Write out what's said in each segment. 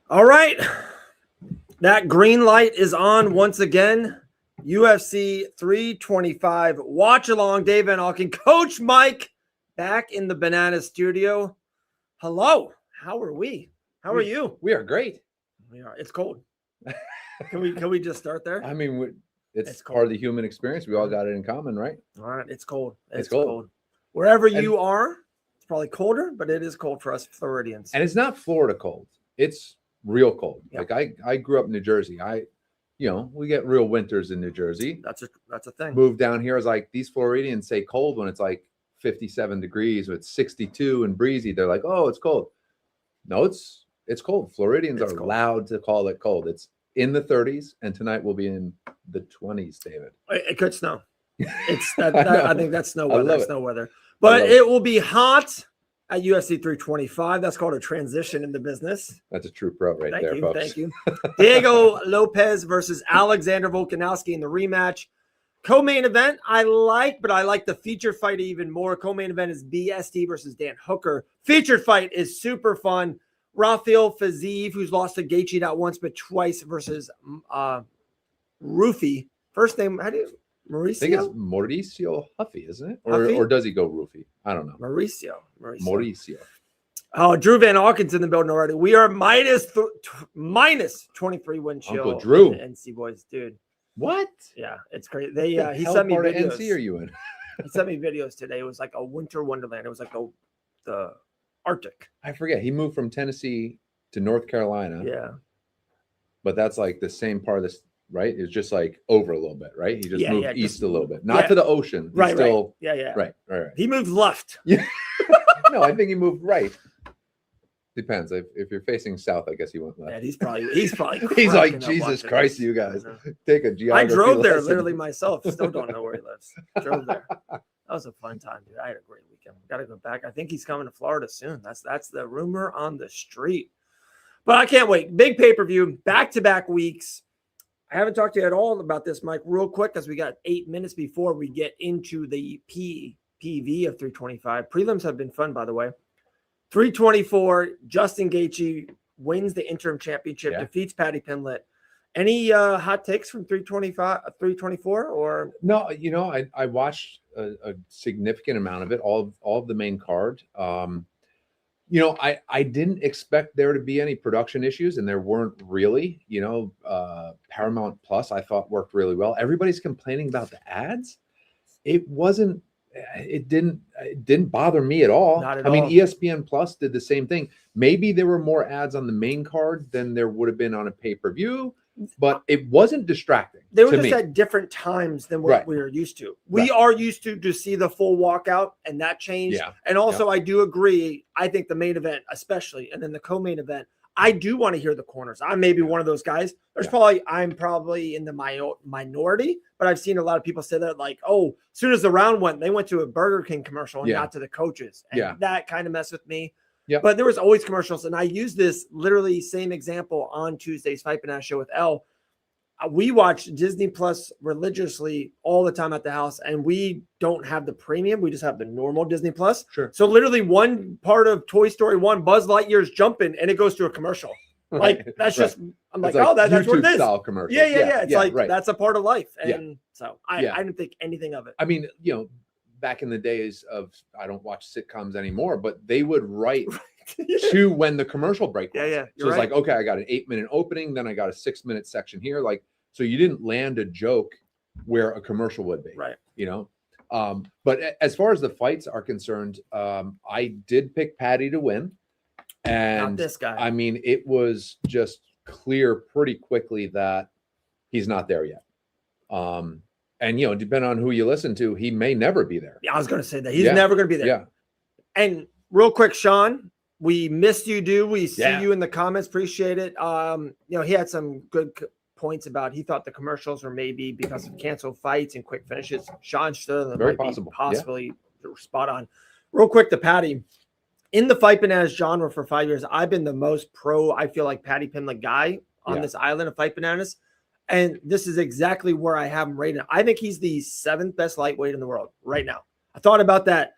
All right. That green light is on once again. UFC 325. Watch along. Dave Van Auken, Coach Mike, back in the Banana Studio. Hello. How are we? How are you? We are great. We are. It's cold. Can we just start there? I mean, it's cold. part of the human experience. We all got it in common, right? All right. It's cold. It's cold. Wherever you are, it's probably colder, but it is cold for us Floridians. And it's not Florida cold. It's real cold. Yep. Like I grew up in New Jersey. We get real winters in New Jersey. That's a thing. Moved down here. I was like, these Floridians say cold when it's like 57 degrees or it's 62 and breezy. They're like, oh, it's cold. No, it's cold. Floridians are allowed to call it cold. It's in the 30s, and tonight will be in the 20s, David. It could snow. I think that's snow weather. Snow weather. But it will be hot at UFC 325. That's called a transition in the business. That's a true pro right there, folks. Thank you. Diego Lopes versus Alexander Volkanovski in the rematch. Co-main event, I like the featured fight even more. Co-main event is BST versus Dan Hooker. Featured fight is super fun. Rafael Fiziev, who's lost to Gaethje not once but twice, versus Rufy. First name, how do you? Mauricio? I think it's Mauricio Huffy, isn't it? Or does he go Rufy? I don't know. Mauricio. Oh, Drew Van Auken's in the building already. We are minus 23 wind chill. Uncle Drew. NC boys, dude. What? Yeah, it's crazy. He sent me videos. NC are you in? He sent me videos today. It was like a winter wonderland. It was like the Arctic. I forget. He moved from Tennessee to North Carolina. Yeah. But that's like the same part of this, right? It's just like over a little bit, right? He just moved east a little bit. Not to the ocean. He's right. Yeah. Right. He moved left. Yeah. No, I think he moved right. Depends. If you're facing south, I guess he went left. Yeah, he's probably he's like, Jesus Christ, you guys. Take a geography I drove there lesson. literally myself. Still don't know where he lives. Drove there. That was a fun time, dude. I had a great weekend. Got to go back. I think he's coming to Florida soon. That's the rumor on the street. But I can't wait. Big pay-per-view, back-to-back weeks. I haven't talked to you at all about this, Mike, real quick, because we got 8 minutes before we get into the PV of 325. Prelims have been fun, by the way. 324, Justin Gaethje wins the interim championship, defeats Paddy Pimblett. Any hot takes from 324 or? No, I watched a significant amount of it, all of the main card. I didn't expect there to be any production issues, and there weren't really. Paramount Plus I thought worked really well. Everybody's complaining about the ads. It didn't bother me at all. Not at all. I mean, ESPN Plus did the same thing. Maybe there were more ads on the main card than there would have been on a pay-per-view, but it wasn't distracting. They were just at different times than what we are used to. We are used to see the full walkout, and that changed. Yeah. And also, I do agree. I think the main event, especially, and then the co-main event, I do want to hear the corners. I may be one of those guys. I'm probably in the minority, but I've seen a lot of people say that, like, oh, as soon as the round went, they went to a Burger King commercial and not to the coaches. And that kind of messed with me. Yeah. But there was always commercials. And I used this literally same example on Tuesday's Fight Banana show with Elle. We watch Disney Plus religiously all the time at the house, and we don't have the premium. We just have the normal Disney Plus. Sure. So literally one part of Toy Story 1, Buzz Lightyear's jumping, and it goes to a commercial. Like, that's just, I'm like, like that's what it is. Style commercial. Yeah. It's that's a part of life. And so I didn't think anything of it. I mean, back in the days of, I don't watch sitcoms anymore, but they would write to when the commercial break was. Yeah. So it's like, okay, I got an 8-minute opening, then I got a 6-minute section here. Like, so you didn't land a joke where a commercial would be. Right. But as far as the fights are concerned, I did pick Paddy to win. And not this guy. I mean, it was just clear pretty quickly that he's not there yet. And depending on who you listen to, he may never be there. Yeah, I was going to say that. He's never going to be there. Yeah. And real quick, Sean, we missed you, dude. We see you in the comments. Appreciate it. He had some good points about, he thought the commercials were maybe because of canceled fights and quick finishes. Sean Sterling very might possible. Be possibly spot on. Real quick to Paddy. In the Fight Bananas genre for 5 years, I've been the most pro, I feel like, Paddy Pimblett guy on this island of Fight Bananas. And this is exactly where I have him rated. I think he's the 7th best lightweight in the world right now. I thought about that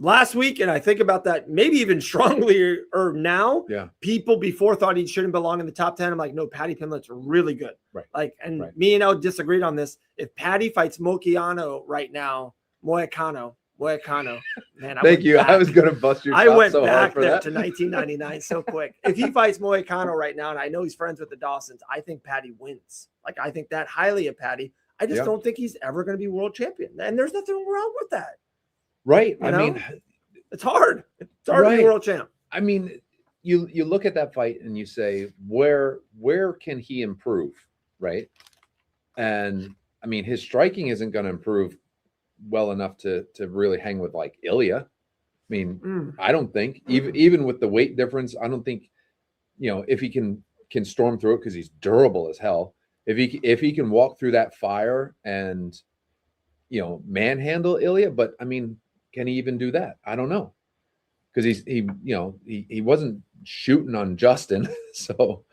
last week, and I think about that maybe even strongly or now. Yeah. People before thought he shouldn't belong in the top 10. I'm like, no, Paddy Pimblett's really good. Right. Like, and me and El disagreed on this. If Paddy fights Moicano right now, Moicano, man, Thank you. I was going to bust your. I went so back hard there that. to 1999 so quick. If he fights Moicano right now, and I know he's friends with the Dawsons, I think Paddy wins. Like, I think that highly of Paddy. I just don't think he's ever going to be world champion, and there's nothing wrong with that. Right. I mean, it's hard. It's hard to be world champ. I mean, you look at that fight and you say, where can he improve? Right. And I mean, his striking isn't going to improve well enough to really hang with like Ilya. I mean, I don't think even with the weight difference, I don't think, if he can storm through it, because he's durable as hell. If he can walk through that fire and, manhandle Ilya, but I mean, can he even do that? I don't know. Because he wasn't shooting on Justin. So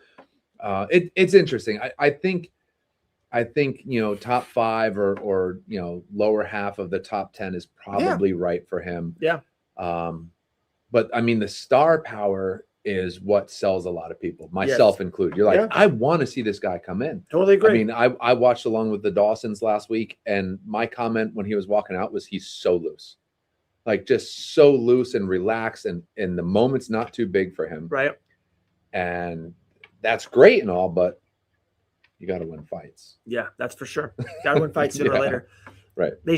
it's interesting. I think top 5 or lower half of the top 10 is probably right for him. Yeah. But I mean, the star power is what sells a lot of people, myself included. You're like, I want to see this guy come in. Totally agree. I mean, I watched along with the Dawsons last week, and my comment when he was walking out was he's so loose. Like, just so loose and relaxed, and the moment's not too big for him. Right. And that's great and all, but you got to win fights. Yeah, that's for sure. Got to win fights sooner or later. Right. They're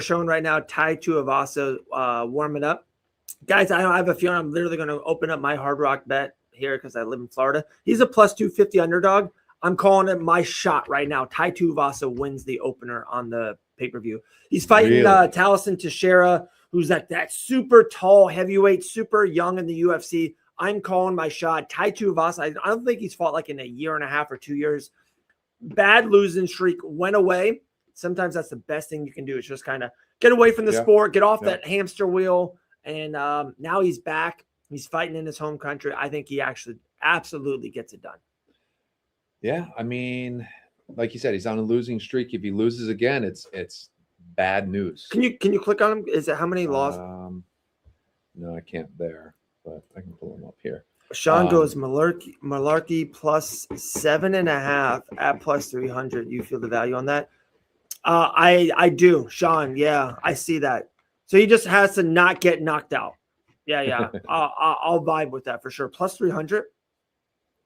showing right now Tai Tuivasa warming up. Guys, I have a feeling I'm literally going to open up my Hard Rock bet here because I live in Florida. He's a plus 250 underdog. I'm calling it my shot right now. Tai Tuivasa wins the opener on the pay-per-view. He's fighting Taliesin Teixeira, who's that super tall heavyweight, super young in the UFC. I'm calling my shot. Tai Tuivasa, I don't think he's fought like in a year and a half or 2 years. Bad losing streak went away. Sometimes that's the best thing you can do. Is just kind of get away from the sport, get off that hamster wheel. And now he's back. He's fighting in his home country. I think he actually absolutely gets it done. Yeah, I mean, like you said, he's on a losing streak. If he loses again, it's bad news. Can you click on him? Is it how many losses? No, I can't there, but I can pull him up here. Sean goes Malarkey plus 7.5 at plus 300. You feel the value on that? I do, Sean. Yeah, I see that. So he just has to not get knocked out. Yeah. I'll vibe with that for sure. Plus 300.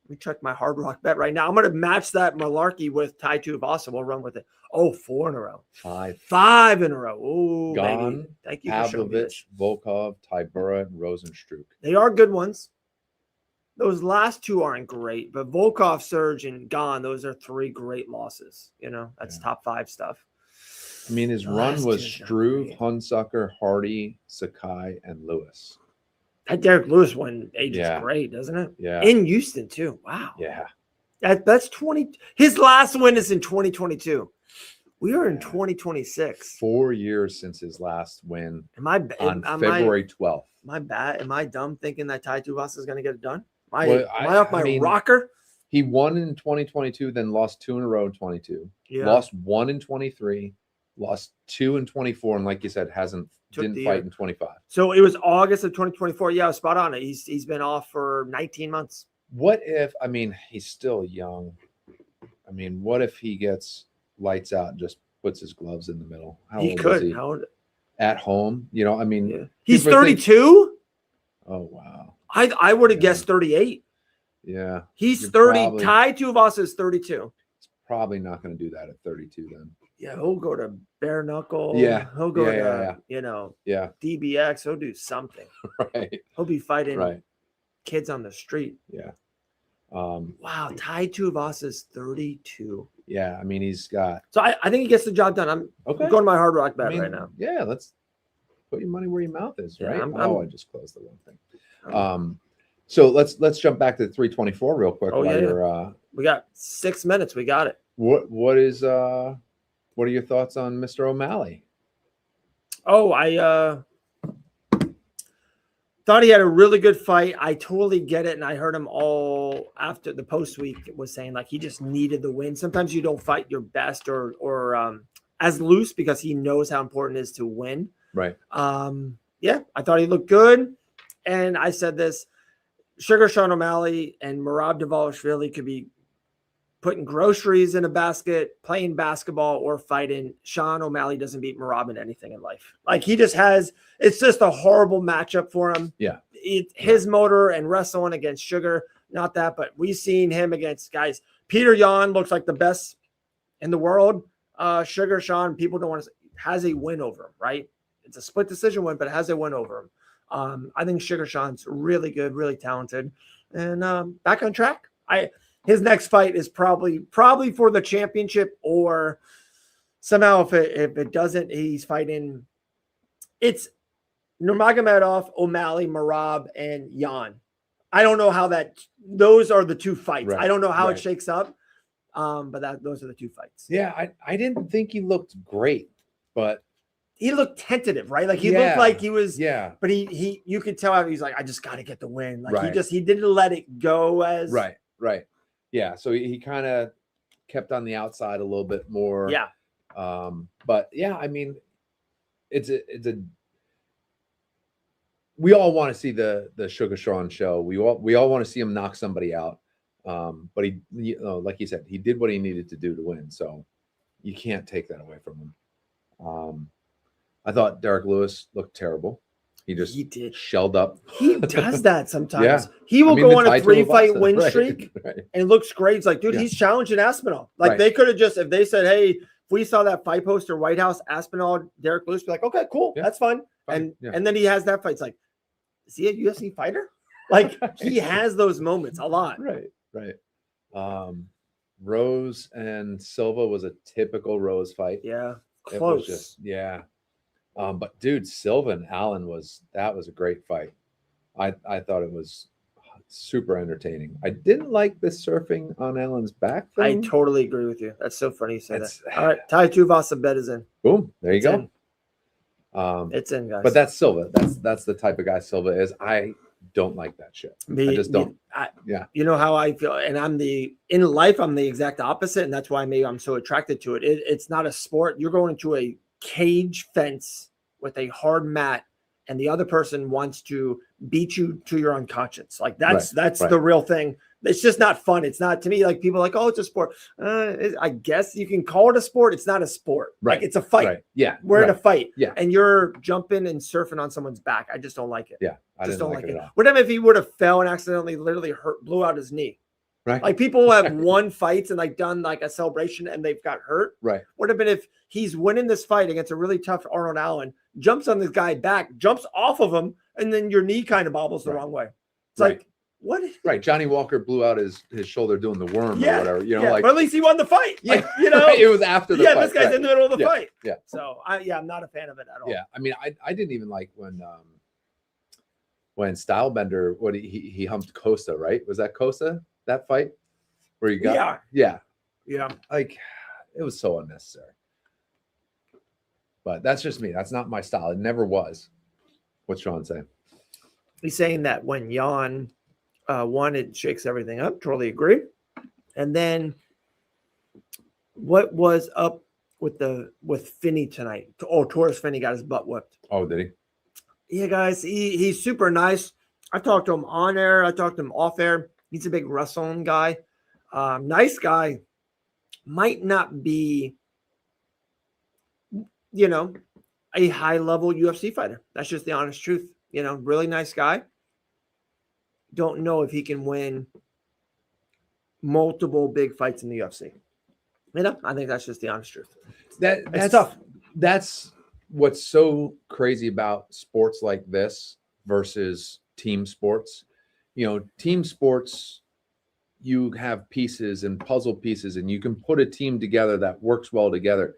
Let me check my Hard Rock bet right now. I'm going to match that Malarkey with Tai Tuivasa. We'll run with it. Oh, 4 in a row. 5 in a row. Oh, Gone. Baby. Thank you for showing me this. Volkov, Tybura, and Rosenstruck. They are good ones. Those last 2 aren't great, but Volkov, Surge, and Gone, those are 3 great losses. That's top 5 stuff. I mean, his run was Struve, Hunsucker, Hardy, Sakai, and Lewis. That Derek Lewis one ages great, doesn't it? Yeah. In Houston, too. Wow. Yeah. That's 20. His last win is in 2022. We are in 2026. 4 years since his last win on February 12th. Am I dumb thinking that Tai Tuivasa is going to get it done? Am I off my rocker? He won in 2022, then lost 2 in a row in 22. Yeah. Lost 1 in 23. Lost 2 in 24, and like you said, didn't fight in 25. So it was August of 2024. Yeah, I was spot on it. He's been off for 19 months. What if? I mean, he's still young. I mean, what if he gets lights out and just puts his gloves in the middle? How old is he? How old? At home, I mean, he's 32. Oh wow! I would have guessed 38. Yeah, he's 30. Tai Tuivasa is 32. He's probably not going to do that at 32 then. Yeah, he'll go to bare knuckle. Yeah, he'll go to DBX. He'll do something. Right. He'll be fighting kids on the street. Yeah. Wow, Tai Tuivasa is 32. Yeah, I mean he's got. So I think he gets the job done. I'm going to my Hard Rock bet right now. Yeah, let's put your money where your mouth is, right? I just closed the wrong thing. So let's jump back to the 324 real quick. We got 6 minutes. We got it. What are your thoughts on Mr. O'Malley? Oh, I thought he had a really good fight. I totally get it. And I heard him all after the post week was saying like he just needed the win. Sometimes you don't fight your best or as loose because he knows how important it is to win. Right. yeah, I thought he looked good. And I said this, Sugar Sean O'Malley and Merab Dvalishvili could be putting groceries in a basket, playing basketball, or fighting. Sean O'Malley doesn't beat Merab in anything in life. Like he just has, it's just a horrible matchup for him. Yeah. His motor and wrestling against Sugar, not that, but we've seen him against guys. Peter Yan looks like the best in the world. Sugar Sean, people don't want to say, has a win over him, right? It's a split decision win, but has a win over him. I think Sugar Sean's really good, really talented, and back on track. His next fight is probably for the championship, or somehow if it doesn't, he's fighting. It's Nurmagomedov, O'Malley, Merab, and Yan. I don't know how those are the two fights. Right. I don't know how it shakes up, but those are the two fights. Yeah, I didn't think he looked great, but he looked tentative, right? Like he looked like he was, but he you could tell how he's like, I just got to get the win. Like he didn't let it go as right. Yeah, so he kind of kept on the outside a little bit more. Yeah. But yeah, I mean, it's a we all want to see the Sugar Sean show. We all want to see him knock somebody out. But he like you said, he did what he needed to do to win. So you can't take that away from him. I thought Derek Lewis looked terrible. He did shelled up. He does that sometimes. Yeah. He will go on a 3-fight win streak and it looks great. It's like, dude, he's challenging Aspinall. Like they could have just, if they said, hey, if we saw that fight poster, White House, Aspinall, Derek Lewis, be like, okay, cool. That's fine. And then he has that fight. It's like, is he a UFC fighter? Like he has those moments a lot. Right. Rose and Silva was a typical Rose fight. Yeah. Close. It was just, but dude, Silva and Allen was a great fight. I thought it was super entertaining. I didn't like the surfing on Allen's back thing. I totally agree with you. That's so funny you say that. All right, Tai Tuivasa bet is in. Boom, there you go. It's in, guys. But that's Silva. That's the type of guy Silva is. I don't like that shit. I just don't. You know how I feel, and in life I'm the exact opposite, and that's why maybe I'm so attracted to it. It's not a sport. You're going into a cage fence with a hard mat, and the other person wants to beat you to your unconscious. Like that's the real thing. It's just not fun. It's not, to me, like people are like, oh, it's a sport. I guess you can call it a sport. It's not a sport. Like it's a fight. Right. Yeah. We're in a fight. Yeah. And you're jumping and surfing on someone's back. I just don't like it. Yeah. I just don't like it. What if he would have fell and accidentally literally blew out his knee? Right. Like people have won fights and like done like a celebration and they've got hurt. Right. What have been if he's winning this fight against a really tough Arnold Allen, jumps on this guy back, jumps off of him, and then your knee kind of bobbles the wrong way. It's like, what? Right. Johnny Walker blew out his shoulder doing the worm or whatever. You know, like, but at least he won the fight. Yeah. Like, you know, it was after the fight. This guy's in the middle of the fight. Yeah. So I'm not a fan of it at all. Yeah. I mean, I didn't even like when Stylebender, he humped Costa, right? Was that Costa, that fight? Where you got yeah. Like it was so unnecessary. But that's just me. That's not my style. It never was. What's Sean saying? He's saying that when Yan won, it shakes everything up. Totally agree. And then what was up with Finney tonight? Oh, Taurus Finney got his butt whipped. Oh, did he? Yeah, guys. He's super nice. I talked to him on air. I talked to him off air. He's a big wrestling guy. Nice guy. Might not be, a high-level UFC fighter. That's just the honest truth. Really nice guy. Don't know if he can win multiple big fights in the UFC. I think that's just the honest truth. That's tough. That's what's so crazy about sports like this versus team sports. Team sports, you have pieces and puzzle pieces, and you can put a team together that works well together.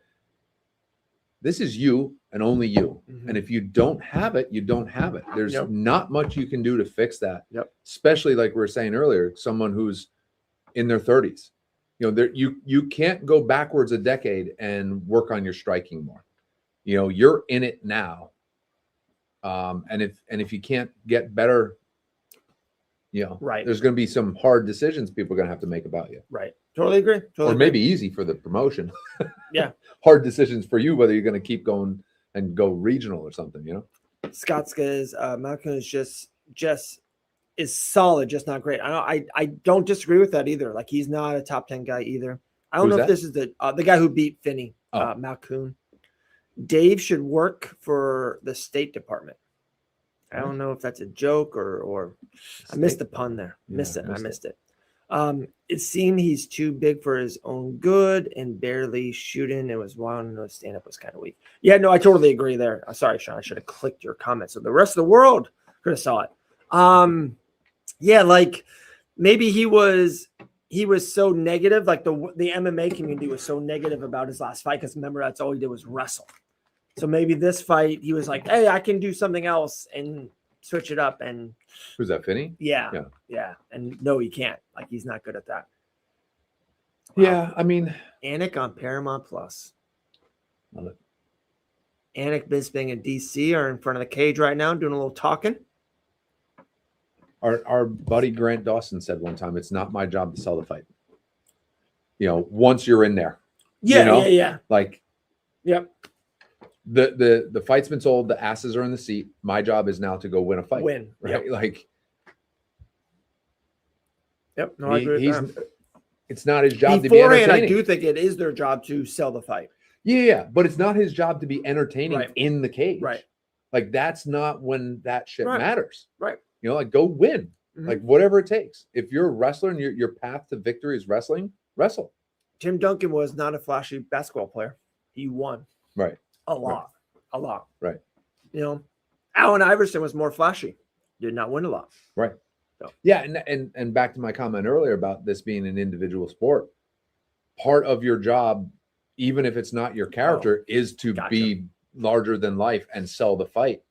This is you and only you. Mm-hmm. And if you don't have it, you don't have it. There's not much you can do to fix that. Yep. Especially like we were saying earlier, someone who's in their 30s. You can't go backwards a decade and work on your striking more. You're in it now. And if you can't get better, there's going to be some hard decisions people are going to have to make about you. Right. Totally agree. Or maybe easy for the promotion. Yeah. Hard decisions for you, whether you're going to keep going and go regional or something, Scott's Malcolm is just is solid, just not great. I don't disagree with that either. Like he's not a top 10 guy either. I don't know if this is the guy who beat Finney, Malcoon. Dave should work for the State Department. I don't know if that's a joke or I missed the pun there. I missed it. It seemed he's too big for his own good and barely shooting. It was one. No, stand-up was kind of weak. Yeah, no, I totally agree there. Sorry, Sean. I should have clicked your comment so the rest of the world could have saw it. Yeah, like maybe he was so negative. Like the MMA community was so negative about his last fight because remember that's all he did was wrestle. So maybe this fight he was like, hey, I can do something else and switch it up. And who's that, Finney? Yeah. And no, he can't. Like he's not good at that. Wow. Yeah, I mean, Anik on Paramount Plus. Love it. Anik, Bisping, and DC are in front of the cage right now doing a little talking. Our buddy Grant Dawson said one time, it's not my job to sell the fight. You know, once you're in there. Yeah. Like, yep. The fight's been sold, the asses are in the seat. My job is now to go win a fight. Win. Right? Yep. Like, yep. No, I agree with that. It's not his job to be entertaining. I do think it is their job to sell the fight. Yeah, but it's not his job to be entertaining in the cage. Right. Like that's not when that shit matters. Right. You know, like go win. Mm-hmm. Like whatever it takes. If you're a wrestler and your path to victory is wrestling, wrestle. Tim Duncan was not a flashy basketball player. He won. Right. A lot. Right. You know, Allen Iverson was more flashy. Did not win a lot. Right. So. Yeah, and back to my comment earlier about this being an individual sport. Part of your job, even if it's not your character, is to be larger than life and sell the fight.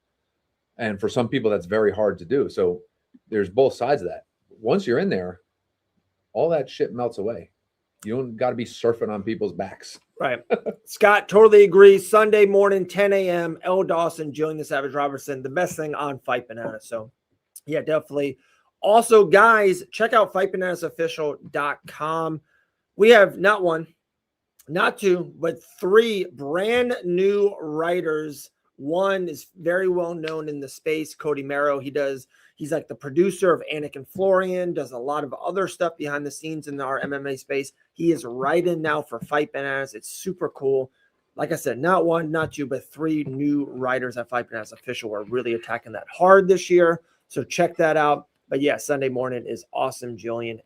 And for some people, that's very hard to do. So there's both sides of that. Once you're in there, all that shit melts away. You don't got to be surfing on people's backs. Right. Scott, totally agrees. Sunday morning, 10 a.m., L. Dawson, Julian the Savage Robertson, the best thing on Fight Banana. So, yeah, definitely. Also, guys, check out fightbananasofficial.com. We have not one, not two, but three brand new writers. One is very well known in the space, Cody Merrow. He's like the producer of Anik and Florian, does a lot of other stuff behind the scenes in our MMA space. He is writing now for Fight Bananas. It's super cool. Like I said, not one, not two, but three new writers at Fight Bananas Official are really attacking that hard this year. So check that out. But yeah, Sunday morning is awesome. Julian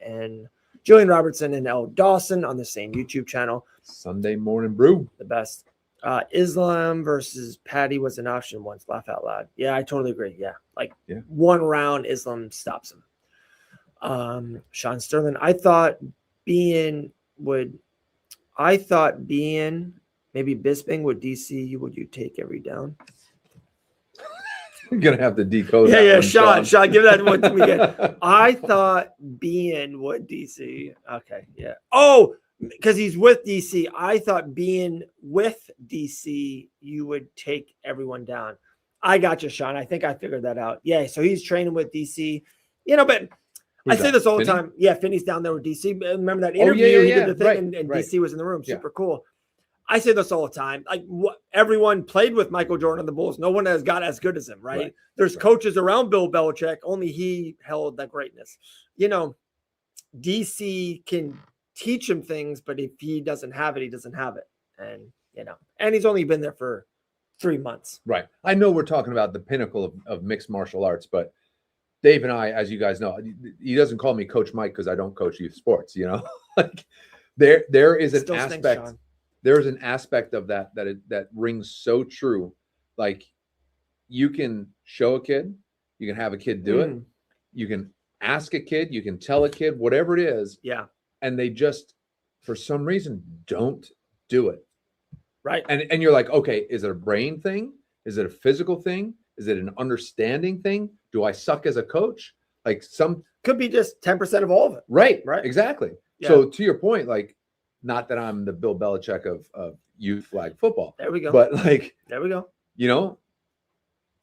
Robertson and L. Dawson on the same YouTube channel. Sunday morning brew. The best. Islam versus Patty was an option once. Laugh out loud. Yeah, I totally agree. Yeah. One round, Islam stops him. Sean Sterling, I thought being maybe Bisping would DC, would you take every down? You're going to have to decode that. Yeah, Sean, give that one to me again. I thought being would DC. Okay, yeah. Oh, because he's with DC. I thought being with DC, you would take everyone down. I got you, Sean. I think I figured that out. Yeah, so he's training with DC. You know, but I say this all the time. Yeah, Finney's down there with DC. Remember that interview? He did the thing, and DC was in the room. Super cool. I say this all the time. Like everyone played with Michael Jordan and the Bulls. No one has got as good as him, right? There's coaches around Bill Belichick. Only he held that greatness. You know, DC can teach him things, but if he doesn't have it, he doesn't have it. And, you know, and he's only been there for 3 months. Right. I know we're talking about the pinnacle of mixed martial arts, but Dave and I, as you guys know, he doesn't call me Coach Mike because I don't coach youth sports, you know. Like there is an aspect. There's an aspect of that rings so true. Like you can show a kid, you can have a kid do it, you can ask a kid, you can tell a kid, whatever it is. Yeah. And they just, for some reason, don't do it. Right. And you're like, okay, is it a brain thing? Is it a physical thing? Is it an understanding thing? Do I suck as a coach? Like could be just 10% of all of it. Right. Exactly. Yeah. So to your point, like, not that I'm the Bill Belichick of youth flag football. There we go. But like, there we go. You know,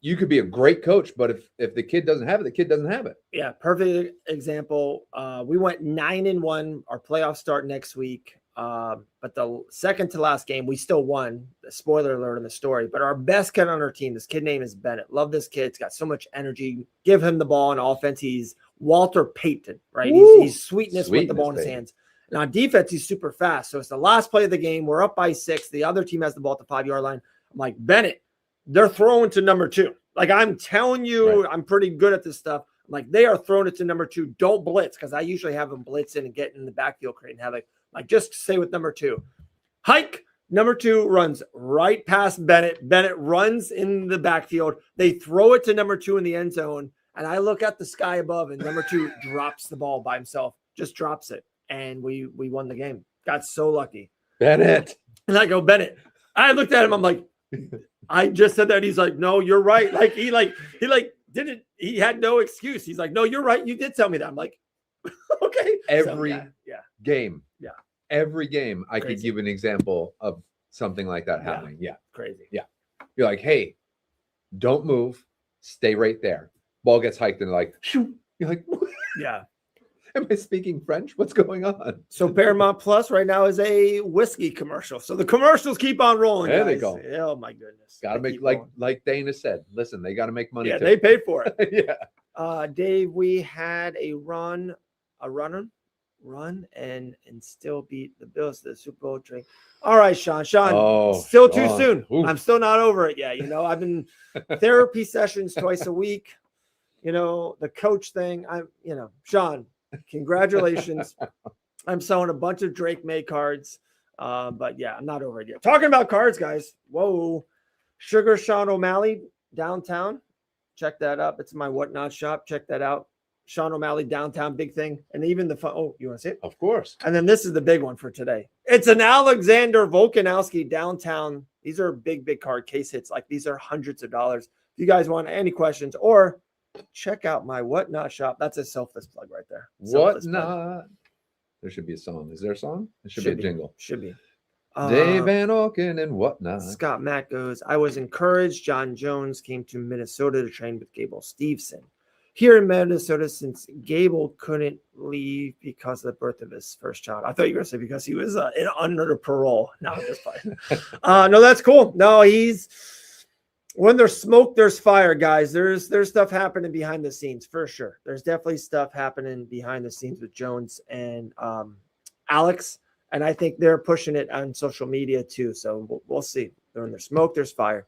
you could be a great coach, but if the kid doesn't have it, the kid doesn't have it. Yeah. Perfect example. We went 9-1. Our playoffs start next week. But the second to last game, we still won. Spoiler alert in the story. But our best kid on our team, this kid name is Bennett. Love this kid. He's got so much energy. Give him the ball on offense. He's Walter Payton, right? He's sweetness with the ball in his hands. And on defense, he's super fast. So it's the last play of the game. We're up by 6. The other team has the ball at the 5-yard line. I'm like, Bennett, they're throwing to number 2. Like, I'm telling you, I'm pretty good at this stuff. I'm like, they are throwing it to number 2. Don't blitz, because I usually have them blitz in and get in the backfield crate and have it. Like, just stay with number 2. Hike. Number 2 runs right past Bennett. Bennett runs in the backfield. They throw it to number 2 in the end zone. And I look at the sky above, and number 2 drops the ball by himself. Just drops it. And we won the game. Got so lucky. Bennett. And I go, Bennett. I looked at him. I'm like, I just said that. He's like, no, you're right. Like, he didn't, he had no excuse. He's like, no, you're right. You did tell me that. I'm like, okay. Every game. Yeah. Every game, I could give an example of something like that happening. Yeah. Crazy. Yeah. You're like, hey, don't move. Stay right there. Ball gets hiked and like, shoot. You're like, what? Yeah. Am I speaking French? What's going on? So Paramount Plus right now is a whiskey commercial. So the commercials keep on rolling. There guys. they go. Oh my goodness. Got to make like Dana said. Listen, they got to make money. Yeah, too. they paid for it. Yeah. Dave, we had a run and still beat the Bills to the Super Bowl drink. All right, Sean. Still too soon. Oof. I'm still not over it yet. I've been therapy sessions twice a week. The coach thing. Sean, congratulations. I'm selling a bunch of Drake May cards. But yeah, I'm not over it yet. Talking about cards, guys. Whoa. Sugar Sean O'Malley downtown. Check that up. It's my Whatnot shop. Check that out. Sean O'Malley downtown, big thing. And even the fun. Oh, you want to see it? Of course. And then this is the big one for today. It's an Alexander Volkanovski downtown. These are big card case hits. Like, these are hundreds of dollars. If you guys want any questions, or check out my Whatnot shop. That's a selfless plug right there. Whatnot. There should be a song. Is there a song? It should be a jingle. Should be. Dave Van Auken and Whatnot. Scott Matt goes, I was encouraged. John Jones came to Minnesota to train with Gable Steveson. Here in Minnesota, since Gable couldn't leave because of the birth of his first child. I thought you were going to say because he was under parole. No, that's fine. No, that's cool. No, when there's smoke, there's fire, guys. There's stuff happening behind the scenes for sure. There's definitely stuff happening behind the scenes with Jones and Alex. And I think they're pushing it on social media too. So we'll see. When there's smoke, there's fire.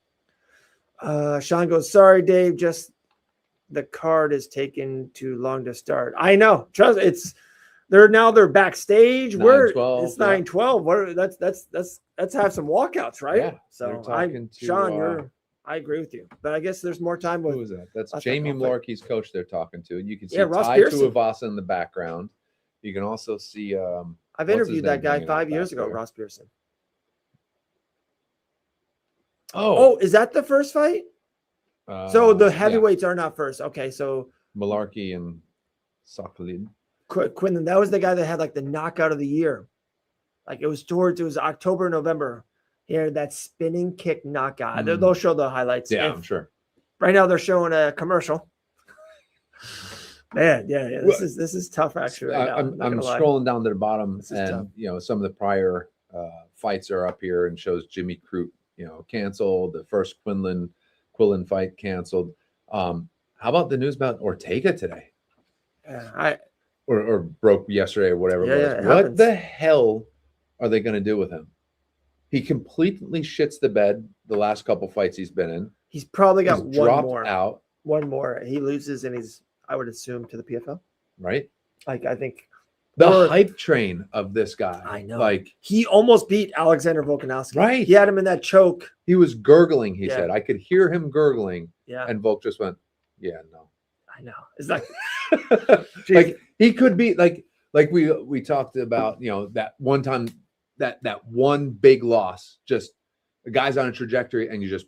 Sean goes, sorry, Dave, just the card is taking too long to start. I know. Trust they're backstage. It's 9:12. Let's have some walkouts, right? Yeah. So Sean, I agree with you. But I guess there's more time with who is that? That's Jamie Mularkey's coach they're talking to. And you can see Ross Ty Pearson. Tuivasa in the background. You can also see I've interviewed that guy 5 years ago, Ross Pearson. Oh, is that the first fight? So the heavyweights are not first. Okay, so Mularkey and Sakhalin. Quinlan, that was the guy that had like the knockout of the year. Like it was October, November. He had that spinning kick knockout. They'll show the highlights. Yeah, I'm sure. Right now they're showing a commercial. Man, yeah. This is tough actually. Right I'm scrolling down to the bottom, and some of the prior fights are up here, and shows Jimmy Crute, canceled. The first Quillen fight canceled. How about the news about Ortega today? Or broke yesterday or whatever it was. What happens. The hell are they going to do with him? He completely shits the bed the last couple fights he's been in. He's probably got one more out. One more. He loses, and he's, I would assume, to the PFL. Right. Like, I think the hype train of this guy. I know. Like, he almost beat Alexander Volkanovski. Right. He had him in that choke. He was gurgling. He said, I could hear him gurgling. Yeah. And Volk just went, yeah, no. I know. It's like, like he could be like we talked about, that one time, that one big loss, just the guy's on a trajectory and you just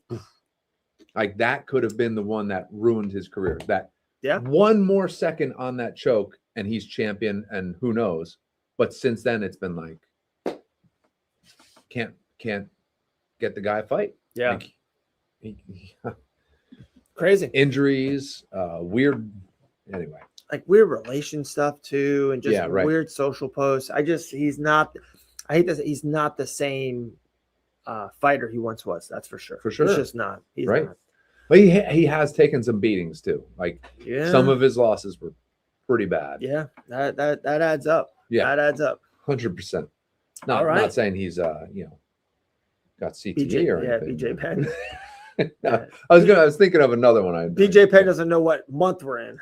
like that could have been the one that ruined his career. That one more second on that choke and he's champion, and who knows. But since then it's been like can't get the guy a fight. Yeah. Crazy injuries, weird. Anyway, like weird relation stuff too, and just weird social posts. I hate this. He's not the same fighter he once was. That's for sure. For sure. He's just not. He's right. Not. But he has taken some beatings too. Like some of his losses were pretty bad. Yeah, that adds up. Yeah, that adds up. 100%. Not saying he's got CTE or anything. BJ Penn. No, I was thinking of another one. BJ Penn doesn't know what month we're in.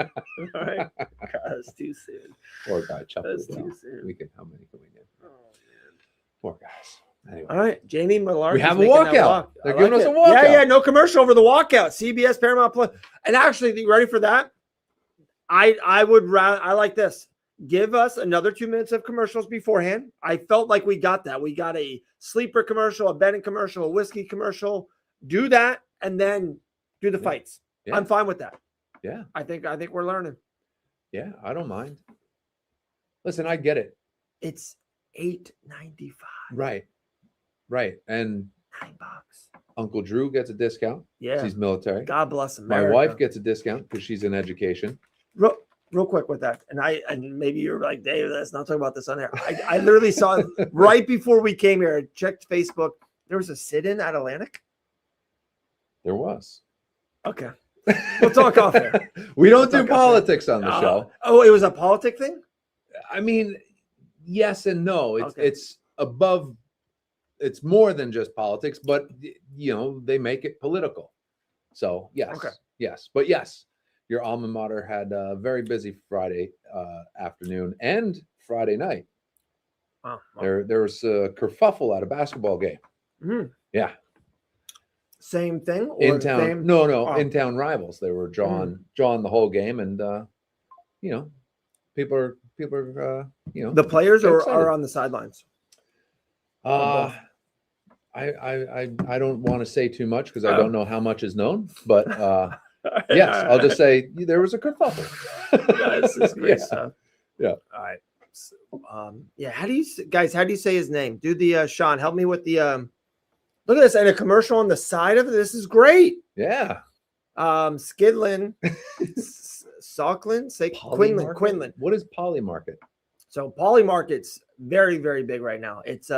All right, God, that's too soon. Poor guy. That's too soon. How many can we get? Oh man, poor guys. Anyway. All right, Jamie Millard. We have a walkout. They're giving us a walkout. Yeah, no commercial over the walkout. CBS Paramount Plus. And actually, you ready for that? I would rather. I like this. Give us another 2 minutes of commercials beforehand. I felt like we got that. We got a sleeper commercial, a betting commercial, a whiskey commercial. Do that and then do the fights. Yeah. I'm fine with that. Yeah, I think we're learning. Yeah, I don't mind. Listen, I get it. It's $8.95. Right. And $9. Uncle Drew gets a discount. Yeah. He's military. God bless America. My wife gets a discount because she's in education. Real quick with that. And maybe you're like, Dave, let's not talk about this on air. I literally saw it right before we came here. I checked Facebook. There was a sit-in at Atlantic. There was. Okay. We'll talk off air. We don't do politics on the show. Oh, it was a politic thing? I mean, yes and no. It's above. It's more than just politics, but they make it political. So yes, yes, but yes, your alma mater had a very busy Friday afternoon and Friday night. Wow. There was a kerfuffle at a basketball game. Mm-hmm. Yeah. Same thing? Or in town? same? No. Oh. In town rivals. They were drawing the whole game, and people are the players are on the sidelines. I don't want to say too much because I don't know how much is known, but yes, I'll just say there was a kerfuffle. This is great stuff. Yeah. All right. So, how do you say his name? Do the Sean, help me with the look at this, and a commercial on the side of it. This is great. Yeah. Skidlin, Quinlan. What is Polymarket? So Polymarket's very, very big right now. It's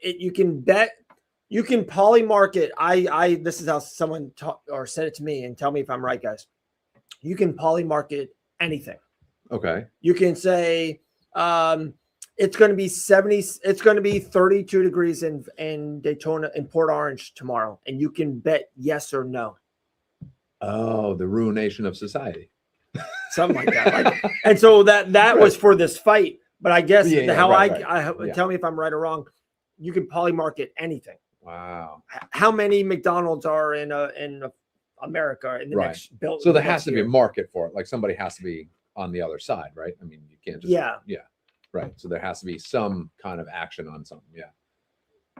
you can bet, you can Polymarket. This is how someone said it to me, and tell me if I'm right, guys. You can Polymarket anything. Okay. You can say it's going to be 70. It's going to be 32 degrees in Daytona, in Port Orange tomorrow, and you can bet yes or no. Oh, the ruination of society. Something like that. And so that was for this fight. But I guess tell me if I'm right or wrong. You can Polymarket anything. Wow. How many McDonald's are in America in the next build? So there has to be a market for it. Like somebody has to be on the other side, right? I mean, you can't just right. So there has to be some kind of action on something. Yeah.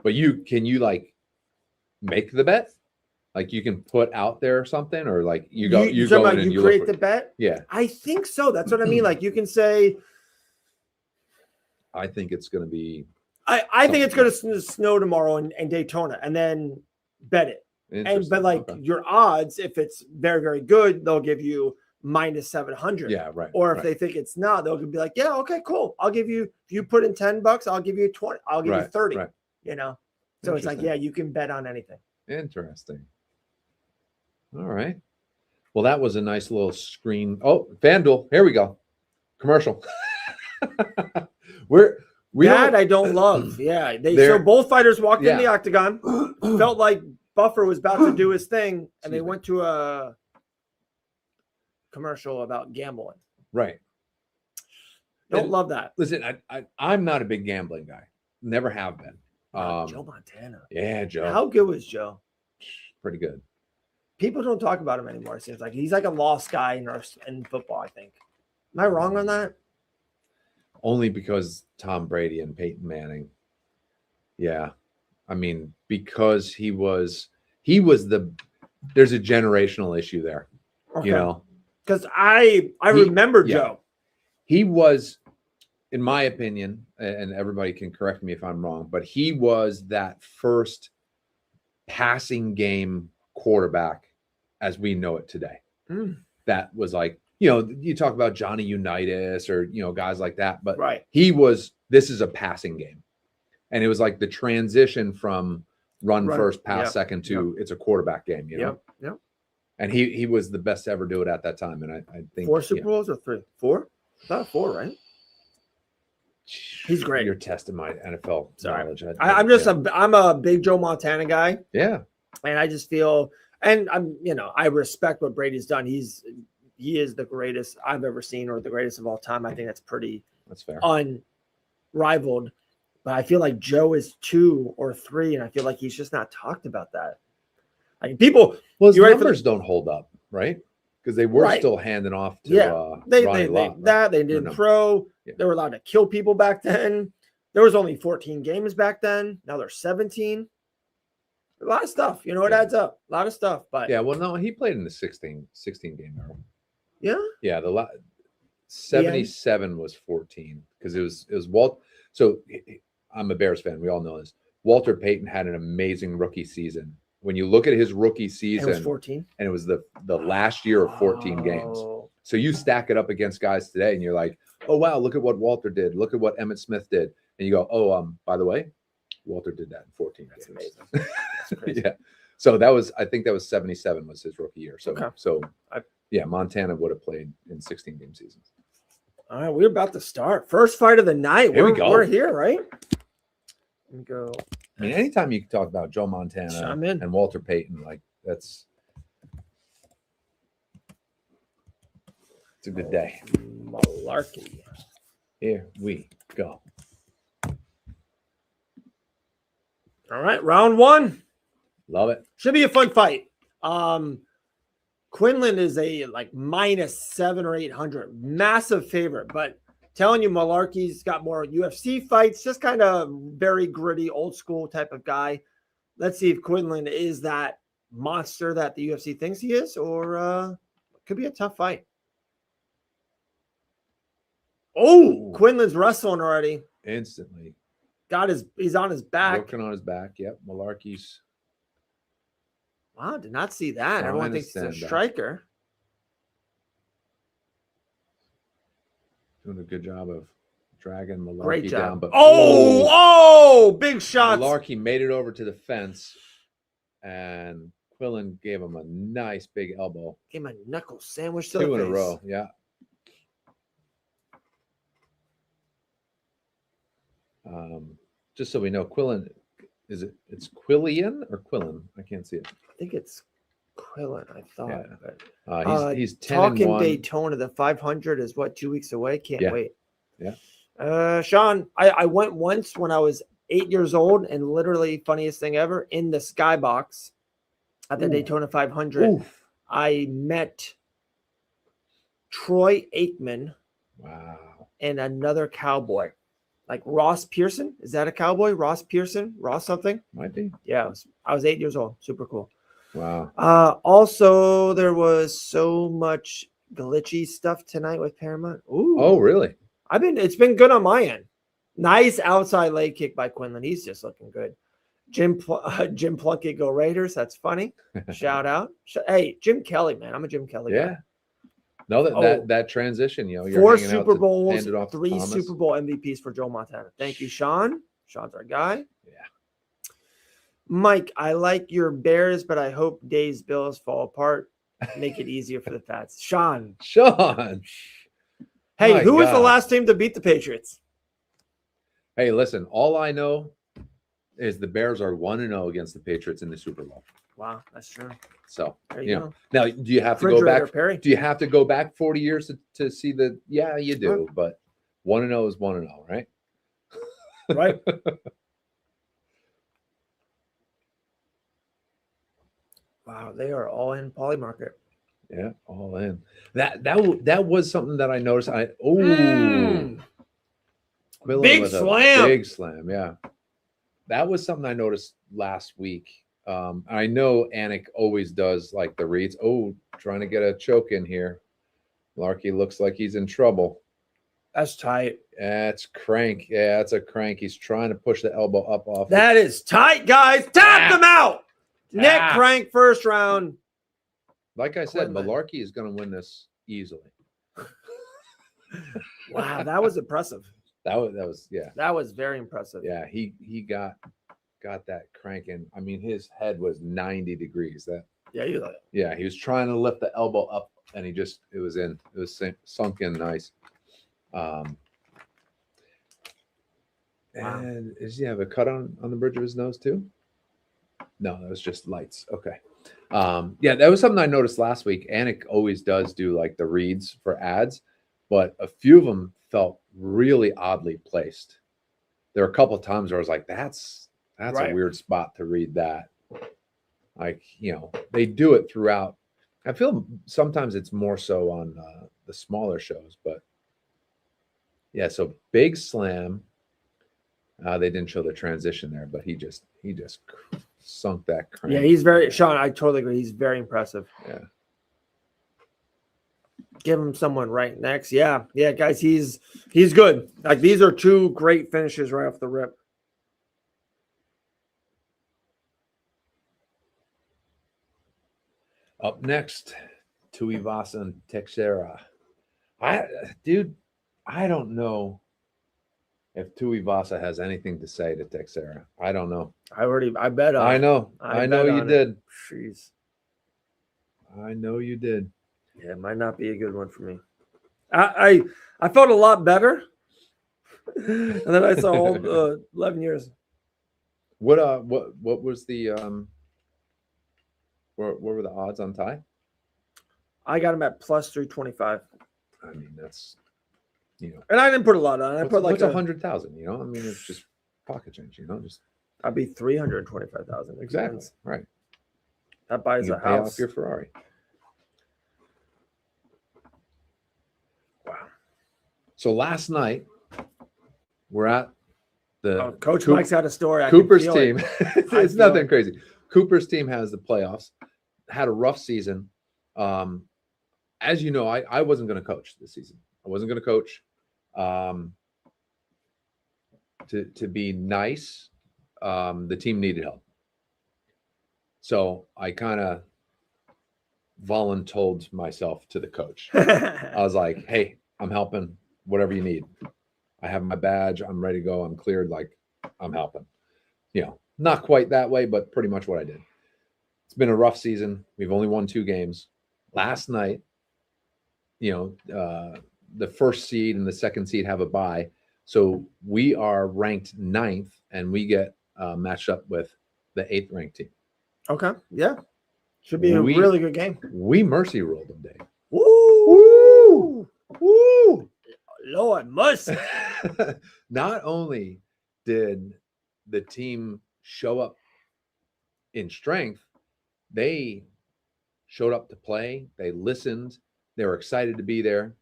But can you like make the bet? Like you can put out there something, or like you go in and you create the bet. Yeah, I think so. That's what I mean. Like you can say, I think it's going to be. I think it's going to snow tomorrow in Daytona, and then bet it. But your odds, if it's very, very good, they'll give you -700. Yeah, right. Or if they think it's not, they'll be like, yeah, okay, cool. I'll give you. If you put in $10, I'll give you 20. I'll give you 30. Right. So it's like, you can bet on anything. Interesting. All right. Well, that was a nice little screen. Oh, FanDuel. Here we go. Commercial. I don't love. Yeah. So both fighters walked in the octagon, felt like Buffer was about to do his thing, and they went to a commercial about gambling. Right. Don't love that. Listen, I'm not a big gambling guy. Never have been. Joe Montana. Yeah, Joe. How good was Joe? Pretty good. People don't talk about him anymore. It seems like he's like a lost guy in football, I think. Am I wrong on that? Only because Tom Brady and Peyton Manning. Yeah. I mean, because he was there's a generational issue there. Okay. Because I remember Joe. He was, in my opinion, and everybody can correct me if I'm wrong, but he was that first passing game quarterback as we know it today. That was like you talk about Johnny Unitas or, guys like that, but right. This is a passing game. And it was like the transition from run first, pass second to it's a quarterback game, Yep. And he was the best to ever do it at that time. And I think 4 Super Bowls or 3? 4? Not 4, right? He's great. You're testing my NFL knowledge. I'm a big Joe Montana guy. Yeah. And I just feel, and I respect what Brady's done. He is the greatest I've ever seen, or the greatest of all time. I think that's fair. Unrivaled. But I feel like Joe is 2 or 3, and I feel like he's just not talked about that. Like people, his numbers don't hold up, right? Because they were still handing off to they Lott, didn't throw. Yeah. They were allowed to kill people back then. There was only 14 games back then. Now there's 17. A lot of stuff, it adds up. A lot of stuff, but he played in the 16 game era. Yeah. Yeah, 77 was 14 because it was Walt. So I'm a Bears fan. We all know this. Walter Payton had an amazing rookie season. When you look at his rookie season, it was 14, and it was the last year of 14 games. So you stack it up against guys today, and you're like, oh wow, look at what Walter did. Look at what Emmitt Smith did, and you go, oh, by the way, Walter did that in 14 That's games. amazing. That's crazy. Yeah. So I think that was 77 was his rookie year. So Montana would have played in 16 game seasons. All right, we're about to start. First fight of the night. Here we go. We're here, right? Let me go. I mean, anytime you can talk about Joe Montana and Walter Payton, like it's a good day. Malarkey. Here we go. All right, round 1. Love it. Should be a fun fight. Quinlan is a -700 or 800, massive favorite, but telling you, Malarkey's got more UFC fights, just kind of very gritty, old school type of guy. Let's see if Quinlan is that monster that the UFC thinks he is, or it could be a tough fight. Oh, Quinlan's wrestling already. Instantly. He's on his back. Working on his back. Yep. Malarkey's. Wow, did not see that. Everyone thinks he's a striker. Doing a good job of dragging Malarkey down. But big shots. Malarkey made it over to the fence, and Quinlan gave him a nice big elbow. Gave him a knuckle sandwich to 2 the face. in a row, yeah. Just so we know, Quillen, it's Quillian or Quillen? I can't see it. I think it's Quillen, I thought. Yeah. But, he's 10-1. Talking Daytona, the 500 is 2 weeks away? Can't wait. Yeah. Sean, I went once when I was 8 years old, and literally funniest thing ever, in the skybox at the Daytona 500, Oof. I met Troy Aikman. Wow. And another cowboy. Like Ross Pearson. Is that a cowboy? Ross Pearson? Ross something? Might be. Yeah, I was 8 years old. Super cool. Wow. Also, there was so much glitchy stuff tonight with Paramount. Ooh. Oh, really? It's been good on my end. Nice outside leg kick by Quinlan. He's just looking good. Jim Plunkett, go Raiders. That's funny. Shout out. Hey, Jim Kelly, man. I'm a Jim Kelly guy. No, that transition, you're 4 Super Bowls, hand it off 3 Thomas. Super Bowl MVPs for Joe Montana. Thank you, Sean. Sean's our guy. Yeah. Mike, I like your Bears, but I hope Day's Bills fall apart. Make it easier for the Pats. Sean. Hey, who was the last team to beat the Patriots? Hey, listen, all I know is the Bears are 1-0 against the Patriots in the Super Bowl. Wow, that's true. So, there you know, now do you have to go back? Perry? Do you have to go back 40 years to see the? Yeah, you do. But 1-0 is 1-0, right? Right. Wow, they are all in Poly Market. Yeah, all in. That was something that I noticed. Big slam. Big slam. Yeah, that was something I noticed last week. I know Anik always does like the reads. Oh, trying to get a choke in here. Larky looks like he's in trouble. That's tight. That's crank. Yeah, that's a crank. He's trying to push the elbow up off. That is tight, guys. Tap them out. Neck crank first round. Like I said, Malarkey is going to win this easily. Wow, that was impressive. That was yeah. That was very impressive. Yeah, he got that cranking. I mean, his head was 90 degrees. Yeah, he was trying to lift the elbow up, and it was sunk in nice. Wow. And does he have a cut on the bridge of his nose too? No, that was just lights. Okay. Yeah, that was something I noticed last week. Anik always does do like the reads for ads, but a few of them felt really oddly placed. There were a couple of times where I was like, that's right. A weird spot to read that. Like, they do it throughout. I feel sometimes it's more so on the smaller shows, but yeah, so big slam. They didn't show the transition there, but he just sunk that crank. Yeah, he's very Sean. I totally agree. He's very impressive. Yeah. Give him someone right next. Yeah, guys, he's good. Like these are two great finishes right off the rip. Up next, Tuivasa and Teixeira. I don't know if Tuivasa has anything to say to Teixeira. I don't know. I bet on I know. I know you did. Jeez. I know you did. Yeah, it might not be a good one for me. I felt a lot better. And then I saw all 11 years. What was the what were the odds on tie? I got him at plus 325. I mean, that's and I didn't put a lot on. I put like 100,000. I mean, it's just pocket change. Just I'd be 325,000. Exactly right. That buys you a pay house. Off your Ferrari. Wow. So last night we're at the Coach Mike's had a story. Cooper's team. It's nothing crazy. Cooper's team has the playoffs. Had a rough season. As you know, I wasn't going to coach this season. I wasn't going to coach. To be nice, the team needed help. So I kind of voluntold myself to the coach. I was like, hey, I'm helping, whatever you need. I have my badge. I'm ready to go. I'm cleared. Like, I'm helping. Not quite that way, but pretty much what I did. It's been a rough season. We've only won 2 games. Last night, the first seed and the second seed have a bye. So we are ranked 9th, and we get matched up with the 8th ranked team. Okay. Yeah. Should be a really good game. We mercy ruled them, Dave. Woo! Woo! Lord mercy. Not only did the team show up in strength, they showed up to play. They listened. They were excited to be there.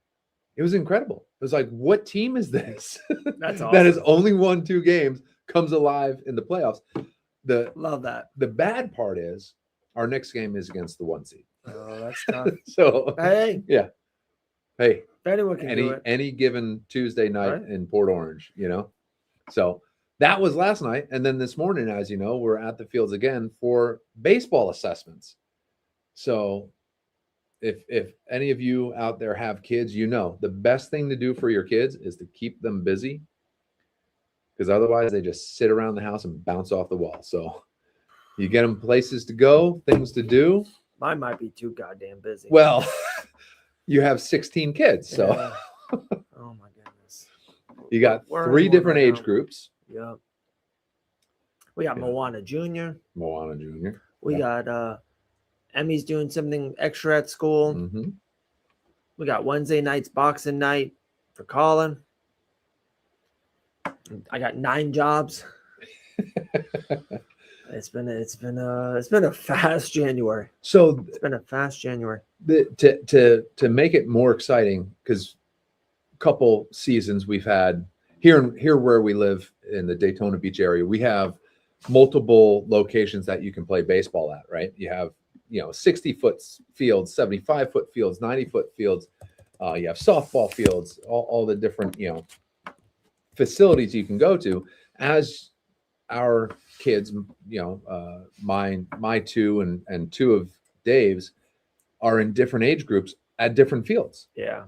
It was incredible. It was like, what team is this? That's awesome. That has only won 2 games, comes alive in the playoffs. Love that. The bad part is our next game is against the 1 seed. Oh, that's tough. So hey, yeah, hey, if anyone can do it. Any given Tuesday night in Port Orange, So that was last night, and then this morning, as you know, we're at the fields again for baseball assessments. So if any of you out there have kids, the best thing to do for your kids is to keep them busy, because otherwise they just sit around the house and bounce off the wall. So you get them places to go, things to do. Mine might be too goddamn busy. Well, you have 16 kids, so yeah. Oh my goodness. You got 3 different age groups. Yeah. We got Moana Jr. We got Emmy's doing something extra at school. Mm-hmm. We got Wednesday nights boxing night for Colin. I got 9 jobs. It's been a fast January. So it's been a fast January. To make it more exciting, because a couple seasons we've had here where we live in the Daytona Beach area, we have multiple locations that you can play baseball at, right? You have 60-foot fields, 75-foot fields, 90-foot fields. You have softball fields, all the different facilities you can go to. As our kids, my 2 and 2 of Dave's are in different age groups at different fields. Yeah.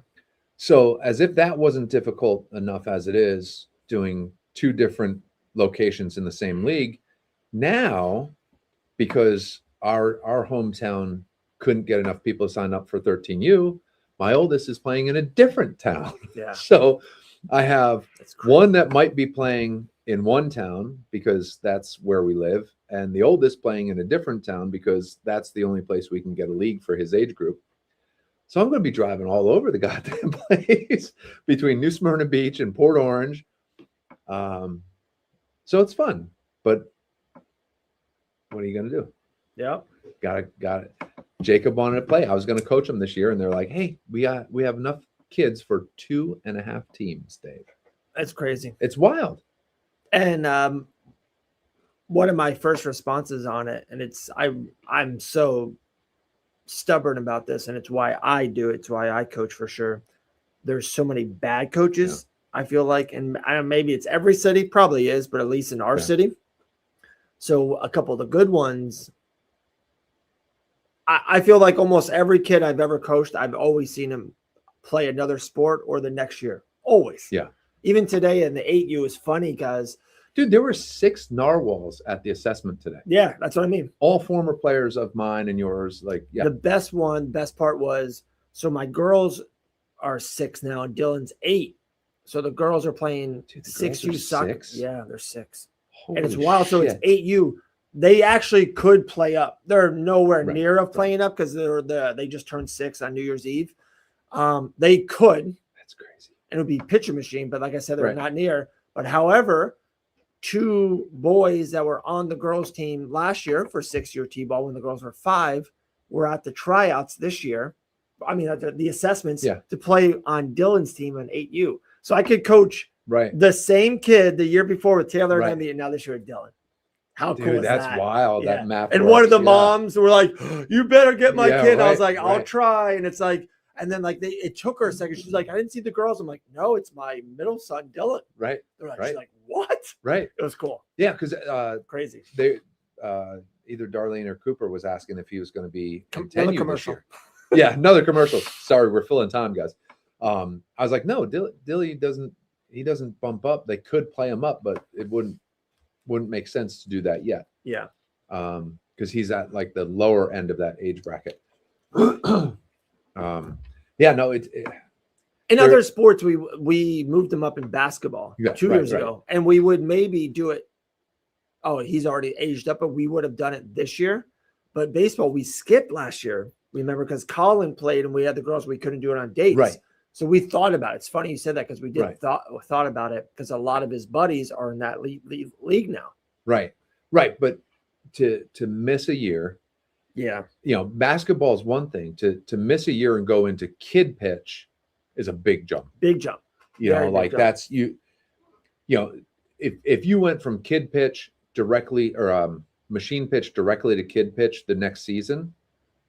So as if that wasn't difficult enough as it is, doing 2 different locations in the same league, now, because our hometown couldn't get enough people to sign up for 13U, my oldest is playing in a different town. Yeah. So I have one that might be playing in one town because that's where we live, and the oldest playing in a different town because that's the only place we can get a league for his age group. So I'm going to be driving all over the goddamn place between New Smyrna Beach and Port Orange. So it's fun, but what are you going to do? Yeah. Got it. Jacob wanted to play. I was going to coach him this year, and they're like, "Hey, we have enough kids for 2.5 teams, Dave." That's crazy. It's wild. And one of my first responses on it, and I'm so stubborn about this, and it's why I do it. It's why I coach for sure. There's so many bad coaches. Yeah. I feel like, and maybe it's every city, probably is, but at least in our city. So a couple of the good ones, I feel like almost every kid I've ever coached, I've always seen him play another sport or the next year. Always. Yeah. Even today in the 8U is funny because, dude, there were 6 narwhals at the assessment today. Yeah, that's what I mean. All former players of mine and yours. Like, yeah. The best part was, so my girls are 6 now and Dylan's 8. So the girls are playing 6U soccer. Yeah, they're 6. Holy and it's wild. Shit. So it's 8U. They actually could play up. They're nowhere near of playing up because they just turned 6 on New Year's Eve. They could. That's crazy. And it would be pitcher machine, but like I said, they're not near. But however, 2 boys that were on the girls' team last year for 6-year T-ball when the girls were 5 were at the tryouts this year. I mean, the assessments to play on Dylan's team on 8U. So I could coach the same kid the year before with Taylor and Emmy, and now this year with Dylan. How cool is that? That's wild. Yeah. That map. And one of the moms were like, "You better get my kid." Right, I was like, "I'll try." And it's like, and then like it took her a second. She's like, "I didn't see the girls." I'm like, "No, it's my middle son, Dylan." Right. They're like, she's like, "What?" Right. It was cool. Yeah, because crazy. They either Darlene or Cooper was asking if he was going to be another commercial. Yeah, another commercial. Sorry, we're filling time, guys. I was like, no, Dilly doesn't bump up. They could play him up, but it wouldn't make sense to do that yet. Yeah. Because he's at like the lower end of that age bracket. Yeah, no, in other sports, we moved him up in basketball 2 years ago, and we would maybe do it. Oh, he's already aged up, but we would have done it this year. But baseball, we skipped last year. Remember, because Colin played and we had the girls, we couldn't do it on dates. Right. So we thought about it. It's funny you said that because we did thought about it because a lot of his buddies are in that league now. Right. Right. But to miss a year. Yeah. You know, basketball is one thing. To miss a year and go into kid pitch is a big jump. Big jump. You know, like that's you know, if you went from kid pitch directly or machine pitch directly to kid pitch the next season,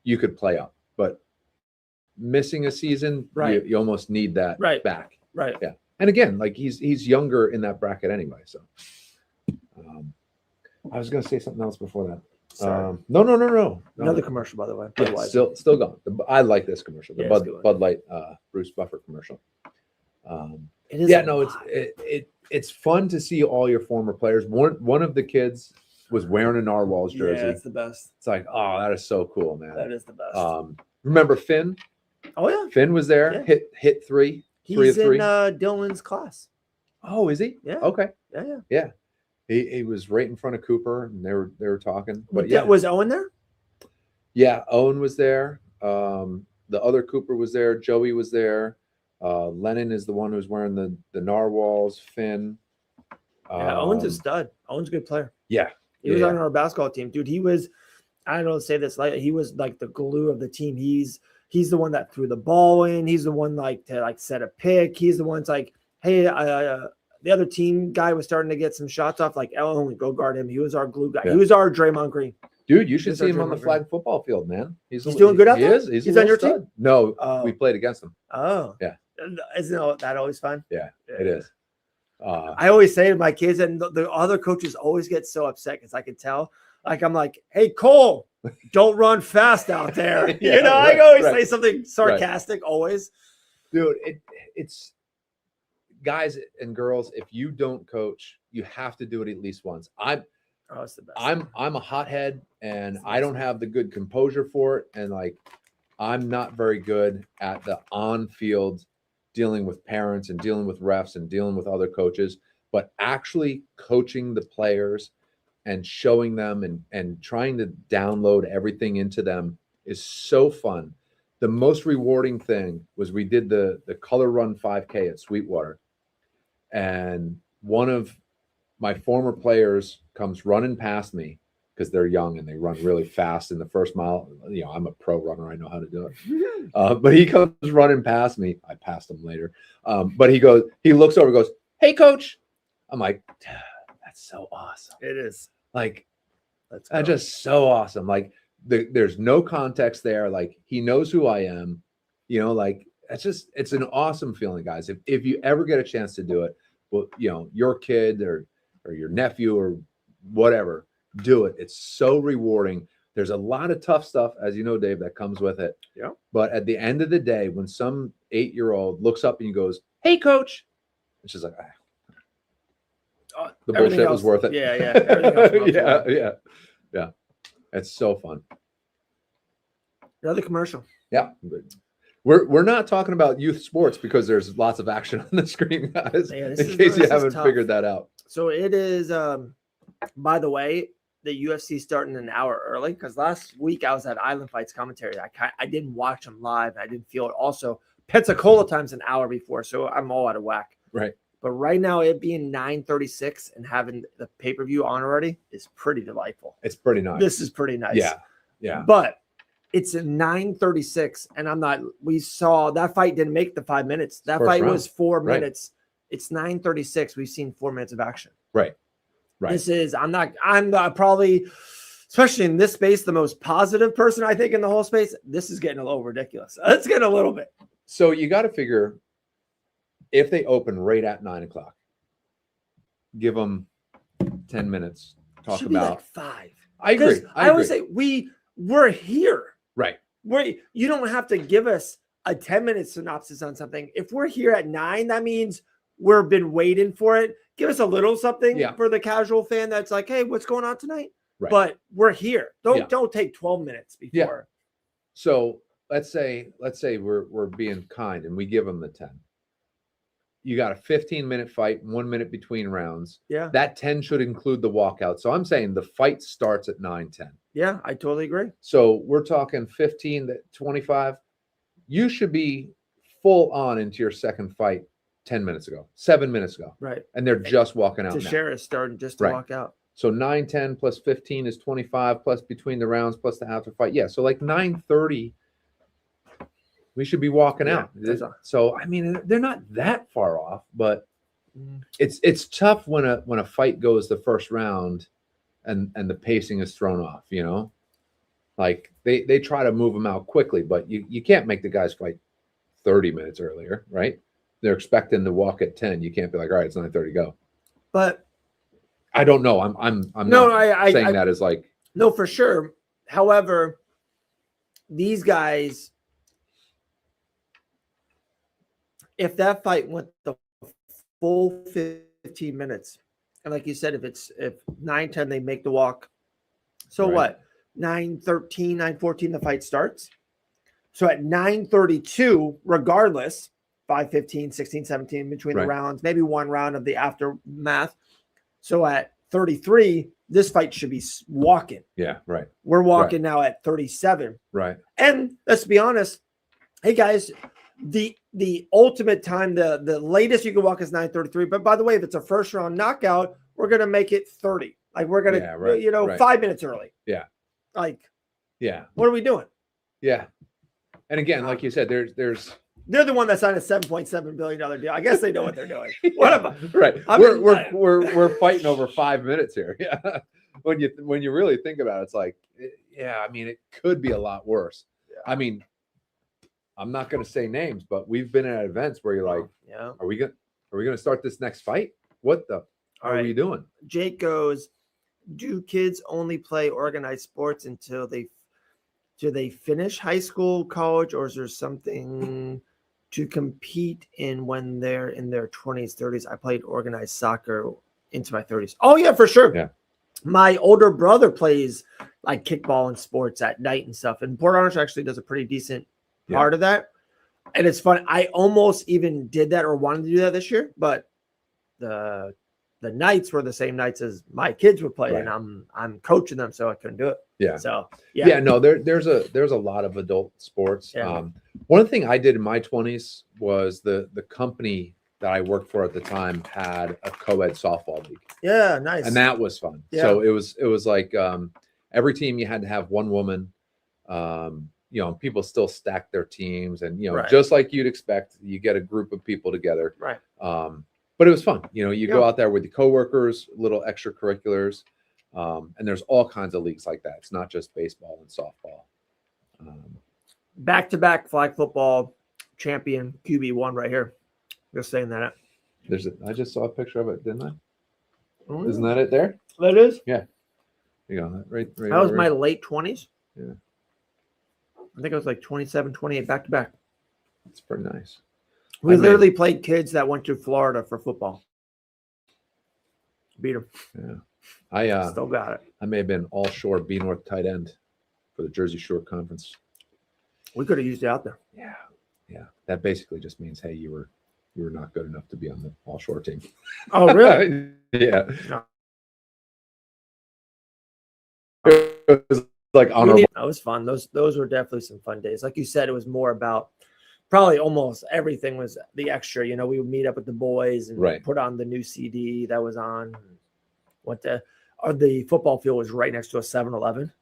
you could play up. But missing a season, you almost need that back. Right. Yeah. And again, like he's younger in that bracket anyway. So I was going to say something else before that. Sorry. No. Another commercial, by the way. Yeah, still going. I like this commercial. The Bud Light Bruce Buffer commercial. It is. Yeah, no, it's fun to see all your former players. One of the kids was wearing a Narwhals jersey. Yeah, it's the best. It's like, oh, that is so cool, man. That is the best. Remember Finn? Oh yeah, Finn was there. Yeah. Hit 3. He's in Dylan's class. Oh, is he? Yeah. Okay. Yeah. He was right in front of Cooper, and they were talking. But was Owen there? Yeah, Owen was there. The other Cooper was there. Joey was there. Lennon is the one who's wearing the Narwhals. Finn. Yeah, Owen's a stud. Owen's a good player. Yeah. He was on our basketball team, dude. He was, I don't say this like he was like the glue of the team. He's the one that threw the ball in. He's the one to set a pick. He's the one like, hey, the other team guy was starting to get some shots off. Like, Owen, go guard him. He was our glue guy. Yeah. He was our Draymond Green. Dude, you should see him on the flag football field, man. He's doing good out there. He's on your team. No, we played against him. Oh, yeah. Isn't that always fun? Yeah, it is. I always say to my kids, and the other coaches always get so upset because I can tell. Like, I'm like, hey, Cole, don't run fast out there. I always say something sarcastic always. Dude, it's guys and girls, if you don't coach, you have to do it at least once. It's the best. I'm a hothead and I don't have the good composure for it. And like, I'm not very good at the on-field dealing with parents and dealing with refs and dealing with other coaches, but actually coaching the players and showing them and trying to download everything into them is so fun. The most rewarding thing was we did the color run 5K at Sweetwater, and one of my former players comes running past me because they're young and they run really fast in the first mile. You know, I'm a pro runner. I know how to do it. But he comes running past me. I passed him later. But he looks over and goes, "Hey, coach." I'm like, that's so awesome. It is. Like, that's just so awesome. Like, there's no context there. Like, he knows who I am. You know, like, it's an awesome feeling, guys. If you ever get a chance to do it, well, you know, your kid or your nephew or whatever, do it. It's so rewarding. There's a lot of tough stuff, as you know, Dave, that comes with it. Yeah. But at the end of the day, when some 8-year-old looks up and he goes, "Hey, coach," it's just like, the bullshit was worth it. Yeah. Everything else Yeah. It's so fun. Another commercial. Yeah. We're not talking about youth sports because there's lots of action on the screen, guys. Yeah, in case you haven't figured that out. So it is, by the way, the UFC starting an hour early because last week I was at Island Fights commentary. I didn't watch them live. I didn't feel it. Also, Pensacola time's an hour before, so I'm all out of whack. Right. But right now, it being 9:36 and having the pay-per-view on already is pretty delightful. It's pretty nice. This is pretty nice. Yeah. But it's a 9:36, and we saw that fight didn't make the 5 minutes. That fight was 4 minutes. It's 9:36. We've seen 4 minutes of action. Right. This is, I'm probably, especially in this space, the most positive person I think in the whole space. This is getting a little ridiculous. It's getting a little bit. So you got to figure, if they open right at 9:00, give them 10 minutes. Talk Should about be like 5. I agree. I always say we're here. Right. You don't have to give us a 10-minute synopsis on something. If we're here at 9, that means we've been waiting for it. Give us a little something for the casual fan that's like, hey, what's going on tonight? Right. But we're here. Don't take 12 minutes before. Yeah. So let's say we're being kind and we give them the 10. You got a 15-minute fight, 1 minute between rounds. Yeah. That 10 should include the walkout. So I'm saying the fight starts at 9:10. Yeah, I totally agree. So we're talking 15 to 25. You should be full on into your second fight 10 minutes ago, 7 minutes ago. Right. And they're just walking out now. Teixeira is starting just to walk out. So 9:10 plus 15 is 25 plus between the rounds plus the after fight. Yeah. So like 9:30, we should be walking out. So, I mean, they're not that far off, but it's tough when a fight goes the first round and the pacing is thrown off, you know, like they try to move them out quickly, but you can't make the guys fight 30 minutes earlier, right? They're expecting to walk at 10. You can't be like, all right, it's 9:30, go. But I don't know. I'm not saying that as like, no, for sure. However, these guys, if that fight went the full 15 minutes, and like you said, if 9:10 they make the walk, so what? 9:13, 9:14 the fight starts. So at 9:32, regardless, 5:15, 16, 17 between the rounds, maybe one round of the aftermath. So at 33, this fight should be walking. Yeah, right. We're walking now at 37. Right. And let's be honest. Hey guys, the ultimate time, the latest you can walk is 9:33. But by the way, if it's a first round knockout, we're gonna make it 30. Like we're gonna 5 minutes early. Yeah. Like, yeah. What are we doing? Yeah. And again, like you said, there's they're the one that signed a $7.7 billion deal. I guess they know what they're doing. What am I? Right. We're fighting over 5 minutes here. Yeah. When you really think about it, it's like, yeah, I mean, it could be a lot worse. Yeah. I mean, I'm not going to say names, but we've been at events where you're like, are we going to start this next fight? What the are you doing? Jake goes, do kids only play organized sports until they finish high school, college, or is there something to compete in when they're in their 20s, 30s. I played organized soccer into my 30s. Oh, yeah, for sure. Yeah. My older brother plays like kickball and sports at night and stuff. And Port Orange actually does a pretty decent part of that. And it's fun. I almost even did that or wanted to do that this year, but the nights were the same nights as my kids would play, and I'm coaching them, so I couldn't do it. Yeah. So no, there's a lot of adult sports. Yeah. One thing I did in my 20s was the company that I worked for at the time had a co-ed softball league. Yeah, nice. And that was fun. Yeah. So it was like every team you had to have one woman. People still stack their teams, and just like you'd expect, you get a group of people together. Right. But it was fun. You go out there with your coworkers, little extracurriculars, and there's all kinds of leagues like that. It's not just baseball and softball. Back-to-back flag football champion QB1 right here. Just saying that. I just saw a picture of it, didn't I? Isn't that it there? That is? Yeah. You got that right. That was my late 20s. Yeah. I think it was like 27, 28 back-to-back. That's pretty nice. We literally played kids that went to Florida for football. Beat them. Yeah. I still got it. I may have been all shore B North tight end for the Jersey Shore Conference. We could have used it out there. Yeah. Yeah. That basically just means, hey, you were not good enough to be on the all shore team. Oh, really? Yeah. No. It was like honorable. That was fun. Those were definitely some fun days. Like you said, it was more about probably almost everything was the extra. We would meet up with the boys and put on the new CD that was on. The football field was right next to a 7-Eleven.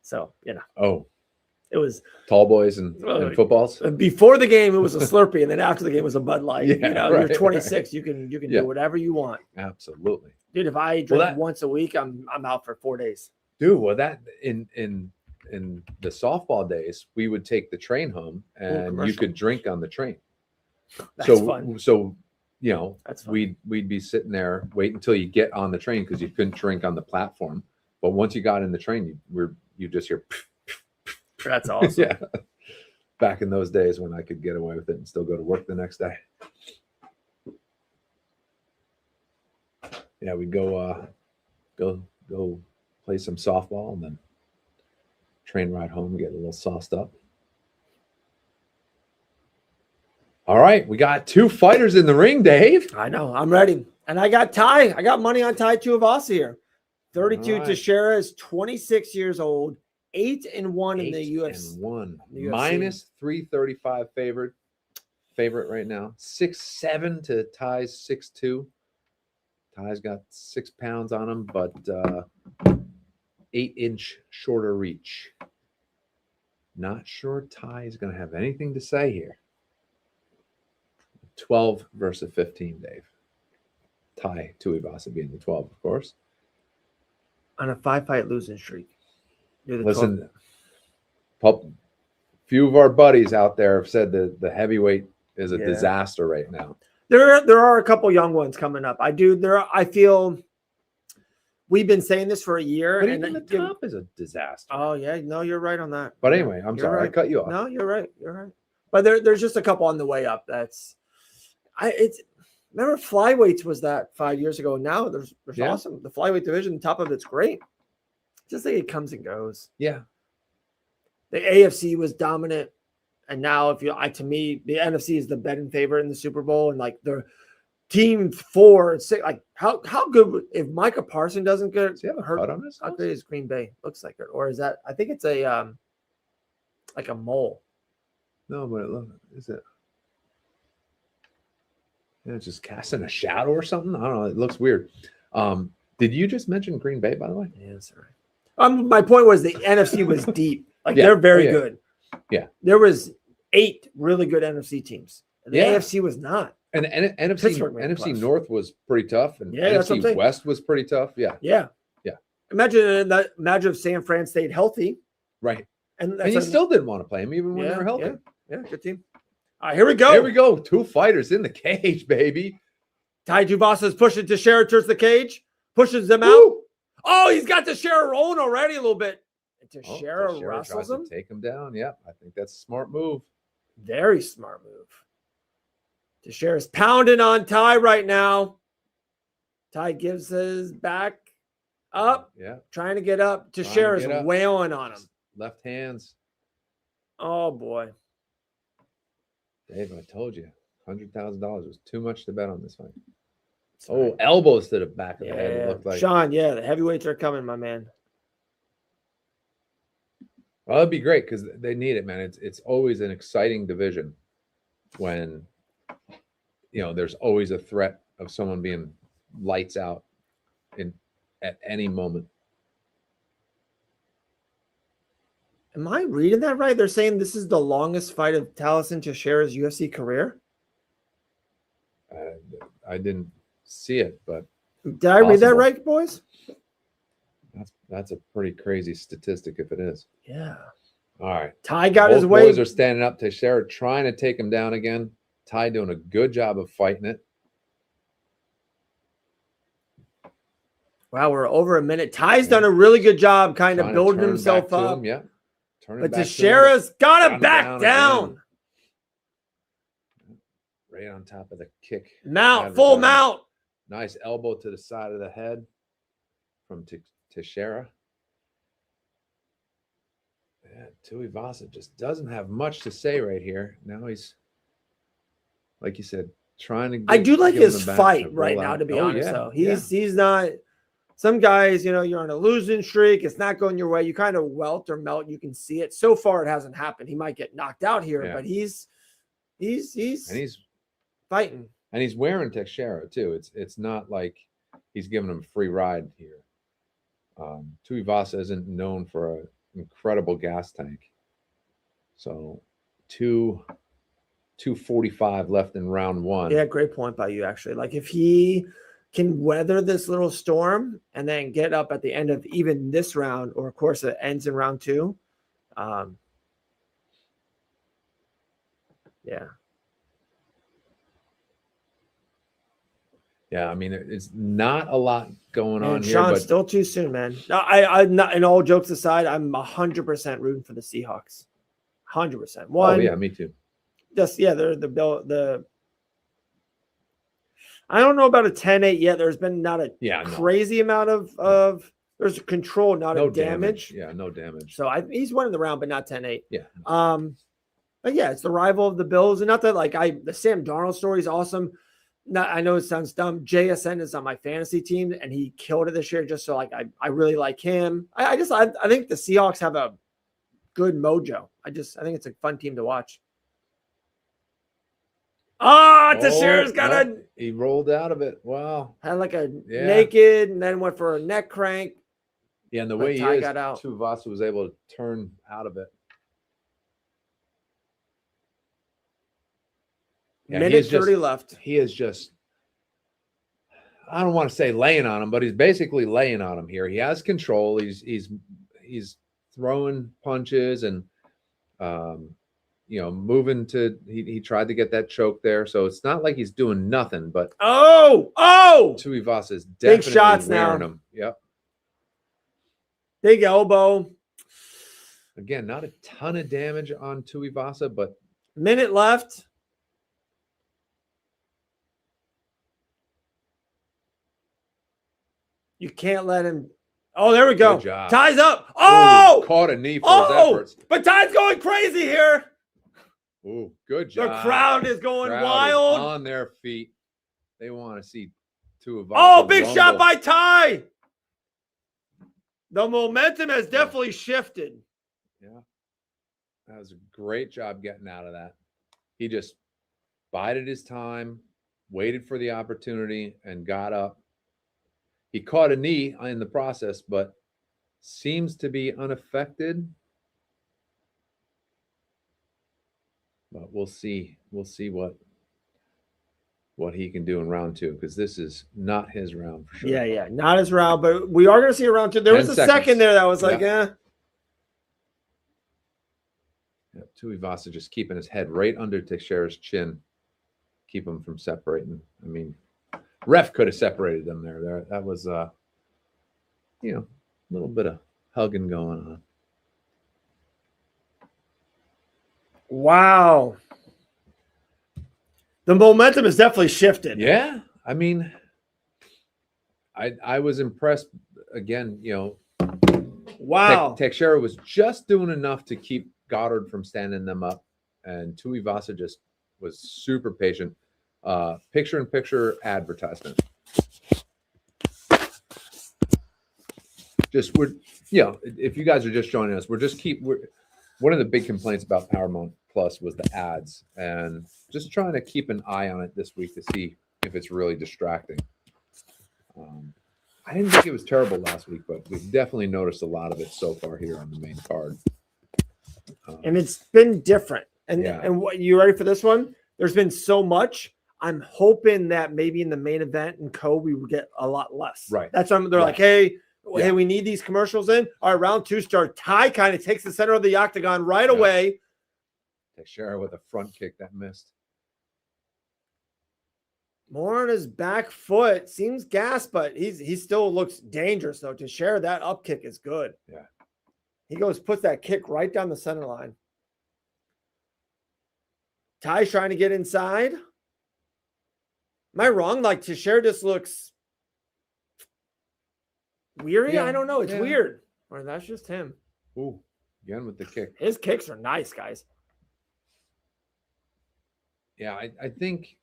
So, Oh. It was tall boys and footballs. Before the game, it was a Slurpee, and then after the game, it was a Bud Light. You're 26, right. you can do whatever you want. Absolutely, dude. If I drink once a week, I'm out for 4 days. Dude, well, that in the softball days, we would take the train home, and you could drink on the train. That's fun. So That's fun. we'd be sitting there waiting until you get on the train because you couldn't drink on the platform. But once you got in the train, you just hear. That's awesome. Yeah. Back in those days when I could get away with it and still go to work the next day. Yeah, we'd go play some softball and then train ride home, get a little sauced up. All right, we got 2 fighters in the ring, Dave. I know, I'm ready. And I got Ty. I got money on Ty Tuivasa here. 32 Teixeira is 26 years old. 8-1 in the UFC. Minus 335 favorite right now. 6'7" to Ty's 6'2". Ty's got 6 pounds on him, but 8-inch shorter reach. Not sure Ty is going to have anything to say here. 12 versus 15, Dave. Ty Tuivasa being the 12, of course. On a 5-fight losing streak. Listen, few of our buddies out there have said that the heavyweight is a disaster right now. There are a couple young ones coming up. I feel we've been saying this for a year. But even the top is a disaster. Oh yeah, no, you're right on that. But anyway, I'm sorry, right. I cut you off. No, you're right. But there's just a couple on the way up. Remember flyweights was that 5 years ago. Now there's awesome. The flyweight division, top of it's great. Just like it comes and goes. Yeah. The AFC was dominant. And now to me, the NFC is the betting favorite in the Super Bowl. And like the team 4 and 6, like how good if Micah Parsons doesn't get hurt on this? How good is Green Bay? Looks like it. Or is that I think it's a like a mole. No, but is it? Yeah, it's just casting a shadow or something. I don't know. It looks weird. Did you just mention Green Bay, by the way? Yeah, sorry. My point was the NFC was deep. Like they're very good. Yeah. There was 8 really good NFC teams. And the AFC was not. And NFC North was pretty tough. And NFC West was pretty tough. Yeah. Yeah. Yeah. Imagine if San Fran stayed healthy. Right. And you still didn't want to play him even when they were healthy. Yeah, good team. All right, here we go. Here we go. 2 fighters in the cage, baby. Ty Tuivasa is pushing Teixeira towards the cage. Pushes them out. Oh, he's got Teixeira rolling already a little bit. And Teixeira wrestles him. Take him down. Yeah, I think that's a smart move. Very smart move. Teixeira's pounding on Ty right now. Ty gives his back up. Yeah. Trying to get up. Teixeira's wailing on him. Left hands. Oh, boy. Dave, I told you. $100,000 was too much to bet on this fight. Oh, elbows to the back of the head, it looked like. Sean, yeah, the heavyweights are coming, my man. Well, that'd be great because they need it, man. It's always an exciting division when, there's always a threat of someone being lights out at any moment. Am I reading that right? They're saying this is the longest fight of Taliesin Teixeira's UFC career? I didn't see it, but did I read that right, boys? That's a pretty crazy statistic if it is. Yeah. All right. Ty got his way. Boys are standing up. Teixeira trying to take him down again. Ty doing a good job of fighting it. Wow, we're over a minute. Ty's done a really good job kind of building himself up. Yeah. But Teixeira's got to back down. Right on top of the kick. Mount, full mount. Nice elbow to the side of the head from Teixeira. Yeah, Tuivasa just doesn't have much to say right here. Now he's, like you said, trying to. I do like his fight right now, to be honest. Though he's not. Some guys, you're on a losing streak. It's not going your way. You kind of welt or melt. You can see it. So far, it hasn't happened. He might get knocked out here, but he's fighting. And he's wearing Teixeira too. It's not like he's giving him a free ride here. Tuivasa isn't known for an incredible gas tank. So 2:45 left in round one. Yeah, great point by you, actually. Like if he can weather this little storm and then get up at the end of even this round, or of course it ends in round two. Yeah. Yeah, I mean, it's not a lot going on here. Sean, still too soon, man. I'm not. And all jokes aside, I'm 100% rooting for the Seahawks. 100%. Oh yeah, me too. Just they're the. I don't know about a 10-8 yet. There's been not a crazy amount of there's control, not a damage. Yeah, no damage. So he's winning the round, but not 10-8. Yeah. But yeah, it's the rival of the Bills, and not that the Sam Darnold story is awesome. I know it sounds dumb. JSN is on my fantasy team, and he killed it this year. Just so I really like him. I think the Seahawks have a good mojo. I think it's a fun team to watch. Teixeira's got he rolled out of it. Wow. Had a naked, and then went for a neck crank. Yeah, and the way he got out, Tuivasa was able to turn out of it. Yeah, minute 30 left. He is just, I don't want to say laying on him, but he's basically laying on him here. He has control. He's throwing punches and moving to. He tried to get that choke there, so it's not like he's doing nothing. But Tuivasa is definitely big shots wearing now. him. Yep. Big elbow. Again, not a ton of damage on Tuivasa, but minute left. You can't let him. Oh, there we go. Ty's up. Oh, caught a knee for his efforts. But Ty's going crazy here. Oh, good job. The crowd is going wild. On their feet. They want to see Tuivasa. Oh, big shot by Ty. The momentum has definitely shifted. Yeah. That was a great job getting out of that. He just bided his time, waited for the opportunity, and got up. He caught a knee in the process, but seems to be unaffected. But we'll see. We'll see what he can do in round two, because this is not his round for sure. Yeah, not his round, but we are going to see a round two. There was a second there that was Tuivasa just keeping his head right under Teixeira's chin, keep him from separating. I mean, ref could have separated them there. That was, a little bit of hugging going on. Wow. The momentum has definitely shifted. Yeah. I mean, I was impressed again, Wow. Teixeira was just doing enough to keep Goddard from standing them up. And Tuivasa just was super patient. Picture-in-picture advertisement. If you guys are just joining us, one of the big complaints about Paramount Plus was the ads, and just trying to keep an eye on it this week to see if it's really distracting. I didn't think it was terrible last week, but we've definitely noticed a lot of it so far here on the main card. And it's been different. And what, you ready for this one? There's been so much. I'm hoping that maybe in the main event and we would get a lot less. Right. That's why they're like, hey, we need these commercials in. All right, round 2 start. Ty kind of takes the center of the octagon right away. Teixeira with a front kick that missed. More on his back foot. Seems gassed, but he still looks dangerous, though. Teixeira, that up kick is good. Yeah. He puts that kick right down the center line. Ty's trying to get inside. Am I wrong? Like, Teixeira just looks weary? I don't know. It's weird. Or that's just him. Ooh, again with the kick. His kicks are nice, guys. Yeah, I think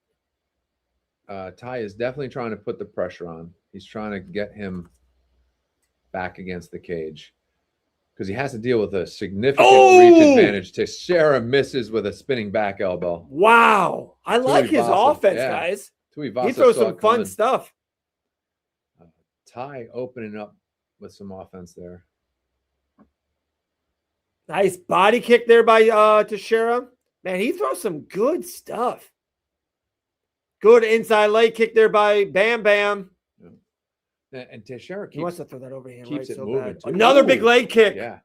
Ty is definitely trying to put the pressure on. He's trying to get him back against the cage because he has to deal with a significant reach advantage. Teixeira misses with a spinning back elbow. Wow. I like his offense, guys. He throws some fun stuff. Ty opening up with some offense there. Nice body kick there by Teixeira. Man, he throws some good stuff. Good inside leg kick there by Bam Bam. Yeah. And Teixeira wants to throw that overhand keeps it so moving. Bad. Another big leg kick. Yeah.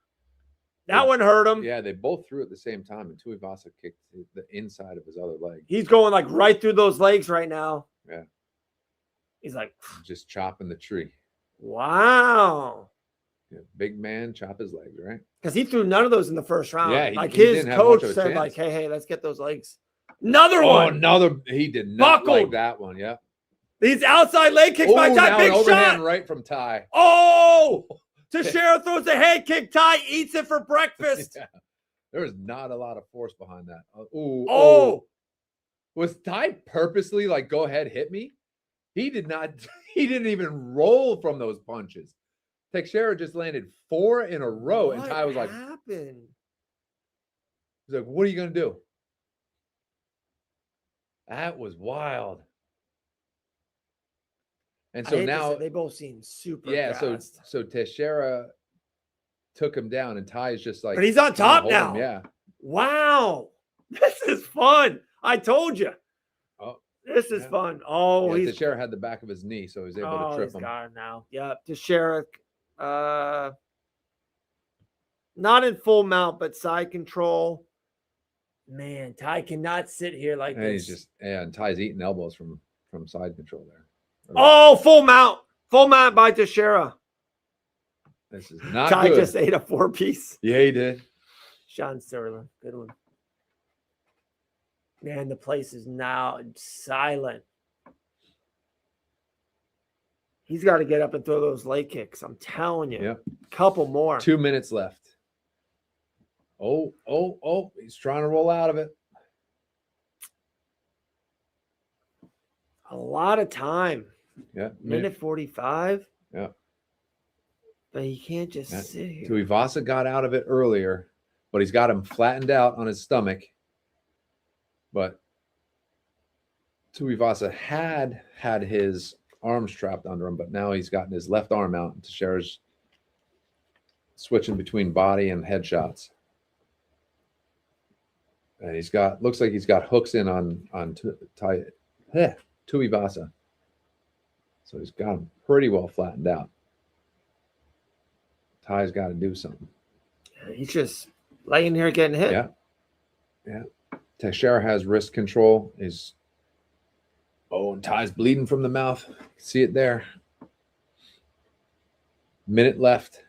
That one hurt him. Yeah, they both threw at the same time, and Tuivasa kicked the inside of his other leg. He's going like right through those legs right now. Yeah. He's like just chopping the tree. Wow. Yeah, big man, chop his legs, right? Because he threw none of those in the first round. Yeah, his coach said, like, hey, let's get those legs. Another one. He did not like that one. Yeah. These outside leg kicks by Ty. Big overhand shot. Right from Ty. Oh, Teixeira throws a head kick. Ty eats it for breakfast. Yeah. There was not a lot of force behind that. Was Ty purposely like, go ahead, hit me? He did not. He didn't even roll from those punches. Teixeira just landed 4 in a row, and Ty was like, "What happened?" He's like, "What are you gonna do?" That was wild. And so now they both seem super. Fast. So Teixeira took him down, and Ty is just like, but he's on top now. Yeah. Wow, this is fun. I told you. Oh, this is fun. Oh, Teixeira had the back of his knee, so he was able to trip him. Got him now. Yeah, Teixeira. Not in full mount, but side control. Man, Ty cannot sit here like and this. He's just and Ty's eating elbows from side control there. Full mount by Teixeira. This is not Ty good. just ate a 4-piece. Yeah, he did. Sean Sterling, good one. Man, the place is now silent. He's got to get up and throw those leg kicks. I'm telling you. Yep. Couple more. 2 minutes left. Oh. He's trying to roll out of it. A lot of time. Yeah. Minute 45. Yeah. But he can't just sit here. Tuivasa got out of it earlier, but he's got him flattened out on his stomach. But Tuivasa had his arms trapped under him, but now he's gotten his left arm out. Teixeira's switching between body and head shots. And looks like he's got hooks in on Tuivasa. So he's got him pretty well flattened out. Ty's got to do something. He's just laying here getting hit. Yeah. Teixeira has wrist control. And Ty's bleeding from the mouth. See it there. Minute left.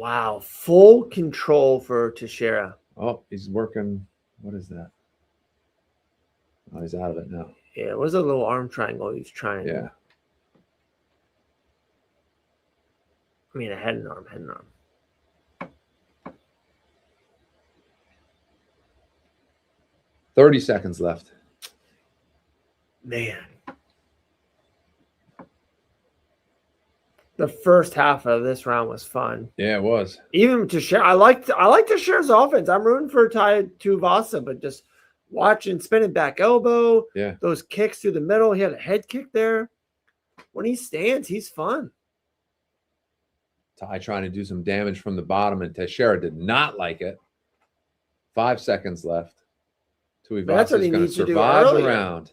Wow, full control for Teixeira. Oh, he's working. What is that? Oh, he's out of it now. Yeah, it was a little arm triangle he's trying. Yeah. I mean, a head and arm. 30 seconds left. Man. The first half of this round was fun. Yeah, it was. Even Teixeira, I like Teixeira's offense. I'm rooting for Tai Tuivasa, but just watching spinning back elbow, those kicks through the middle. He had a head kick there. When he stands, he's fun. Tai trying to do some damage from the bottom, and Teixeira did not like it. 5 seconds left. Tuivasa is going to survive the round.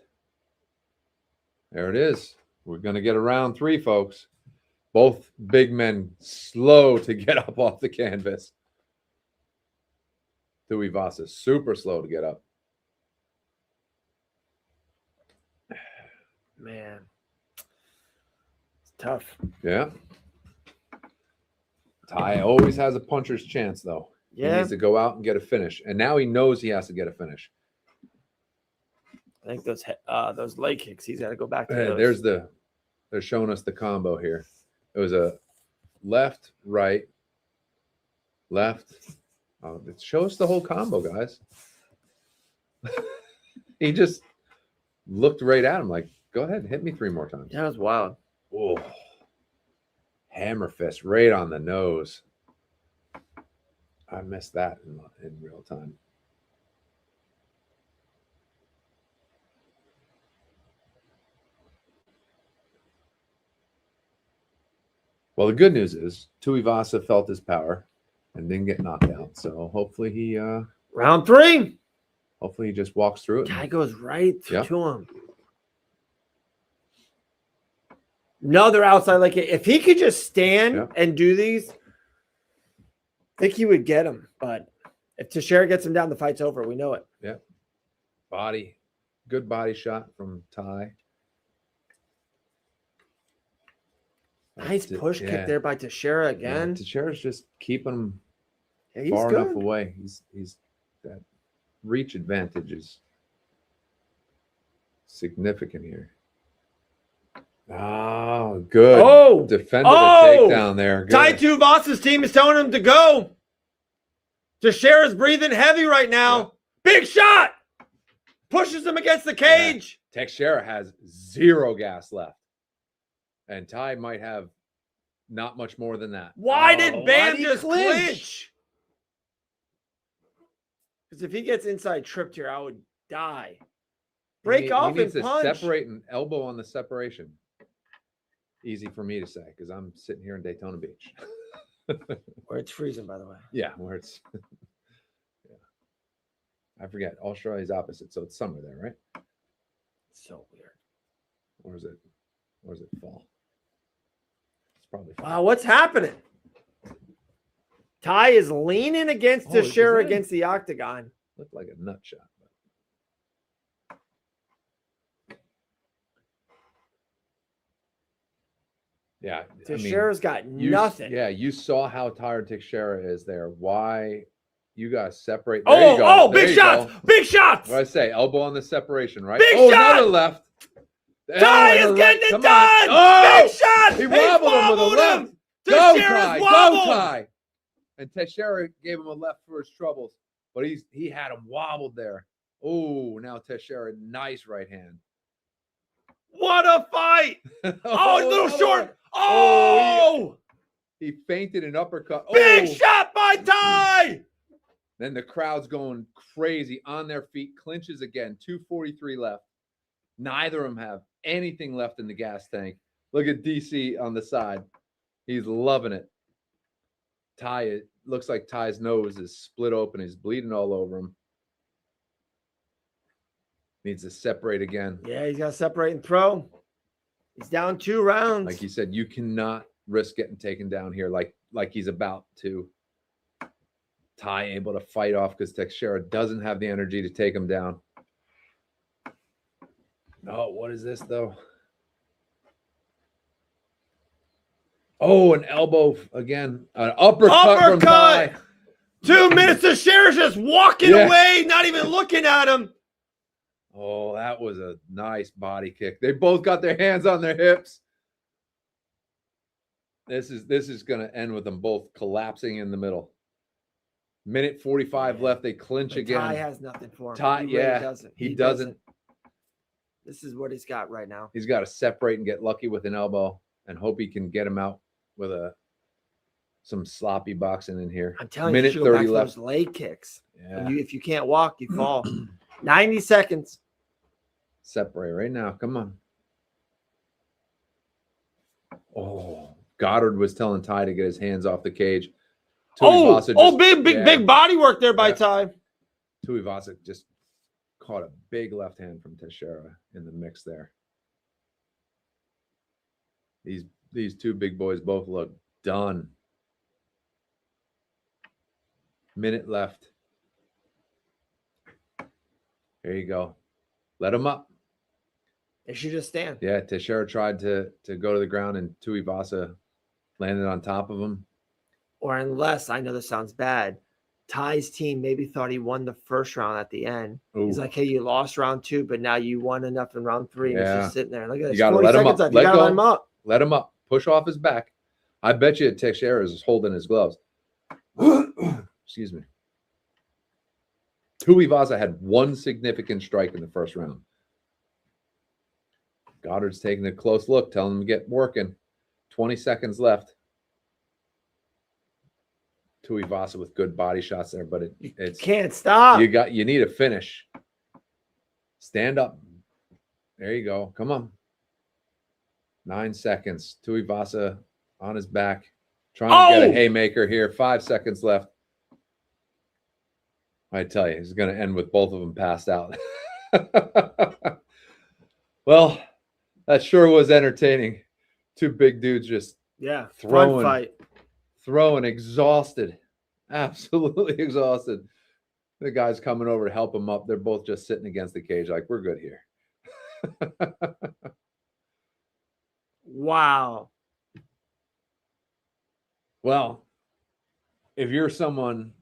There it is. We're going to get a round 3, folks. Both big men slow to get up off the canvas. Tuivasa super slow to get up. Man. It's tough. Yeah. Tai always has a puncher's chance, though. Yeah. He needs to go out and get a finish. And now he knows he has to get a finish. I think those leg kicks, he's got to go back to those. They're showing us the combo here. It was a left, right, left. Oh, it shows the whole combo, guys. He just looked right at him like, go ahead, hit me 3 more times. That was wild. Oh, hammer fist right on the nose. I missed that in real time. Well, the good news is Tuivasa felt his power and didn't get knocked out. So hopefully he round 3. Hopefully he just walks through it. Guy goes right to him. Another outside like it. If he could just stand and do these, I think he would get him. But if Teixeira gets him down, the fight's over. We know it. Yeah. Body. Good body shot from Tai. Nice push kick there by Teixeira again. Teixeira's just keeping him far enough away. He's that reach advantage is significant here. Oh, good. Oh, defended a takedown there. Good. Tai Tuivasa's team is telling him to go. Teixeira's breathing heavy right now. Yeah. Big shot. Pushes him against the cage. Yeah. Teixeira has 0 gas left. And Tai might have not much more than that. Why did Bam just clinch? Because if he gets inside tripped here, I would die. Break off and punch. He needs to separate an elbow on the separation. Easy for me to say because I'm sitting here in Daytona Beach. Where it's freezing, by the way. Yeah, where it's... yeah. I forget. Australia's opposite, so it's summer there, right? So weird. Or is it fall? Probably. Wow, what's happening? Tai is leaning against Teixeira against the octagon. Looked like a nut shot. Yeah. Teixeira's got nothing. Yeah, you saw how tired Teixeira is there. Why you guys separate? There you go. Oh, big shots! Big shots! What did I say? Elbow on the separation, right? Big shot! Another left. Tai is getting it done! Oh, big shot! He wobbled him with a left. Go, Tai! Go, Tai! And Teixeira gave him a left for his troubles, but he had him wobbled there. Oh, now Teixeira, nice right hand. What a fight! Oh, a little short. Oh! He feinted an uppercut. Big shot by Tai! Then the crowd's going crazy on their feet. Clinches again. 2:43 left. Neither of them have anything left in the gas tank. Look at DC on the side. He's loving it. Tai, it looks like Tai's nose is split open. He's bleeding all over him. Needs to separate again. Yeah, he's got to separate and throw. He's down 2 rounds. Like you said, you cannot risk getting taken down here like he's about to. Tai able to fight off because Teixeira doesn't have the energy to take him down. Oh, what is this, though? Oh, an elbow again. An uppercut from Ty. 2 minutes. Teixeira's just walking away, not even looking at him. Oh, that was a nice body kick. They both got their hands on their hips. This is going to end with them both collapsing in the middle. Minute 45 left. They clinch again. Ty has nothing for him. Ty, he really doesn't. He doesn't. This is what he's got right now. He's got to separate and get lucky with an elbow and hope he can get him out with some sloppy boxing in here. I'm telling you, you should go back to those leg kicks. Yeah. If you can't walk, you fall. 90 seconds. Separate right now. Come on. Oh, Goddard was telling Ty to get his hands off the cage. Big body work there by Ty. Tuivasa just caught a big left hand from Teixeira in the mix there. These two big boys both look done. Minute left. There you go. Let him up. They should just stand. Yeah, Teixeira tried to go to the ground and Tuivasa landed on top of him. Or unless, I know this sounds bad, Ty's team maybe thought he won the first round at the end. Ooh. He's like, hey, you lost round 2, but now you won enough in round 3. And he's just sitting there. Look at this. You got to let him up. You got to let him up. Let him up. Push off his back. I bet you Teixeira is holding his gloves. Excuse me. Tuivasa had one significant strike in the first round. Goddard's taking a close look, telling him to get working. 20 seconds left. Tuivasa with good body shots there, but it's can't stop. You need a finish. Stand up. There you go. Come on. 9 seconds. Tuivasa on his back, trying to get a haymaker here. 5 seconds left. I tell you, he's going to end with both of them passed out. Well, that sure was entertaining. Two big dudes just throwing, exhausted, absolutely exhausted. The guy's coming over to help him up. They're both just sitting against the cage like, we're good here. Wow. Well, if you're someone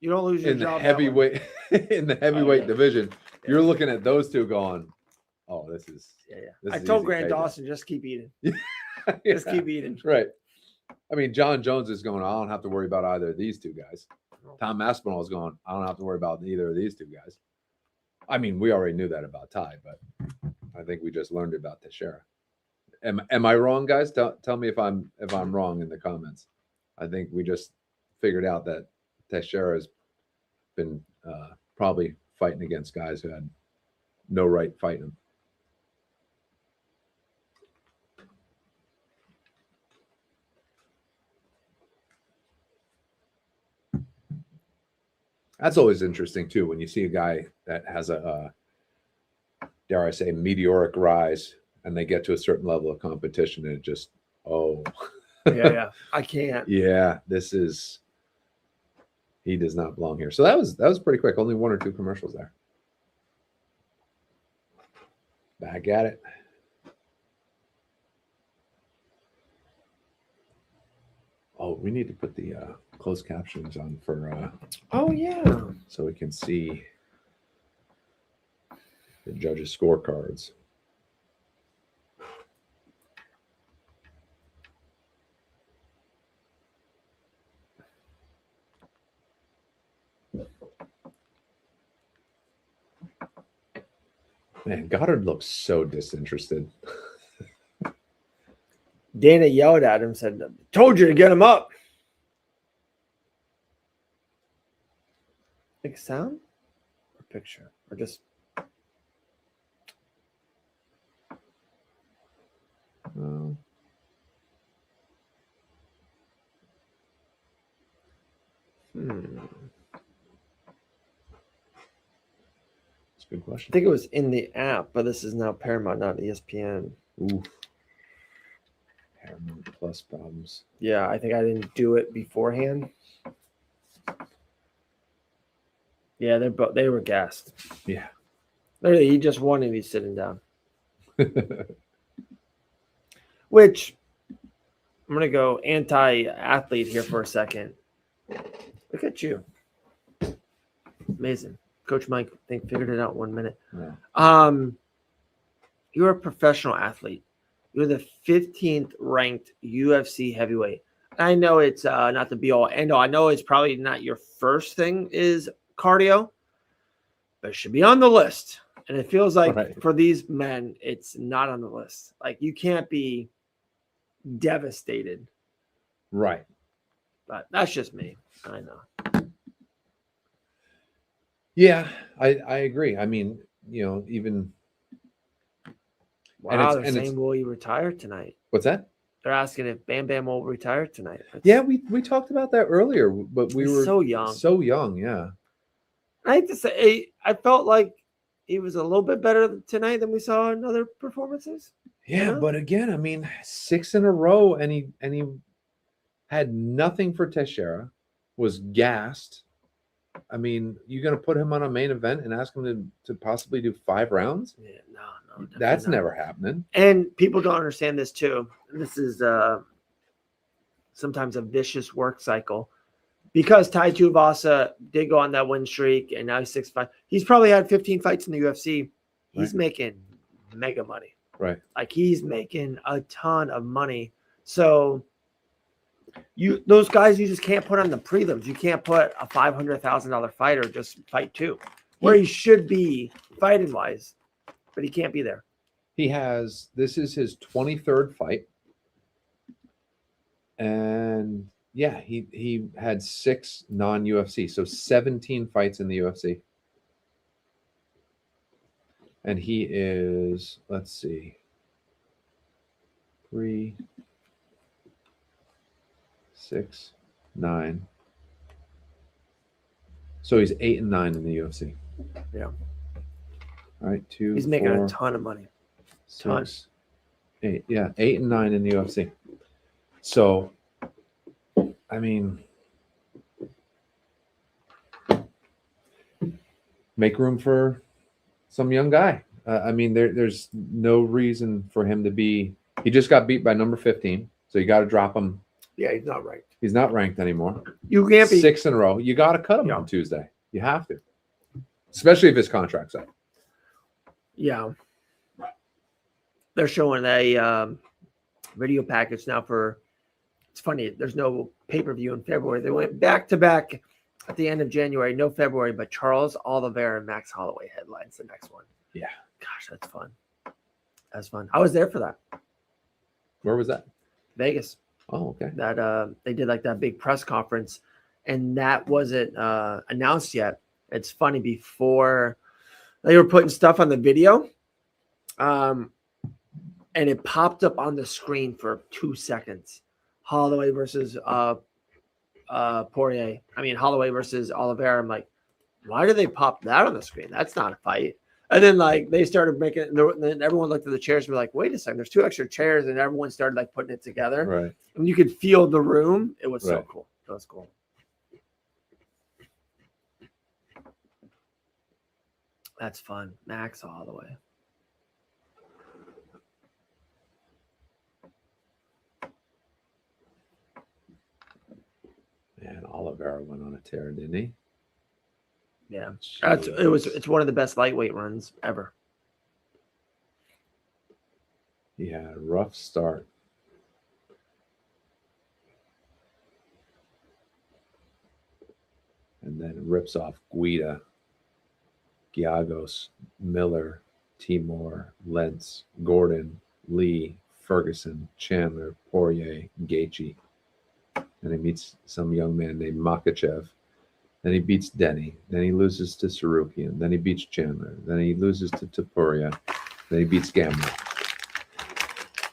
you don't lose your job heavyweight in the heavyweight division, you're looking at those two going, oh, this is I told Grant Dawson, just keep eating. Just keep eating. Right. I mean, John Jones is going, I don't have to worry about either of these two guys. Tom Aspinall is going, I don't have to worry about either of these two guys. I mean, we already knew that about Ty, but I think we just learned about Teixeira. Am I wrong, guys? Tell me if I'm wrong in the comments. I think we just figured out that Teixeira has been probably fighting against guys who had no right fighting him. That's always interesting too, when you see a guy that has a dare I say, meteoric rise, and they get to a certain level of competition, and it just, I can't. Yeah, he does not belong here. So that was pretty quick. Only 1 or 2 commercials there. Back at it. Oh, we need to put the closed captions on for so we can see the judges' scorecards. Man, Goddard looks so disinterested. Dana yelled at him, said, told you to get him up. Big sound or picture or just. That's a good question. I think it was in the app, but this is now Paramount, not ESPN. Ooh. Paramount Plus problems. Yeah, I think I didn't do it beforehand. Yeah, they were gassed. Yeah. Literally, he just won and he's sitting down. Which I'm going to go anti-athlete here for a second. Look at you. Amazing. Coach Mike, I think, figured it out 1 minute. Yeah. You're a professional athlete. You're the 15th ranked UFC heavyweight. I know it's not the be all end all. I know it's probably not your first thing is cardio, but it should be on the list. And it feels like for these men, it's not on the list. Like you can't be devastated. Right. But that's just me. I know. Yeah, I agree. I mean, even. Wow, they're saying will he retire tonight? What's that? They're asking if Bam Bam will retire tonight. Yeah, we talked about that earlier, but we were so young. So young, yeah. I have to say, I felt like he was a little bit better tonight than we saw in other performances. Yeah, but again, I mean, 6 in a row, and he had nothing for Teixeira, was gassed. I mean, you're going to put him on a main event and ask him to possibly do 5 rounds? Yeah, no, that's never happening. And people don't understand this too. This is sometimes a vicious work cycle. Because Tai Tuivasa did go on that win streak, and now he's 6-5. He's probably had 15 fights in the UFC. He's making mega money. Right. Like he's making a ton of money. So those guys you just can't put on the prelims. You can't put a $500,000 fighter just fight 2, where he should be fighting wise, but he can't be there. This is his 23rd fight, and yeah, he had 6 non-UFC, so 17 fights in the UFC. And he is, let's see, 3, 6, 9. So he's 8 and 9 in the UFC. Yeah. All right, 2. He's making a ton of money. 6, 8. Yeah, 8 and 9 in the UFC. So, I mean, make room for some young guy. I mean, there's no reason for him to be. He just got beat by number 15, so you got to drop him. Yeah, he's not ranked. He's not ranked anymore. You can't be 6 in a row. You got to cut him on Tuesday. You have to, especially if his contract's up. Yeah, they're showing a video package now for. It's funny. There's no pay-per-view in February. They went back to back at the end of January. No February, but Charles Oliveira and Max Holloway headlines the next one. Yeah. Gosh, that's fun. That's fun. I was there for that. Where was that? Vegas. Oh, okay. That they did like that big press conference, and that wasn't announced yet. It's funny, before they were putting stuff on the video, and it popped up on the screen for 2 seconds. Holloway versus Poirier. I mean, Holloway versus Oliveira. I'm like, why did they pop that on the screen? That's not a fight. And then like they started making it, and then everyone looked at the chairs and were like, wait a second, there's 2 extra chairs, and everyone started like putting it together. Right. And you could feel the room. It was so cool. That was cool. That's fun. Max Holloway. Man, Oliveira went on a tear, didn't he? Yeah, it's one of the best lightweight runs ever. Yeah, rough start. And then rips off Guida, Giagos, Miller, Timur, Lentz, Gordon, Lee, Ferguson, Chandler, Poirier, Gaethje. And he meets some young man named Makachev. Then he beats Denny. Then he loses to Sarukian. Then he beats Chandler. Then he loses to Topuria. Then he beats Gamble.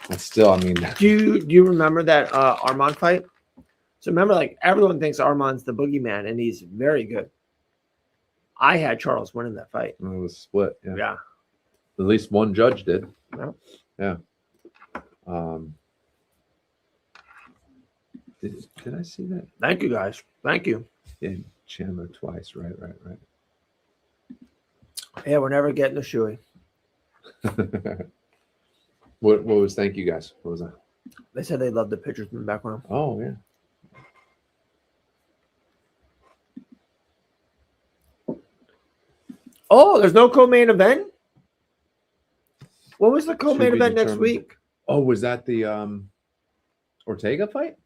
And still, I mean, do you remember that Arman fight? So remember, like everyone thinks Arman's the boogeyman, and he's very good. I had Charles winning that fight. It was split. Yeah. At least one judge did. Yeah. Did I see that? Thank you, guys. Thank you. Yeah, Chandler twice. Right. Yeah, we're never getting the shoey. What was thank you guys? What was that? They said they loved the pictures in the background. Oh, yeah. Oh, there's no co-main event? What was the co-main event next week? Oh, was that the Ortega fight?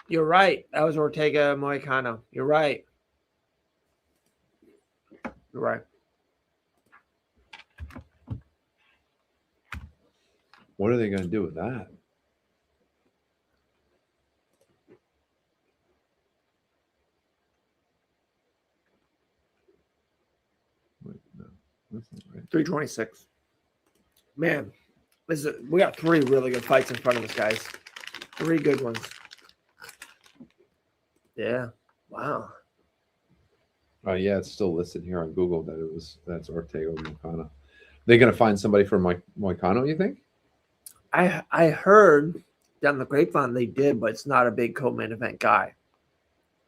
You're right. That was Ortega Moicano. You're right. You're right. What are they going to do with that? Wait, no, that's not right. 326. Man, we got 3 really good fights in front of us, guys. 3 good ones. Yeah. Wow. Oh, yeah, it's still listed here on Google that's Ortega Moicano. They're going to find somebody for Moicano, you think? I heard down the grapevine they did, but it's not a big co-main event guy.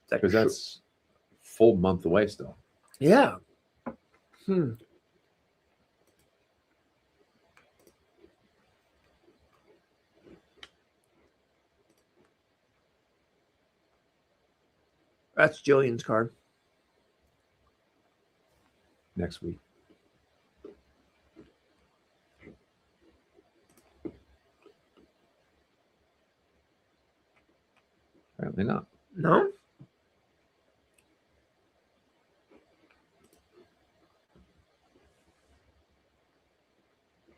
Because that's full month away still. Yeah. That's Jillian's card. Next week. Apparently not. No?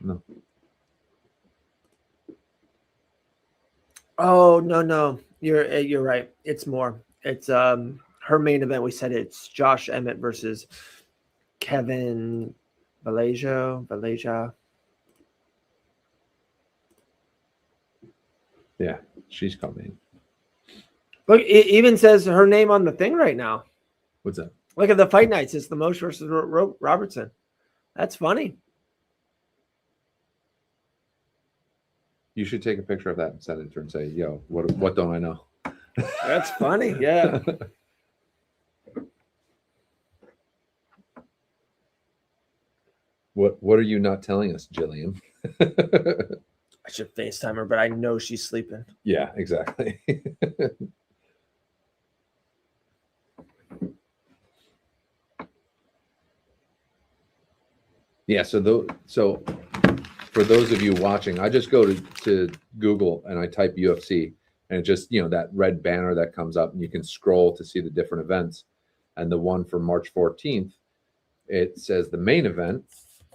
No. Oh, no. You're right. It's more. It's her main event. We said it's Josh Emmett versus Kevin Valeja. Yeah, she's coming. Look, it even says her name on the thing right now. What's that? Look at the fight nights. It's the Mosh versus Robertson. That's funny. You should take a picture of that and send it to her and say, yo, what don't I know? That's funny. Yeah. What are you not telling us, Jillian? I should FaceTime her, but I know she's sleeping. Yeah, exactly. Yeah, so for those of you watching, I just go to Google and I type UFC, and it just, that red banner that comes up, and you can scroll to see the different events. And the one for March 14th, it says the main event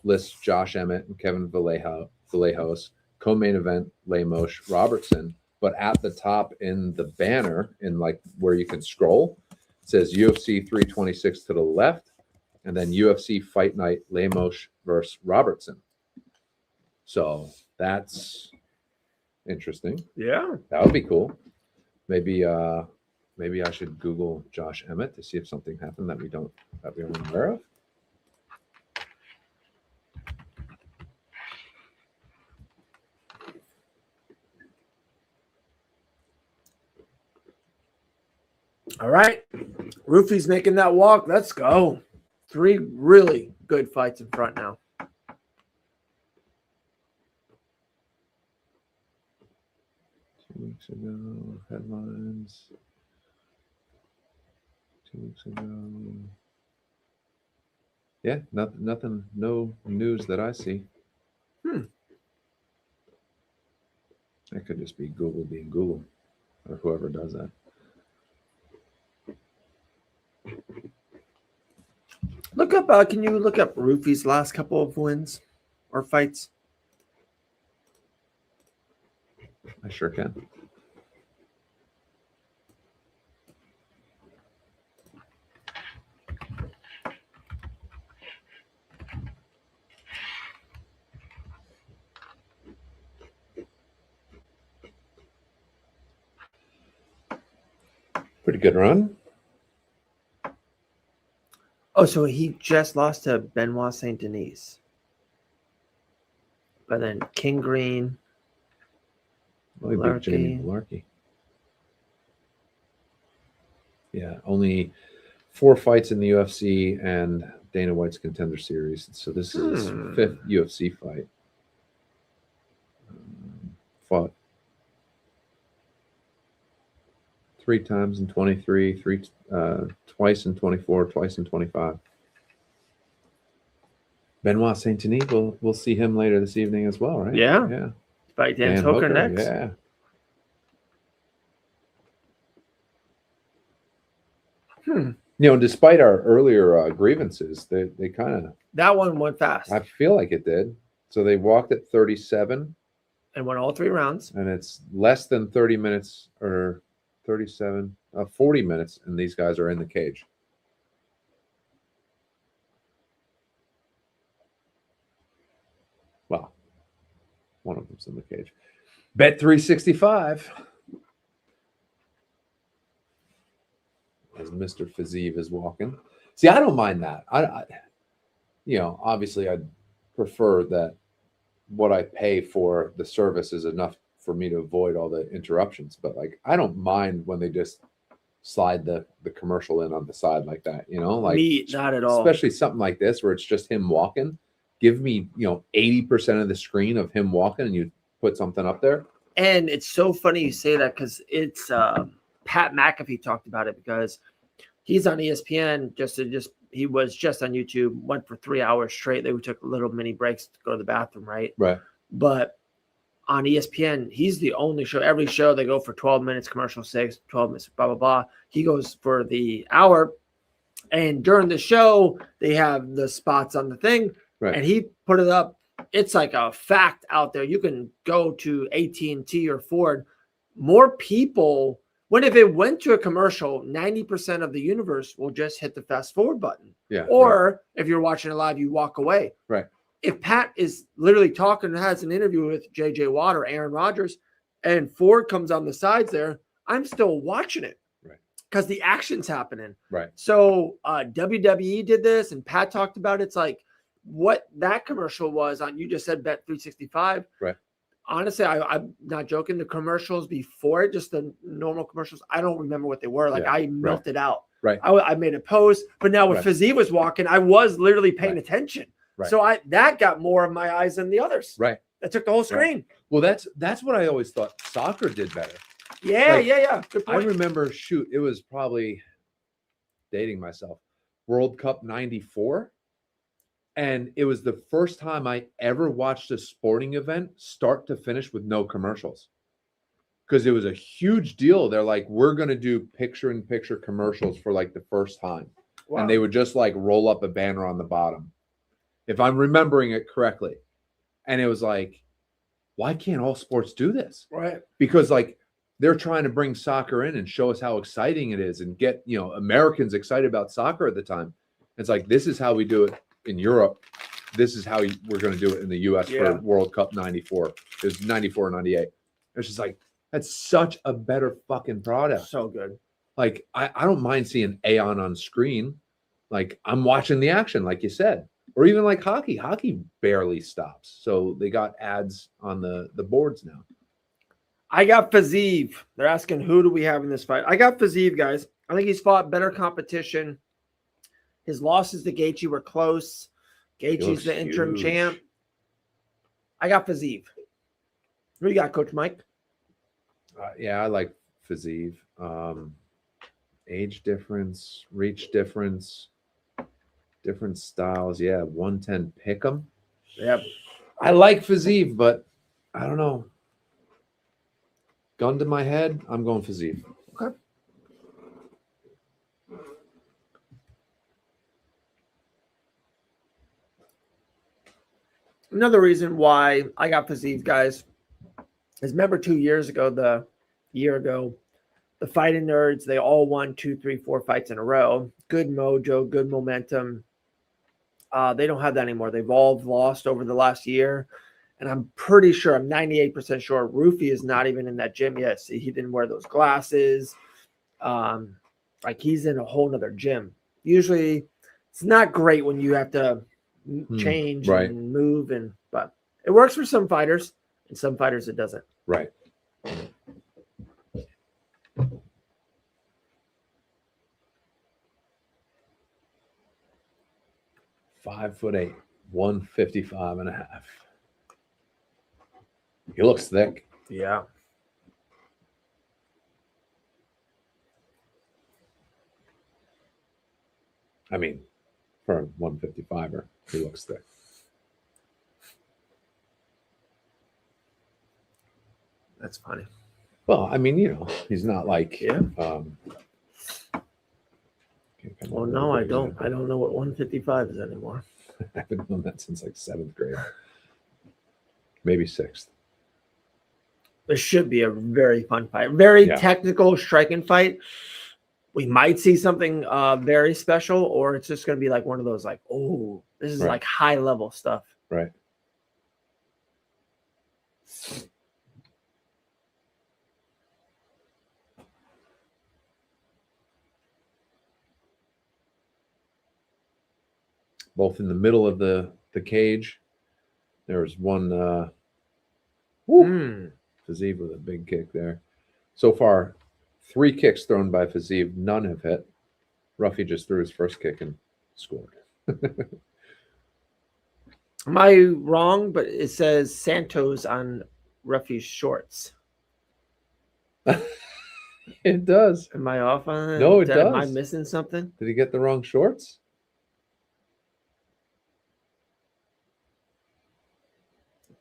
lists Josh Emmett and Kevin Vallejos, co-main event Lemos Robertson, but at the top in the banner, in like where you can scroll, it says UFC 326 to the left, and then UFC Fight Night Lemos versus Robertson. So that's interesting. Yeah, that would be cool. Maybe I should Google Josh Emmett to see if something happened that we aren't aware of. All right. Roofy's making that walk. Let's go. 3 really good fights in front now. Weeks ago, headlines. 2 weeks ago. Yeah, nothing, no news that I see. That could just be Google being Google, or whoever does that. Look up. Can you look up Roofy's last couple of wins or fights? I sure can. Pretty good run. Oh, so he just lost to Benoit Saint Denis. But then King Green. Really big Jamie Malarkey. Yeah, only 4 fights in the UFC and Dana White's Contender Series. So this is his 5th UFC fight. Fought 3 times in 23, twice in 24, twice in 25. Benoit Saint Denis, we'll see him later this evening as well, right? Yeah. Yeah. Fight Dan Hooker next. Yeah. Despite our earlier grievances, they kind of... That one went fast. I feel like it did. So they walked at 37. And won all 3 rounds. And it's less than 30 minutes or 37, 40 minutes, and these guys are in the cage. Well, one of them's in the cage. Bet 365. As Mr. Fazeev is walking. See, I don't mind that. I obviously I'd prefer that what I pay for the service is enough for me to avoid all the interruptions. But like, I don't mind when they just slide the commercial in on the side like that, like me, not at all. Especially something like this where it's just him walking. Give me, 80% of the screen of him walking and you put something up there. And it's so funny you say that because it's Pat McAfee talked about it because he's on ESPN he was just on YouTube, went for 3 hours straight. They took little mini breaks to go to the bathroom, right? Right. But on ESPN, he's the only show. Every show they go for 12 minutes, commercial 6, 12 minutes, blah, blah, blah. He goes for the hour. And during the show, they have the spots on the thing. Right. And he put it up. It's like a fact out there. You can go to AT&T or Ford. More people... if it went to a commercial, 90% of the universe will just hit the fast forward button. Yeah. Or if you're watching it live, you walk away. Right. If Pat is literally talking and has an interview with JJ Watt or Aaron Rodgers and Ford comes on the sides there, I'm still watching it. Right. Because the action's happening. Right. So WWE did this and Pat talked about it. It's like what that commercial was on, you just said Bet 365. Right. Honestly, I'm not joking. The commercials before it, just the normal commercials, I don't remember what they were. Like I melted out. Right. I made a post, but now when Fazeev was walking, I was literally paying attention. Right. So that got more of my eyes than the others. Right. That took the whole screen. Right. Well, that's what I always thought soccer did better. Yeah, yeah. Good point. I remember, it was probably dating myself. World Cup 94. And it was the first time I ever watched a sporting event start to finish with no commercials. Because it was a huge deal. They're like, we're going to do picture-in-picture commercials for like the first time. Wow. And they would just like roll up a banner on the bottom, if I'm remembering it correctly. And it was like, why can't all sports do this? Right. Because like they're trying to bring soccer in and show us how exciting it is and get, Americans excited about soccer at the time. It's like, this is how we do it in Europe. This is how we're going to do it in the US for World Cup 94. It was 94 or 98. It's just like, that's such a better fucking product. So good. Like, I don't mind seeing Aeon on screen. Like, I'm watching the action, like you said. Or even like hockey. Hockey barely stops. So they got ads on the boards now. I got Fazeev. They're asking, who do we have in this fight? I got Fazeev, guys. I think he's fought better competition. His losses to Gaethje were close. Gaethje's the interim champ. I got Fazeev. Who you got, Coach Mike? Yeah, I like Fazeev. Age difference, reach difference, different styles. Yeah, 110 pick'em. Yep. I like Fazeev, but I don't know. Gun to my head, I'm going Fazeev. Okay. Another reason why I got Fazeev, guys, is remember 2 years ago, the Fighting Nerds, they all won 2, 3, 4 fights in a row. Good mojo, good momentum. They don't have that anymore. They've all lost over the last year. And I'm pretty sure, I'm 98% sure, Rufy is not even in that gym yet. See, he didn't wear those glasses. Like he's in a whole nother gym. Usually it's not great when you have to change and move, but it works for some fighters, and some fighters it doesn't. Right. (5'8", 155.5. He looks thick. Yeah. I mean, for a 155er, he looks thick. That's funny. Well, I mean, he's not like. Yeah. Well, no, I don't. I don't know what 155 is anymore. I haven't known that since like 7th grade, maybe 6th. This should be a very fun fight. Very technical striking fight. We might see something very special, or it's just going to be like one of those like, oh, this is like high level stuff. Right. Both in the middle of the cage. There was one Fiziev with a big kick there. So far, 3 kicks thrown by Fiziev. None have hit. Ruffy just threw his first kick and scored. Am I wrong? But it says Santos on Ruffy's shorts. It does. Am I off on it? No, it does. Am I missing something? Did he get the wrong shorts?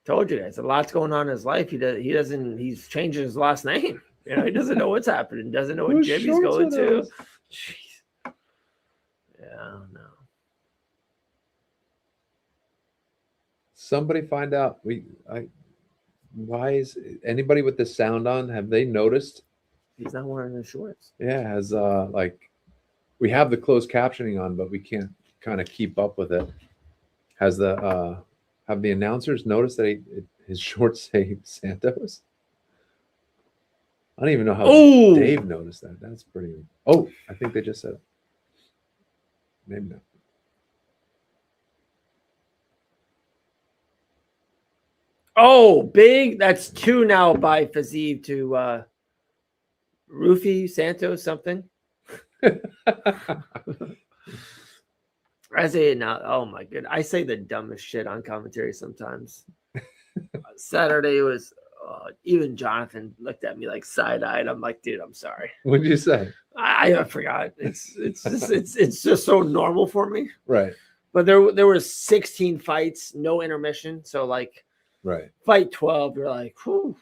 Told you guys, a lot's going on in his life. He's changing his last name. He doesn't know what's happening. Doesn't know what gym he's going to. Jeez. Yeah, I don't know. Somebody find out. Why is anybody with the sound on? Have they noticed? He's not wearing his shorts. Yeah, has we have the closed captioning on, but we can't kind of keep up with it. Have the announcers noticed that his shorts say Santos? I don't even know how Dave noticed that. That's pretty. Oh, I think they just said it. Maybe not. Oh, big. That's 2 now by Fiziev to Rufy, Santos, something. I say it now. Oh my goodness. I say the dumbest shit on commentary sometimes. Saturday was even Jonathan looked at me like side-eyed. I'm like, dude, I'm sorry. What did you say? I forgot. It's just so normal for me. Right. But there were 16 fights, no intermission. So like fight 12, you're like, whew,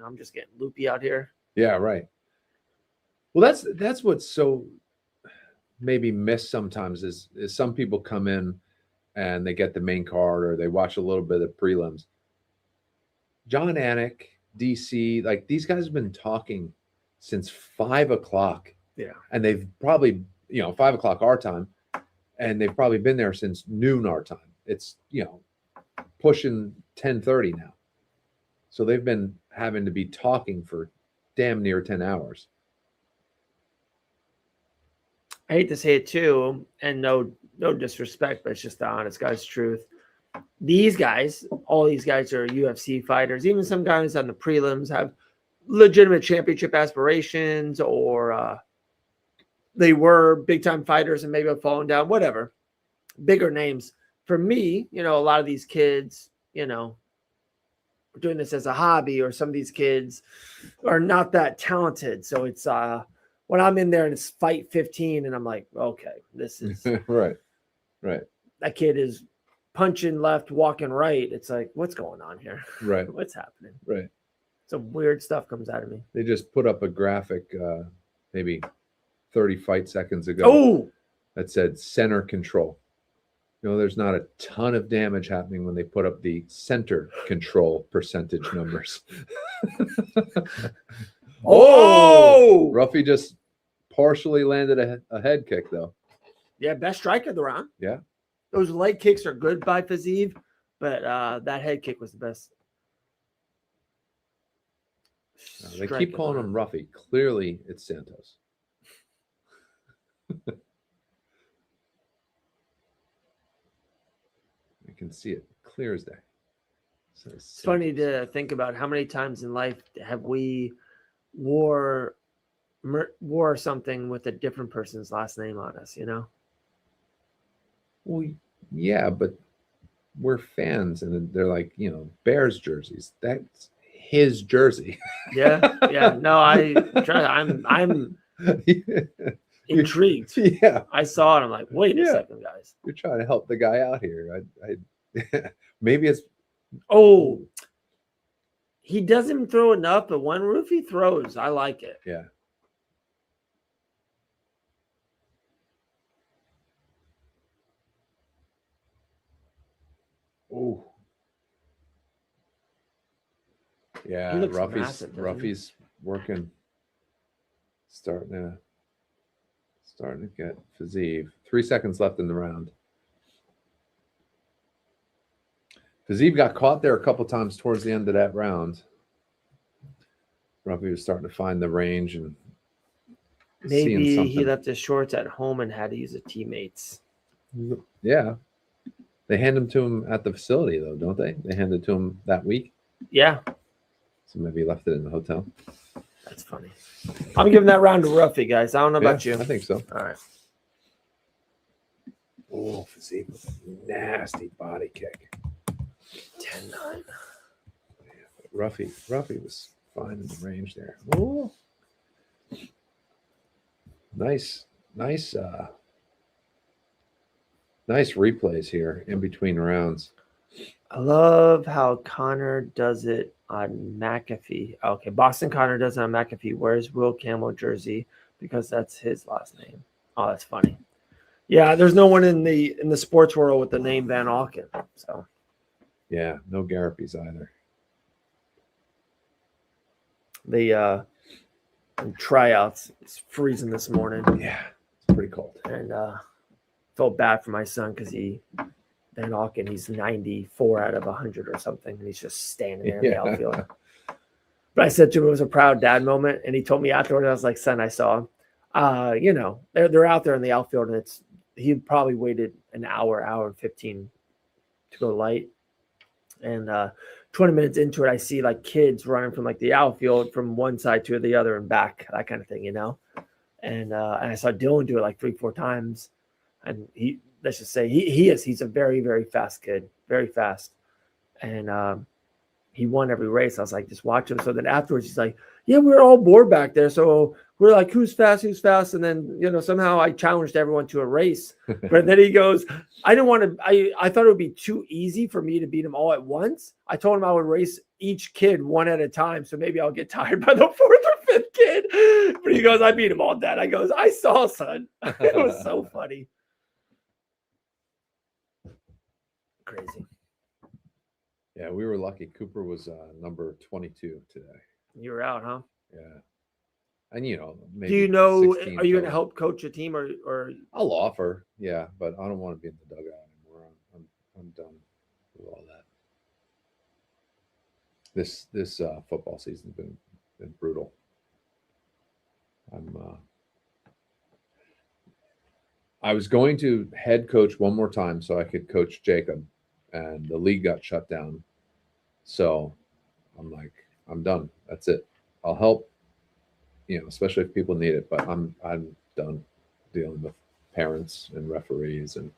I'm just getting loopy out here. Yeah, right. Well, that's what's so maybe missed sometimes is some people come in and they get the main card or they watch a little bit of prelims. John Anik, DC, like these guys have been talking since 5 o'clock. Yeah. And they've probably, 5 o'clock our time, and they've probably been there since noon our time. It's, pushing 10:30 now. So they've been having to be talking for damn near 10 hours. I hate to say it too, and no disrespect, but it's just the honest guy's truth. These guys, all these guys are UFC fighters. Even some guys on the prelims have legitimate championship aspirations, or they were big-time fighters and maybe have fallen down, whatever. Bigger names. For me, a lot of these kids, are doing this as a hobby, or some of these kids are not that talented. So it's when I'm in there and it's fight 15 and I'm like, okay, this is right. That kid is punching left, walking right. It's like, what's going on here? Right. What's happening? Right. Some weird stuff comes out of me. They just put up a graphic maybe 30 fight seconds ago that said center control. There's not a ton of damage happening when they put up the center control percentage numbers. Ruffy just partially landed a head kick, though. Yeah, best strike of the round. Yeah. Those leg kicks are good by Fiziev, but that head kick was the best. They keep calling him Ruffy. Clearly, it's Santos. I can see it clear as day. It's funny to think about how many times in life have we wore something with a different person's last name on us, Well, yeah, but we're fans, and they're like, Bears jerseys. That's his jersey. Yeah. No, I'm intrigued. Yeah. I saw it. I'm like, wait a second, guys. You're trying to help the guy out here. Maybe it's. Oh, he doesn't throw enough, but when Roofy throws, I like it. Yeah. Oh. Yeah, Ruffy's working. Starting to get Fazeev. 3 seconds left in the round. Fazeev got caught there a couple times towards the end of that round. Ruffy was starting to find the range and maybe he left his shorts at home and had to use the teammates. Yeah. They hand them to him at the facility, though, don't they? They hand it to him that week. Yeah. So maybe he left it in the hotel. That's funny. I'm giving that round to Ruffy, guys. I don't know about you. I think so. All right. Oh, Fazeev with a nasty body kick. 10-9. Ruffy was fine in the range there. Oh. Nice replays here in between rounds. I love how Connor does it on McAfee. Okay, Boston Connor does it on McAfee. Where's Will Campbell jersey? Because that's his last name. Oh, that's funny. Yeah, there's no one in the sports world with the name Van Auken. So yeah, no Garapies either. The tryouts, it's freezing this morning. Yeah, it's pretty cold. And felt bad for my son because Van Auken, he's 94 out of 100 or something, and he's just standing there in the outfield. But I said to him, it was a proud dad moment, and he told me afterwards, I was like, son, I saw him. They're out there in the outfield, and he probably waited an hour and 15 to go light. And 20 minutes into it, I see like kids running from like the outfield from one side to the other and back, that kind of thing, And I saw Dylan do it like 3-4 times. And let's just say he's a very, very fast kid, very fast. And he won every race. I was like, just watch him. So then afterwards, he's like, yeah, we were all bored back there. So we're like, who's fast? And then, somehow I challenged everyone to a race. But then he goes, I didn't want to, I thought it would be too easy for me to beat them all at once. I told him I would race each kid one at a time. So maybe I'll get tired by the 4th or 5th kid. But he goes, I beat him all dead. I goes, I saw, son. It was so funny. Crazy. Yeah, we were lucky. Cooper was number 22 today. You were out, huh? Yeah. And maybe do you know? Are you going to help coach a team, or? I'll offer, yeah, but I don't want to be in the dugout anymore. I'm done with all that. This football season's been brutal. I was going to head coach one more time so I could coach Jacob, and the league got shut down. So I'm like, I'm done. That's it. I'll help, especially if people need it, but I'm done dealing with parents and referees. And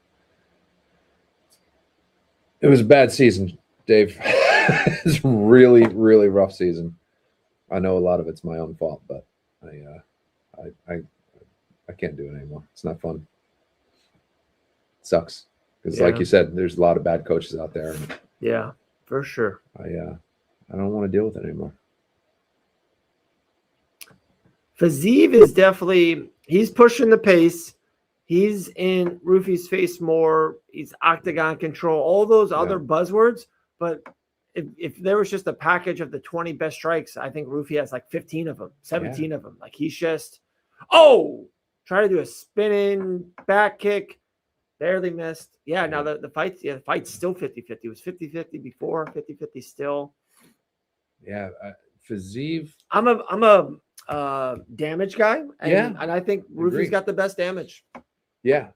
it was a bad season, Dave. It's a really, really rough season. I know a lot of it's my own fault, but I can't do it anymore. It's not fun. It sucks. Because like you said, there's a lot of bad coaches out there. Yeah, for sure. I don't want to deal with it anymore. Fazeev is definitely, he's pushing the pace. He's in Roofy's face more. He's octagon control, all those other buzzwords. But if there was just a package of the 20 best strikes, I think Roofy has like 15 of them, 17 of them. Like he's just, try to do a spinning back kick. Barely missed. Yeah, now the fight's still 50-50. It was 50-50 before, 50-50 still. Yeah, Fazeev. I'm a damage guy. And I think Roofy's got the best damage. Yeah.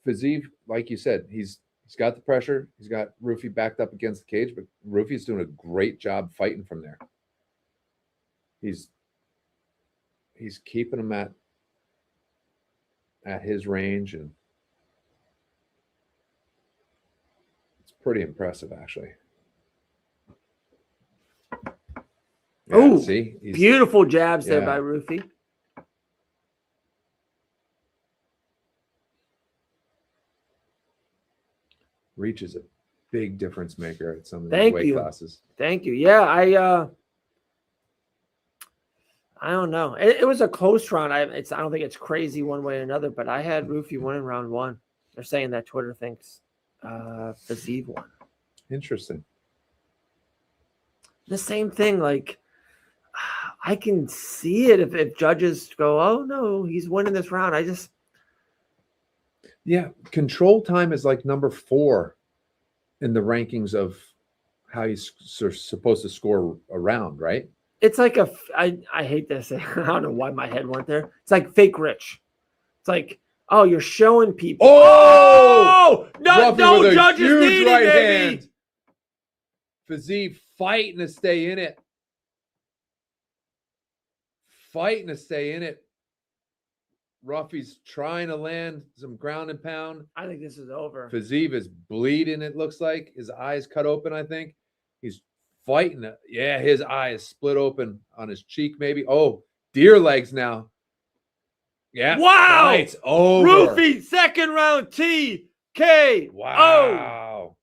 Fazeev, like you said, he's got the pressure. He's got Roofy backed up against the cage, but Roofy's doing a great job fighting from there. He's keeping him at his range, and pretty impressive, actually. Yeah, see, beautiful jabs there by Roofy. Reach is a big difference maker at some of these weight classes. Thank you. Yeah, I don't know. It was a close round. I don't think it's crazy one way or another, but I had Rufy winning round 1. They're saying that Twitter thinks Fiziev won. Interesting. The same thing, like I can see it if judges go, oh no, he's winning this round. Control time is like number 4 in the rankings of how he's supposed to score a round, right? It's like I hate this. I don't know why my head went there. It's like fake rich. It's like, oh, you're showing people. Oh, no judges needed, right baby. Hand. Fiziev fighting to stay in it. Ruffy's trying to land some ground and pound. I think this is over. Fiziev is bleeding, it looks like. His eyes cut open, I think. He's fighting. Yeah, his eye is split open on his cheek, maybe. Oh, deer legs now. Yeah. Wow. It's over. Rufy, second round TKO. Wow.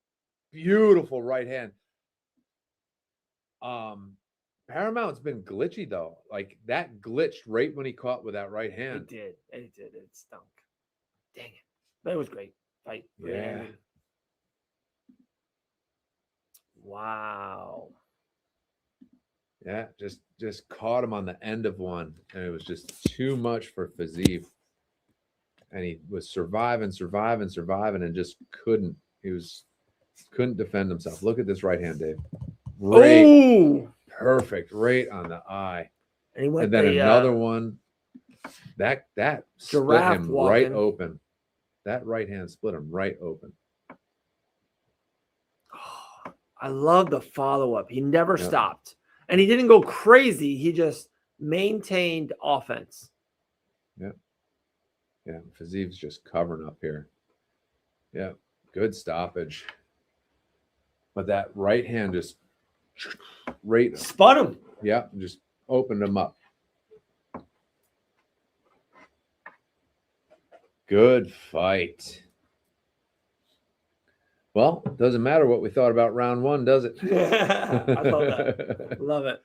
Beautiful right hand. Paramount's been glitchy though. Like that glitched right when he caught with that right hand. It did. It stunk. Dang it. But it was great fight. Yeah. Wow. Yeah, just caught him on the end of one, and it was just too much for Fiziev. And he was surviving, and just couldn't. Couldn't defend himself. Look at this right hand, Dave. Right, perfect, right on the eye. And then another one. That split him right open. That right hand split him right open. I love the follow-up. He never stopped. And he didn't go crazy. He just maintained offense. Yeah. Fiziev's just covering up here. Yeah. Good stoppage. But that right hand just spun him. Yeah. Just opened him up. Good fight. Well, it doesn't matter what we thought about round 1, does it? Yeah, I love that. Love it.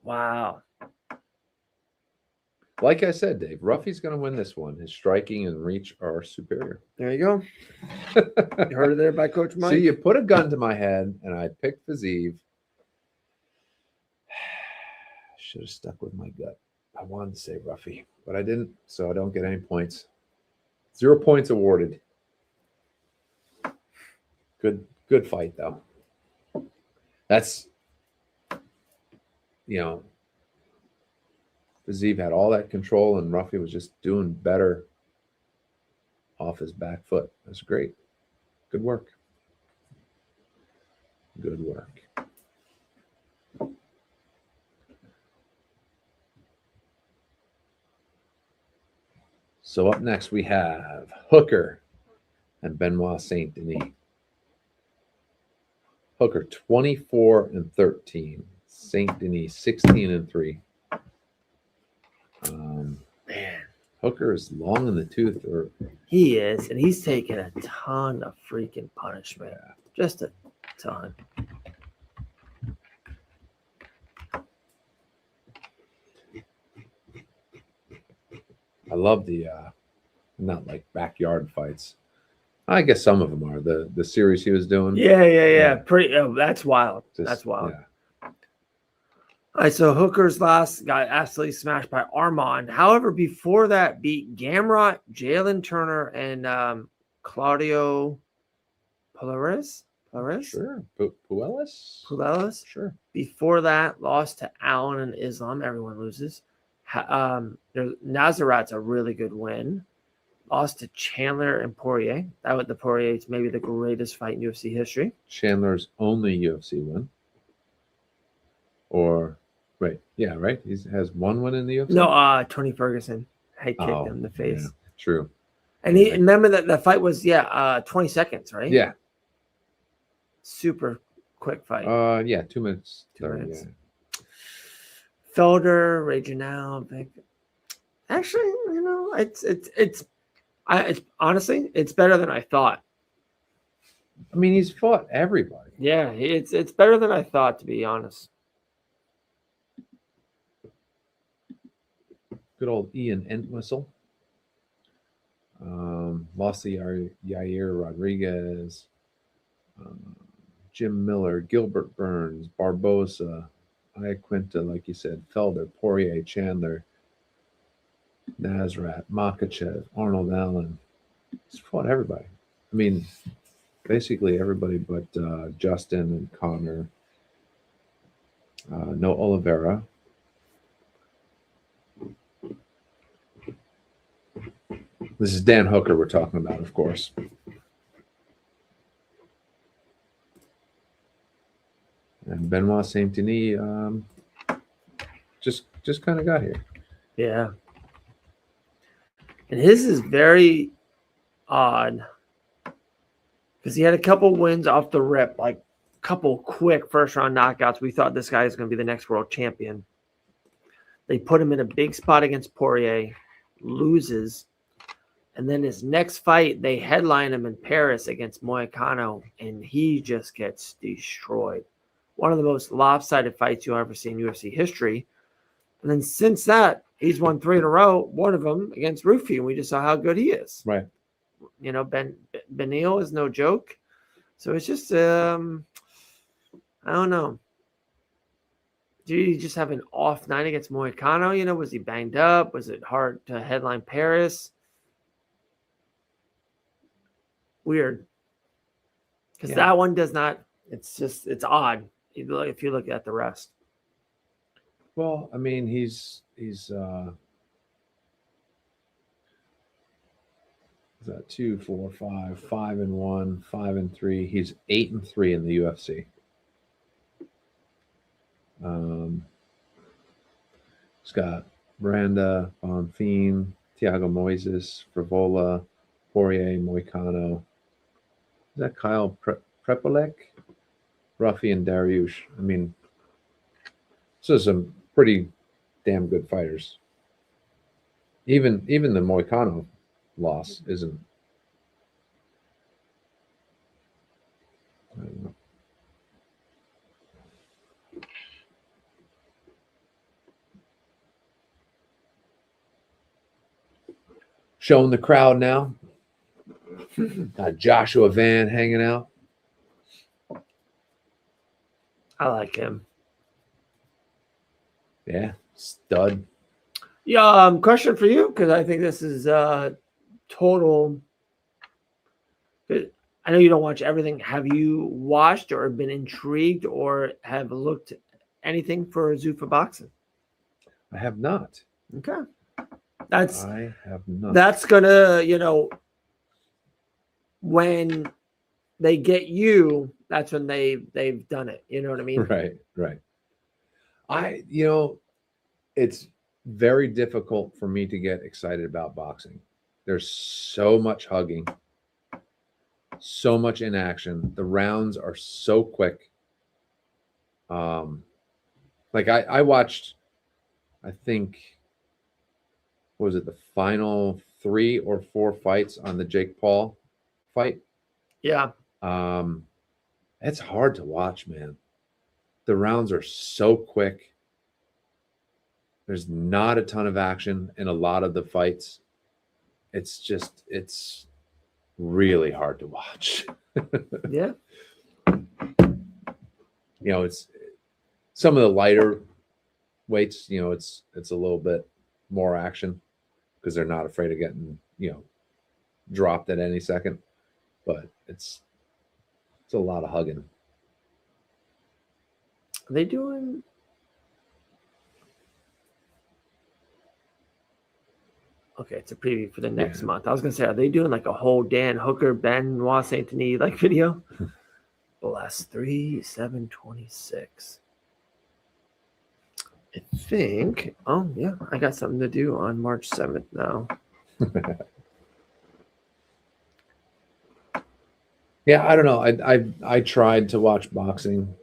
Wow. Like I said, Dave, Ruffy's going to win this one. His striking and reach are superior. There you go. You heard it there by Coach Mike. See, you put a gun to my head, and I picked Fiziev. Should have stuck with my gut. I wanted to say Ruffy, but I didn't, so I don't get any points. 0 points awarded. Good fight, though. That's, Fiziev had all that control, and Ruffy was just doing better off his back foot. That's great. Good work. Good work. So up next we have Hooker and Benoit Saint Denis. Hooker 24-13. Saint Denis 16-3. Man, Hooker is long in the tooth. He is, and he's taking a ton of freaking punishment. Yeah. Just a ton. I love the not like backyard fights. I guess some of them are the series he was doing. Yeah. Pretty. Oh, that's wild. That's wild. Yeah. All right, so Hooker's last got absolutely smashed by Armand. However, before that, beat Gamrot, Jalen Turner, and Claudio Puelas. Sure. Puelas? Sure. Before that, lost to Allen and Islam. Everyone loses. Nazarat's a really good win. Lost to Chandler and Poirier. The Poirier is maybe the greatest fight in UFC history. Chandler's only UFC win. Or, right. Yeah, right. He has one win in the UFC? No, Tony Ferguson. He kicked him in the face. Yeah, true. And remember that fight was, 20 seconds, right? Yeah. Super quick fight. 2 minutes. 2 minutes. Yeah. Felder, Reginald. Actually, it's Honestly, it's better than I thought. I mean, he's fought everybody. Yeah, it's better than I thought, to be honest. Good old Ian Entwistle. Lost to Yair Rodriguez, Jim Miller, Gilbert Burns, Barbosa, Iaquinta, like you said, Felder, Poirier, Chandler, Nasrat, Makachev, Arnold Allen. He's fought everybody. I mean, basically everybody but Justin and Connor. No Oliveira. This is Dan Hooker we're talking about, of course. And Benoit Saint Denis just kind of got here. Yeah. And his is very odd because he had a couple wins off the rip, like a couple quick first-round knockouts. We thought this guy is going to be the next world champion. They put him in a big spot against Poirier, loses. And then his next fight, they headline him in Paris against Moicano, and he just gets destroyed. One of the most lopsided fights you'll ever see in UFC history. And then since that, he's won 3 in a row, one of them against Rufy, and we just saw how good he is. Right. You know, Benil is no joke. So it's just, I don't know. Did he just have an off night against Moicano? You know, was he banged up? Was it hard to headline Paris? Weird. Because that one does not, it's odd if you look at the rest. Well, I mean, he's is that 2, 4, 5, 5-1, 5-3. He's 8-3 in the UFC. He's got Miranda, Bonfim, Thiago Moises, Frivola, Poirier, Moicano. Is that Kyle Prepolek? Ruffy and Dariush. I mean, so some pretty damn good fighters. Even the Moicano loss isn't. I don't know. Showing the crowd now. Joshua Van hanging out. I like him. Yeah, stud. Yeah, question for you, because I think this is total. I know you don't watch everything. Have you watched or been intrigued or have looked anything for Zuffa boxing? I have not. Okay. I have not. That's gonna, you know, when they get you, that's when they've done it. You know what I mean? Right. It's very difficult for me to get excited about boxing. There's so much hugging, so much inaction. The rounds are so quick. Like I watched, I think, what was it, the final 3 or 4 fights on the Jake Paul fight? Yeah. It's hard to watch, man. The rounds are so quick. There's not a ton of action in a lot of the fights. It's really hard to watch. Yeah. It's some of the lighter weights, it's a little bit more action because they're not afraid of getting, dropped at any second. But it's a lot of hugging. Are they doing? Okay, it's a preview for the next month. I was gonna say, are they doing like a whole Dan Hooker, Benoit Saint Denis like video? The last 3, 7, 26. I think. Oh yeah, I got something to do on March 7th now. Yeah, I don't know. I tried to watch boxing.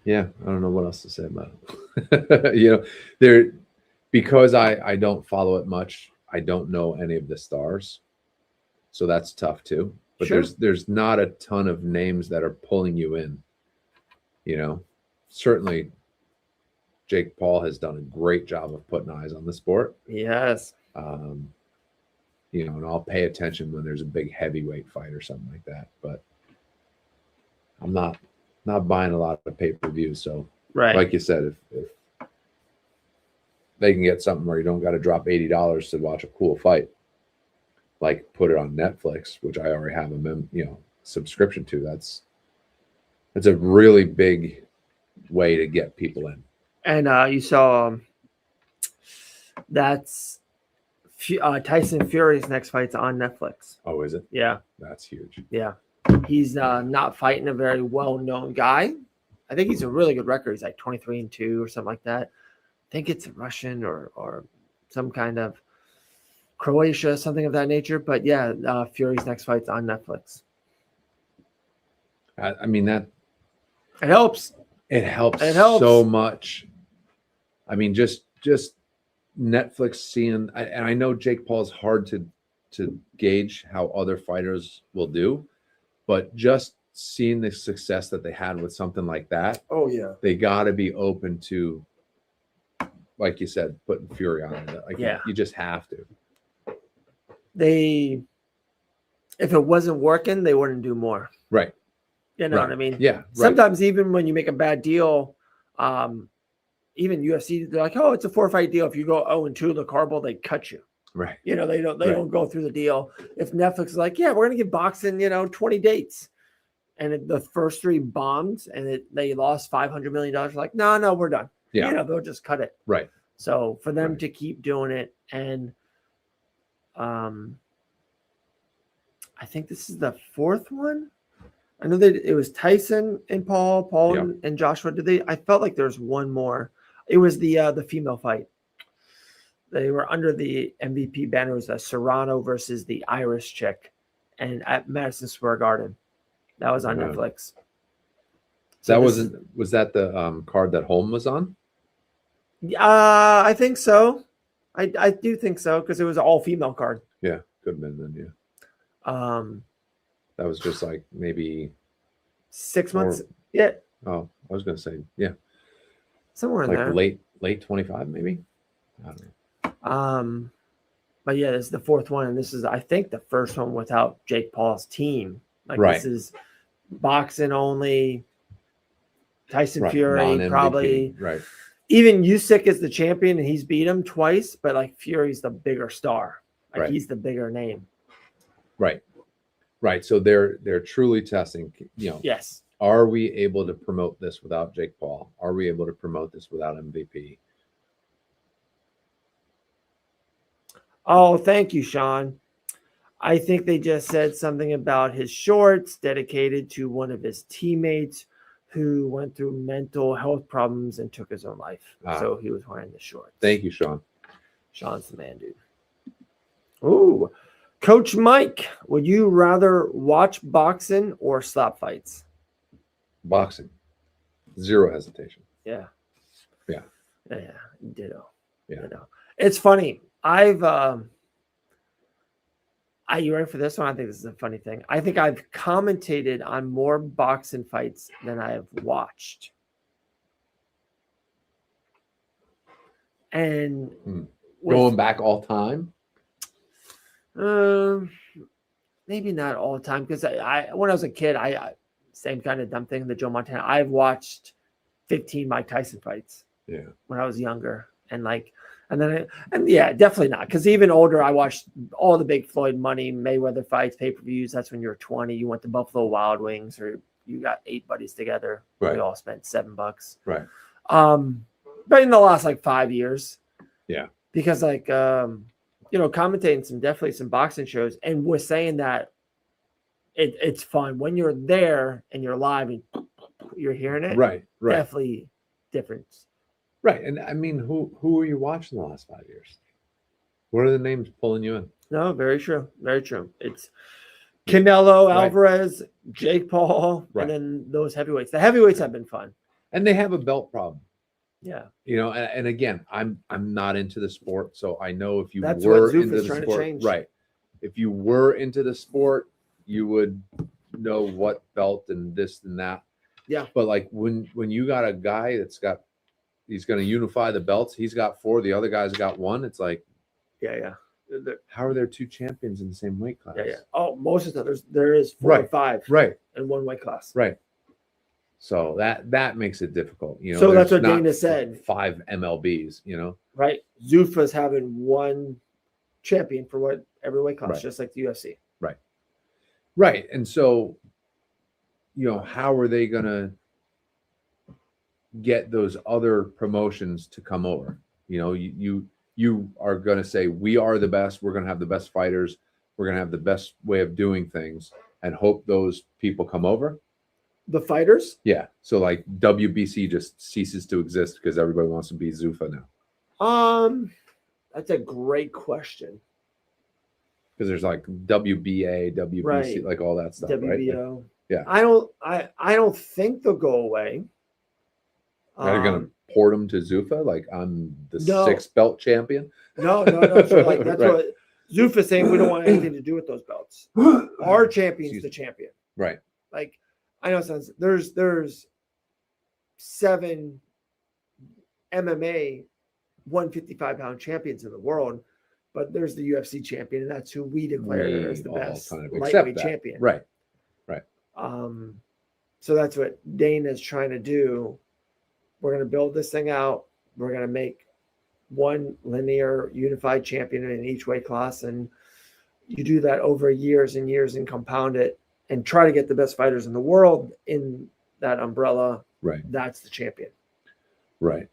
Yeah, I don't know what else to say about it. Because I don't follow it much, I don't know any of the stars, so that's tough too. But Sure. there's not a ton of names that are pulling you in. Certainly Jake Paul has done a great job of putting eyes on the sport. Yes. And I'll pay attention when there's a big heavyweight fight or something like that. But I'm not buying a lot of pay-per-views. So, right, like you said, if they can get something where you don't got to drop $80 to watch a cool fight, like put it on Netflix, which I already have a subscription to. That's a really big way to get people in. And you saw that's Tyson Fury's next fight's on Netflix. Oh, is it? Yeah. That's huge. Yeah. He's not fighting a very well-known guy. I think he's a really good record. He's like 23-2 or something like that. I think it's Russian or some kind of Croatia, something of that nature. But yeah, Fury's next fight's on Netflix. I mean, that it helps. It helps so much. I mean, just Netflix seeing, and I know Jake Paul is hard to gauge how other fighters will do, but just seeing the success that they had with something like that. Oh yeah, they got to be open to, like you said, putting Fury on it. Like you just have to. If it wasn't working, they wouldn't do more. Right. You know what I mean? Yeah. Sometimes even when you make a bad deal, even UFC, they're like, oh, it's a 4-fight deal. If you go 0-2 in the card, they cut you. Right. They don't go through the deal. If Netflix is like, yeah, we're gonna give boxing, 20 dates, and the first 3 bombed, and they lost $500 million, like, no, we're done. Yeah. They'll just cut it. Right. So for them to keep doing it, and I think this is the 4th one. I know that it was Tyson and Paul and Joshua. I felt like there's one more. It was the female fight. They were under the MVP banner. It was Serrano versus the Irish chick, and at Madison Square Garden. That was on Netflix. So was that the card that Holm was on? I think so. I do think so, because it was an all-female card. Yeah, could have been then. Yeah. That was just like maybe 6 months. Yeah. Oh, I was gonna say somewhere in like there. Late 25, maybe. I don't know. But yeah, this is the 4th one, and this is, I think, the first one without Jake Paul's team. Like this is boxing only. Tyson Fury non-MVP. probably. Right. Even Usyk is the champion, and he's beat him twice. But like Fury's the bigger star. Like he's the bigger name. Right. Right. So they're truly testing. Yes. Are we able to promote this without Jake Paul? Are we able to promote this without MVP? Oh, thank you, Sean. I think they just said something about his shorts dedicated to one of his teammates who went through mental health problems and took his own life. So he was wearing the shorts. Thank you, Sean. Sean's the man, dude. Ooh. Coach Mike, would you rather watch boxing or slap fights? Boxing. Zero hesitation. Yeah. Yeah. Yeah. Ditto. Yeah. Ditto. It's funny. You ready for this one? I think this is a funny thing. I think I've commentated on more boxing fights than I have watched. And going back all time? Maybe not all the time, because I when I was a kid, I same kind of dumb thing, the Joe Montana. I've watched 15 Mike Tyson fights. Yeah. When I was younger, and definitely not, because even older, I watched all the big Floyd Money Mayweather fights, pay-per-views. That's when you were 20. You went to Buffalo Wild Wings, or you got 8 buddies together. Right. We all spent $7. Right. But in the last 5 years, yeah, because commentating definitely some boxing shows, and we're saying that it's fun when you're there and you're live and you're hearing it. Right. Definitely different. Right. And I mean, who are you watching the last 5 years? What are the names pulling you in? No, very true. Very true. It's Canelo, Alvarez, Jake Paul, and then those heavyweights. The heavyweights have been fun. And they have a belt problem. Yeah. And again, I'm not into the sport, so I know if you That's were what Zuffa's into the trying to sport, change. right? If you were into the sport, you would know what belt and this and that. Yeah. But like when you got a guy he's going to unify the belts, he's got 4, the other guy's got 1. It's like, yeah. How are there 2 champions in the same weight class? Yeah. Oh, most of the time there is 4 or 5 in one weight class. Right. So that makes it difficult. So that's what Dana said. 5 MLBs, Right. Zuffa's having 1 champion for every weight class, just like the UFC. Right. Right. And so, how are they going to get those other promotions to come over? You are going to say, we are the best. We're going to have the best fighters. We're going to have the best way of doing things, and hope those people come over. The fighters? Yeah. So like WBC just ceases to exist because everybody wants to be Zuffa now. That's a great question. Because there's like WBA, WBC, like all that stuff, WBO. Right? Yeah. I don't think they'll go away. Are you gonna port them to Zuffa? Like I'm the 6th belt champion? No. So like that's what Zuffa's saying. We don't want anything to do with those belts. Our champion's the champion. Right. Like I know there's 7 MMA 155-pound champions in the world, but there's the UFC champion, and that's who we declare as the best lightweight champion. Right. So that's what Dana's trying to do. We're going to build this thing out. We're going to make 1 linear unified champion in each weight class, and you do that over years and years and compound it and try to get the best fighters in the world in that umbrella. Right. That's the champion. Right.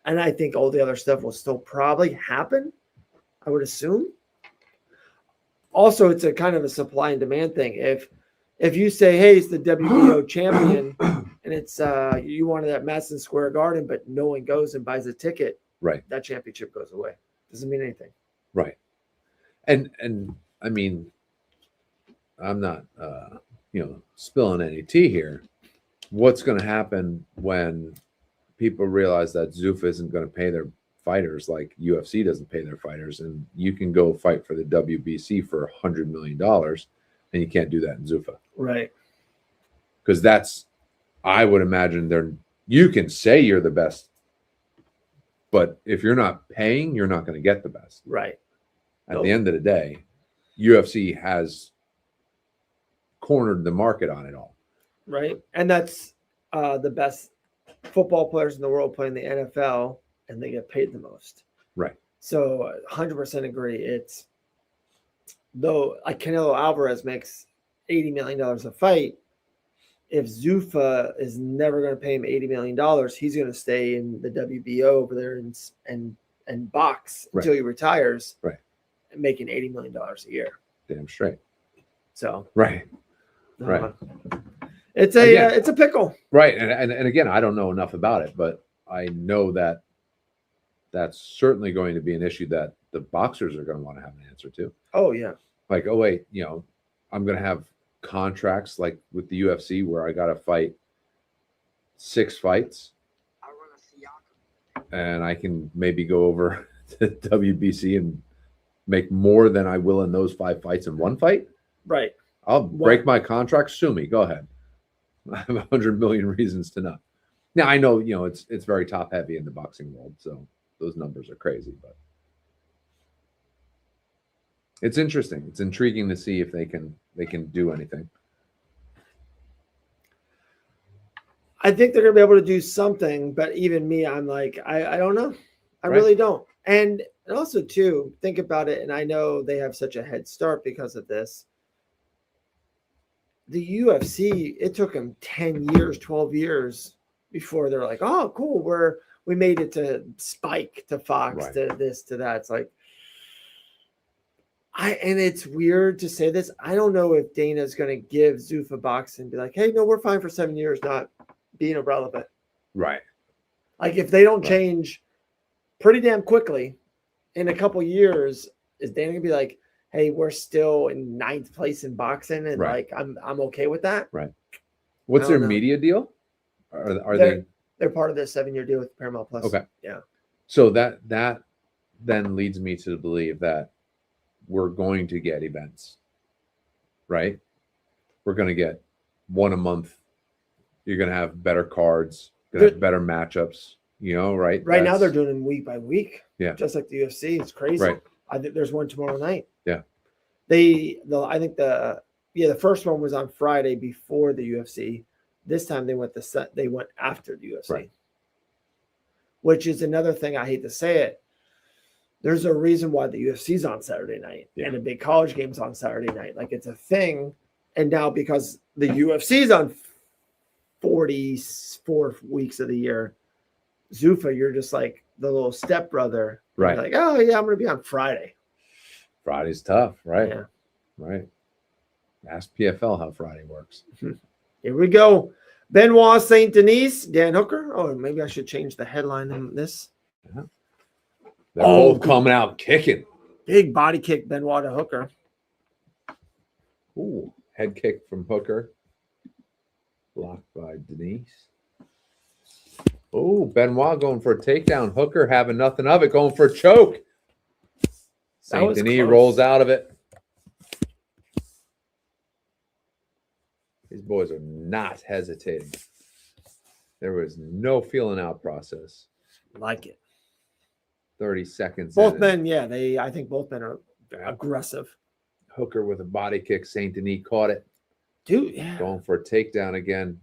And I think all the other stuff will still probably happen, I would assume. Also, it's a kind of a supply and demand thing. If you say, hey, it's the WBO champion, and it's you wanted at Madison Square Garden, but no one goes and buys a ticket, right, that championship goes away. Doesn't mean anything. Right. And I mean, I'm not spilling any tea here. What's going to happen when people realize that Zuffa isn't going to pay their fighters like UFC doesn't pay their fighters, and you can go fight for the WBC for $100 million, and you can't do that in Zuffa? Right. Because I would imagine you can say you're the best, but if you're not paying, you're not going to get the best. Right. At the end of the day, UFC has cornered the market on it all. Right. And that's the best football players in the world play in the NFL, and they get paid the most. Right. So 100% agree. It's though like Canelo Alvarez makes $80 million a fight. If Zuffa is never going to pay him $80 million, he's going to stay in the WBO over there and box until he retires. Right. And making $80 million a year. Damn straight. So. Right. Right. It's a pickle. Right. And again, I don't know enough about it, but I know that that's certainly going to be an issue that the boxers are going to want to have an answer to. Oh, yeah. Like, oh, wait, I'm going to have contracts like with the UFC where I got to fight 6 fights. And I can maybe go over to WBC and make more than I will in those 5 fights in 1 fight. Right. I'll break my contract. Sue me. Go ahead. I have 100 million reasons to not. Now I know, it's very top heavy in the boxing world, so those numbers are crazy, but it's interesting. It's intriguing to see if they can do anything. I think they're gonna be able to do something, but even me, I'm like, I don't know. I really don't. And also too, think about it, and I know they have such a head start because of this. The UFC, it took them 10 years, 12 years before they're like, oh, cool, we made it to Spike, to Fox, to this, to that. It's like, and it's weird to say this. I don't know if Dana's going to give Zuffa boxing and be like, hey, no, we're fine for 7 years, not being irrelevant. Right. Like if they don't change pretty damn quickly in a couple years, is Dana going to be like, hey, we're still in 9th place in boxing, and like I'm okay with that. Right. What's their media deal? Are they They're part of the 7-year deal with Paramount Plus. Okay. Yeah. So that then leads me to believe that we're going to get events, right? We're going to get one a month. You're going to have better cards, going to have better matchups, right? Right now they're doing them week by week. Yeah. Just like the UFC. It's crazy. Right. I think there's one tomorrow night. Yeah. I think the first one was on Friday before the UFC. This time they went after the UFC. Right. Which is another thing, I hate to say it. There's a reason why the UFC's on Saturday night and the big college game's on Saturday night. Like, it's a thing. And now because the UFC's on 44 weeks of the year, Zuffa, you're just like the little stepbrother. Right. You're like, oh yeah, I'm going to be on Friday. Friday's tough, right? Yeah. Right. Ask PFL how Friday works. Here we go. Benoit St. Denis, Dan Hooker. Oh, maybe I should change the headline in this. Yeah. They're both coming out kicking. Big body kick, Benoit to Hooker. Ooh, head kick from Hooker. Blocked by Denise. Oh, Benoit going for a takedown. Hooker having nothing of it, going for a choke. St. Denis rolls out of it. These boys are not hesitating. There was no feeling out process. Like it. 30 seconds. Both men, I think both men are aggressive. Hooker with a body kick. St. Denis caught it. Dude, yeah. Going for a takedown again.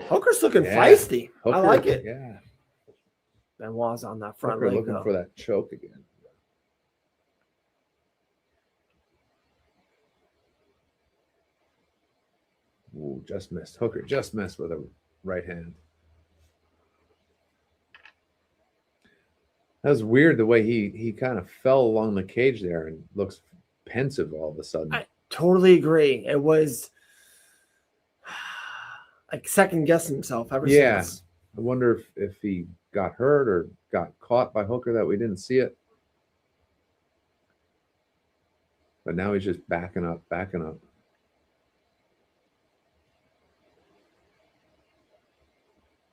Hooker's looking feisty. Hooker, I like it. Yeah. Benoit's on that front Hooker leg, looking for that choke again. Ooh, just missed. Hooker just missed with a right hand. That was weird the way he kind of fell along the cage there and looks pensive all of a sudden. I totally agree. It was like second guessing himself ever since. I wonder if he got hurt or got caught by Hooker that we didn't see it. But now he's just backing up.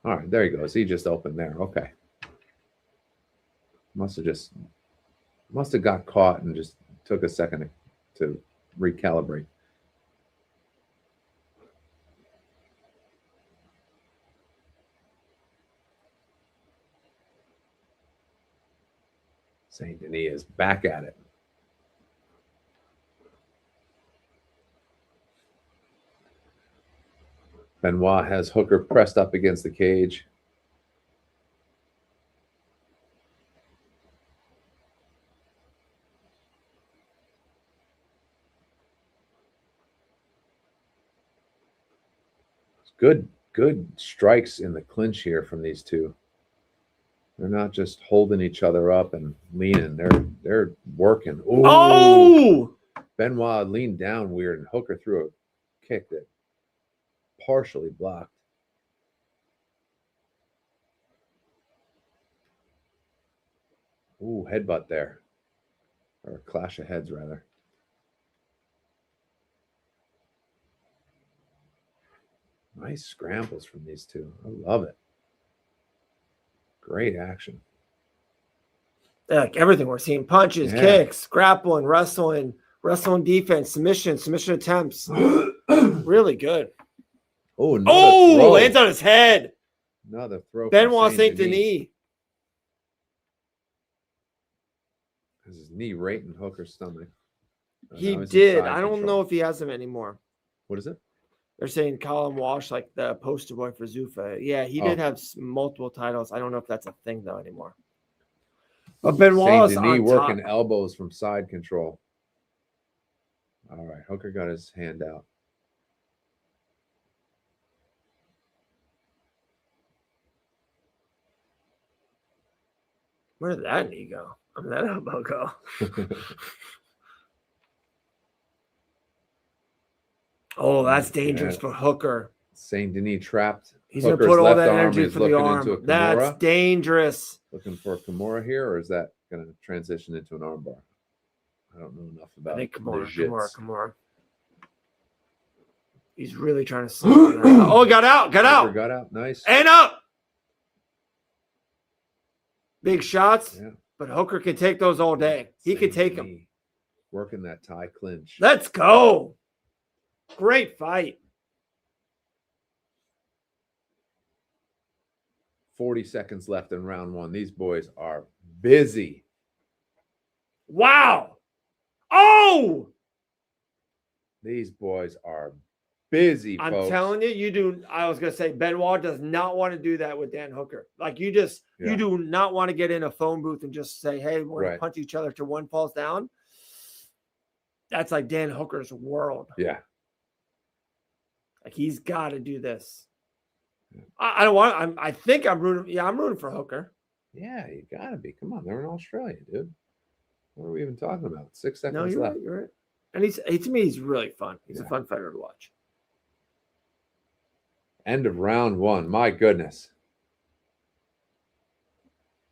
All right, there he goes. He just opened there. Okay. Must have got caught and just took a second to recalibrate. St. Denis is back at it. Benoit has Hooker pressed up against the cage. Good strikes in the clinch here from these two. They're not just holding each other up and leaning. They're working. Ooh. Oh! Benoit leaned down weird, and Hooker threw a kick that partially blocked. Ooh, headbutt there. Or a clash of heads, rather. Nice scrambles from these two. I love it. Great action. Like everything we're seeing: punches, kicks, grappling, wrestling defense, submission attempts. Really good. Oh, lands on his head. Another throw. Benoit St. Denis. Has his knee right in Hooker's stomach. He did. I don't know if he has him anymore. What is it? They're saying Colin Walsh, like the poster boy for Zuffa. Yeah, he did have multiple titles. I don't know if that's a thing though anymore. But Benoit's St. Denis on working top. elbows from side control. All right, Hooker got his hand out. Where did that knee go? I mean, that elbow go. Oh, that's dangerous for Hooker. St. Denis trapped. He's going to put all that energy for the arm. That's dangerous. Looking for a Kimura here, or is that going to transition into an armbar? I don't know enough about Kimura. He's really trying to slip. Oh, got out. Hooker got out. Nice. And up. Big shots. Yeah. But Hooker can take those all day. He can take them. Working that tie clinch. Let's go. Great fight. 40 seconds left in round one. These boys are busy. Wow. Oh! These boys are busy, I'm folks. telling you, I was going to say, Benoit does not want to do that with Dan Hooker. Like, you do not want to get in a phone booth and just say, hey, we're going to punch each other till one falls down. That's like Dan Hooker's world. Yeah. Like, he's got to do this. I don't want. I think I'm rooting. Yeah, I'm rooting for Hooker. Yeah, you gotta be. Come on, they're in Australia, dude. What are we even talking about? 6 seconds no, you're left. Right, you're right. And to me, he's really fun. He's a fun fighter to watch. End of round one. My goodness.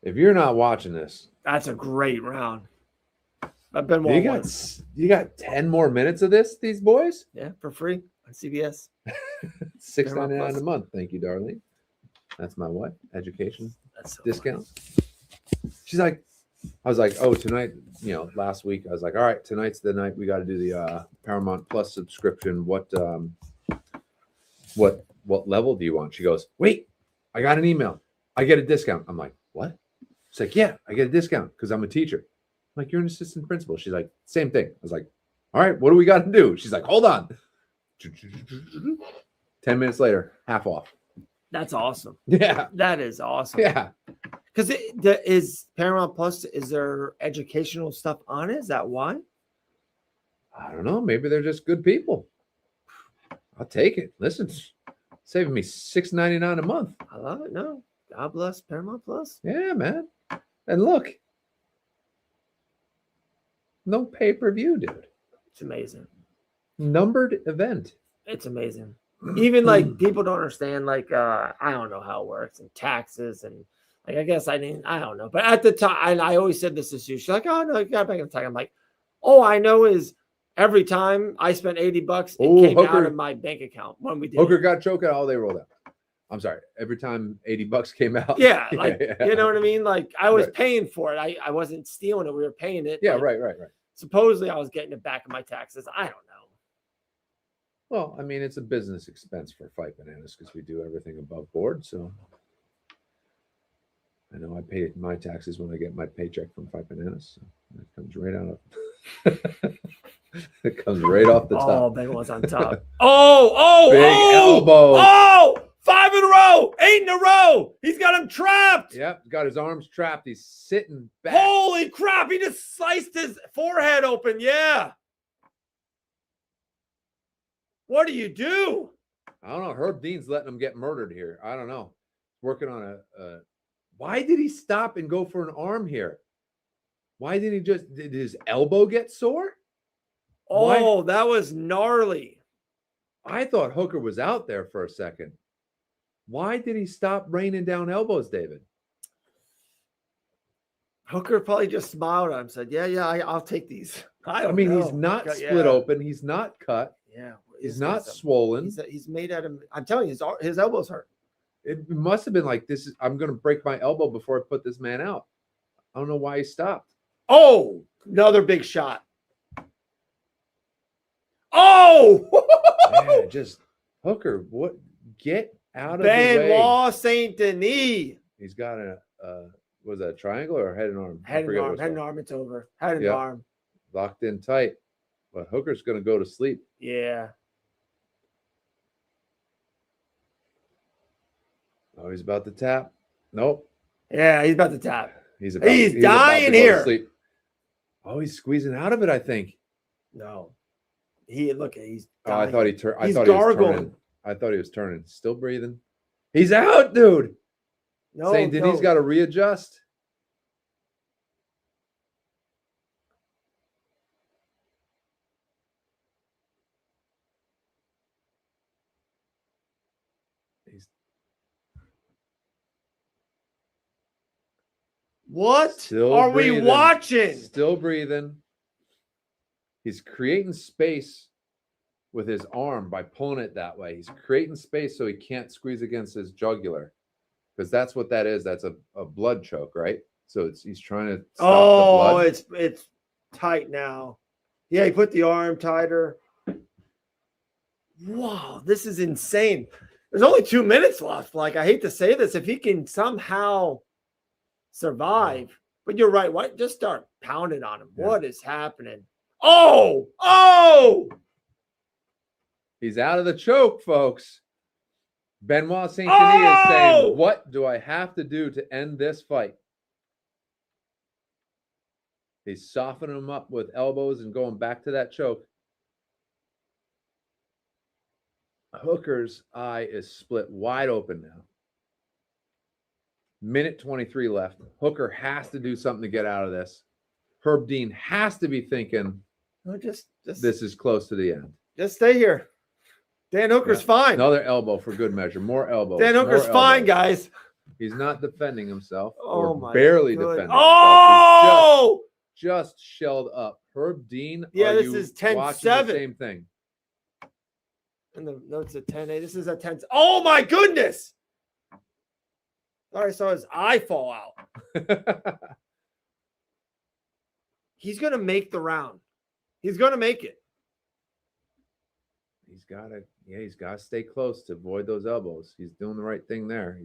If you're not watching this, that's a great round. I've been watching. You got 10 more minutes of this, these boys? Yeah, for free on CBS. $6.99 a month. Thank you, Darlene. That's my wife. Education discount. She's like, I was like, oh, tonight, last week, I was like, all right, tonight's the night we got to do the Paramount Plus subscription. What level do you want? She goes, wait, I got an email. I get a discount. I'm like, what? She's like, yeah, I get a discount because I'm a teacher. I'm like, you're an assistant principal. She's like, same thing. I was like, all right, what do we got to do? She's like, hold on. 10 minutes later, half off. That's awesome. Yeah. That is awesome. Yeah. Because is Paramount Plus, is there educational stuff on it? Is that why? I don't know. Maybe they're just good people. I'll take it. Listen, saving me $6.99 a month. I love it. No. God bless Paramount Plus. Yeah, man. And look. No pay-per-view, dude. It's amazing. Numbered event. It's amazing. Even like people don't understand, like I don't know how it works and taxes and like I guess I don't know. But at the time, I always said this to Sue. She's like, oh no, you got back in the time. I'm like, all I know is every time I spent $80, it came out of my bank account when we did. Hooker got choked out, they rolled out. I'm sorry. Every time $80 came out. Yeah, like you know what I mean? Like I was paying for it. I wasn't stealing it. We were paying it. Yeah, like, right. Supposedly I was getting it back in my taxes. I don't know. Well, I mean, it's a business expense for Fight Bananas because we do everything above board. So I know I pay my taxes when I get my paycheck from Fight Bananas. So it comes right out of it comes right off the top. Oh, Ben was on top. Oh, big elbow. Oh, 5 in a row, 8 in a row. He's got him trapped. Yep, got his arms trapped. He's sitting back. Holy crap. He just sliced his forehead open. Yeah. What do you do? I don't know. Herb Dean's letting him get murdered here. I don't know. Working on a why did he stop and go for an arm here? Why didn't he did his elbow get sore? Oh, that was gnarly. I thought Hooker was out there for a second. Why did he stop raining down elbows, David? Hooker probably just smiled at him, said, yeah, I'll take these. I mean, he's not split open. He's not cut. Yeah. He's not swollen. He's made out of, I'm telling you, his elbows hurt. It must have been like, I'm going to break my elbow before I put this man out. I don't know why he stopped. Oh, another big shot. Oh! Yeah, just Hooker, get out of the way. Benoit Saint Denis. He's got was that a triangle or head and arm? Head and arm, it's over. Head and arm. Locked in tight. But Hooker's going to go to sleep. Yeah. Oh, he's about to tap. Nope. Yeah, he's about to tap. He's dying here. Sleep. Oh, he's squeezing out of it, I think. No. He's dying. Oh, I thought he turned. He's gargling. I thought he was turning. Still breathing. He's out, dude. No, Saint Denis got to readjust. What are we watching? Still breathing. He's creating space with his arm by pulling it that way. He's creating space so he can't squeeze against his jugular, because that's what that is. That's a blood choke, right? So he's trying to stop the blood. It's tight now. Yeah, he put the arm tighter. Wow, this is insane. There's only 2 minutes left. Like, I hate to say this, if he can somehow survive, but you're right. What? Just start pounding on him. Yeah. What is happening? Oh! He's out of the choke, folks. Benoit Saint Denis is saying, what do I have to do to end this fight? He's softening him up with elbows and going back to that choke. Hooker's eye is split wide open now. Minute 23 left. Hooker has to do something to get out of this. Herb Dean has to be thinking, this is close to the end. Just stay here. Dan Hooker's fine. Another elbow for good measure. More elbows. Dan Hooker's fine, guys. He's not defending himself. Oh, or barely defending himself. Just shelled up. Herb Dean, yeah, this is 10-7. The same thing. And the notes at 10-8. This is a 10. Oh, my goodness. I saw his eye fall out. He's going to make the round. He's going to make it. He's got to stay close to avoid those elbows. He's doing the right thing there.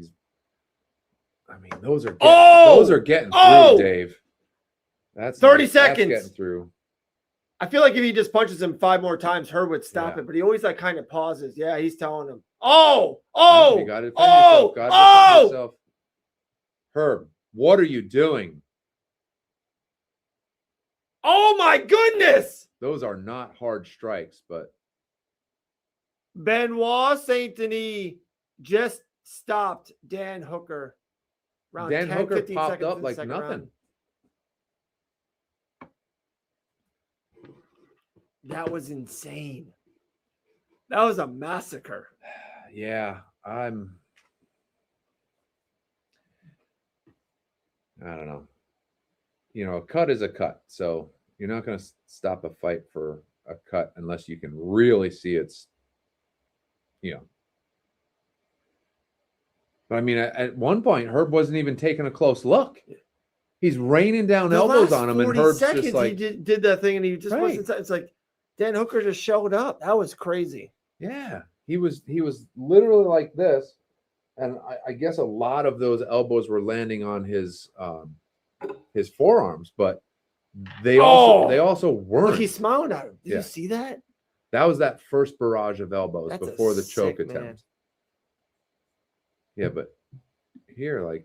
Those are getting through, Dave. That's 30 seconds. That's getting through. I feel like if he just punches him 5 more times, Herb would stop it, but he always kind of pauses. Yeah, he's telling him, you got to defend yourself. Herb, what are you doing? Oh my goodness! Those are not hard strikes, but Benoit Saint Denis just stopped Dan Hooker. Dan Hooker popped up like nothing. Round. That was insane. That was a massacre. Yeah, I don't know. A cut is a cut. So you're not going to stop a fight for a cut unless you can really see it's, But at one point, Herb wasn't even taking a close look. He's raining down elbows on him, and Herb's just like, he did that thing, and he just wasn't. It's like Dan Hooker just showed up. That was crazy. Yeah, he was literally like this, and I guess a lot of those elbows were landing on his forearms, but they also weren't. Look, he's smiling at him. Did you see that? That was that first barrage of elbows before the choke attempt. Man. Yeah, but here,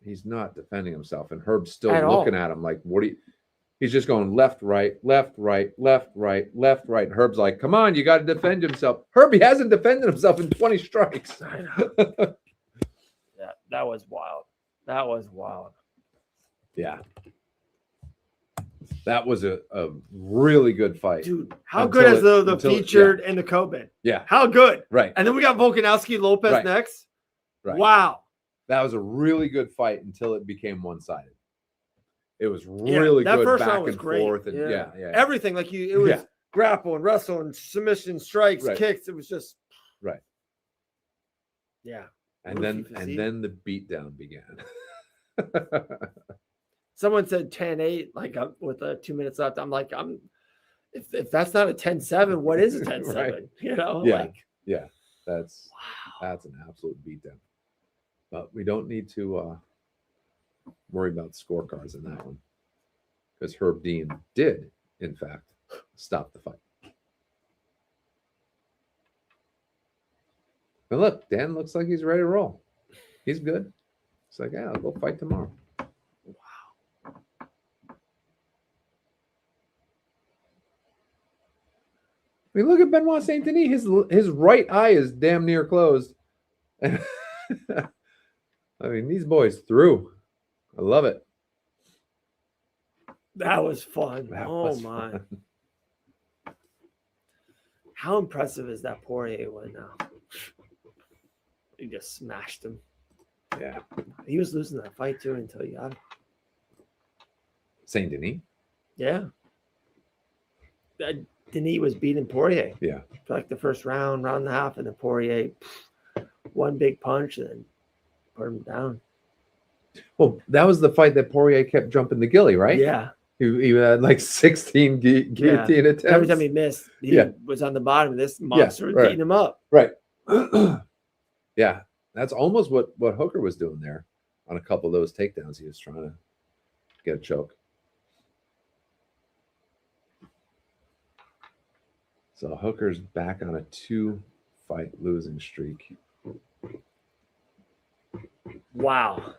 he's not defending himself, and Herb's still looking at him like, what do you? He's just going left, right, left, right, left, right, left, right. And Herb's like, come on, you got to defend himself. Herb, he hasn't defended himself in 20 strikes. I know. That was wild. That was wild. Yeah. That was a really good fight. Dude, how good is the featured and the co-main? Yeah. How good? Right. And then we got Volkanovski, Lopes next. Right. Wow. That was a really good fight until it became one-sided. It was really good first back round was and great. forth. And everything. It was grapple and wrestle and submission strikes, kicks. It was just. Right. Yeah. And then the beatdown began. Someone said 10-8, with 2 minutes left. I'm like, if that's not a 10-7, what is a 10-7? Right. Yeah. That's an absolute beatdown. But we don't need to worry about scorecards in that one, because Herb Dean did, in fact, stop the fight. But look, Dan looks like he's ready to roll. He's good. It's like, I'll go fight tomorrow. Wow. Look at Benoit Saint Denis. His right eye is damn near closed. These boys threw. I love it. That was fun. My. Fun. How impressive is that Poirier one now? He just smashed him. Yeah. He was losing that fight too until he got him. Saint Denis? Yeah. Denis was beating Poirier. Yeah. For like the first round and a half, and then Poirier, one big punch and then put him down. Well, that was the fight that Poirier kept jumping the gilly, right? Yeah. He had like 16 guillotine attempts. Every time he missed, he was on the bottom. This monster was beating him up. Right. Yeah. That's almost what Hooker was doing there on a couple of those takedowns. He was trying to get a choke. So Hooker's back on a 2-fight losing streak. Wow.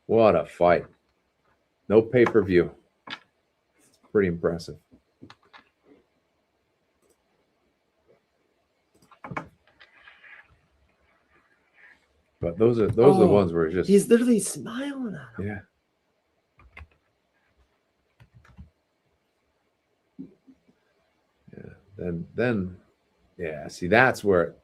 What a fight. No pay-per-view. Pretty impressive. But those are the ones where he's literally smiling at him. Yeah. Then see, that's where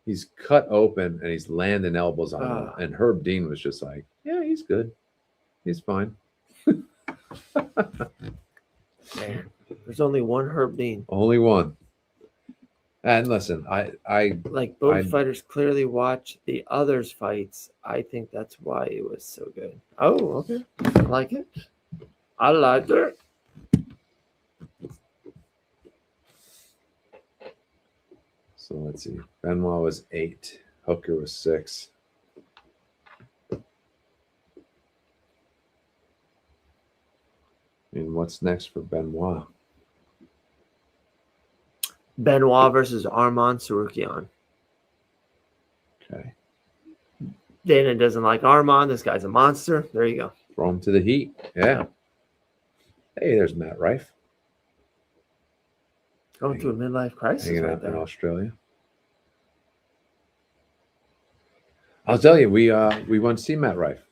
he's cut open and he's landing elbows on him. And Herb Dean was just like, yeah, he's good. He's fine. Man, there's only one Herb Dean. Only one. And listen, I like both fighters clearly watch the others' fights. I think that's why it was so good. Oh, okay. I like it. I like it. So let's see. Benoit was 8. Hooker was 6. And what's next for Benoit? Benoit versus Arman Tsarukyan. Okay. Dana doesn't like Arman. This guy's a monster. There you go. Throw him to the heat. Yeah. Hey, there's Matt Rife. Going through a midlife crisis. Hanging out in Australia. I'll tell you, we went to see Matt Rife.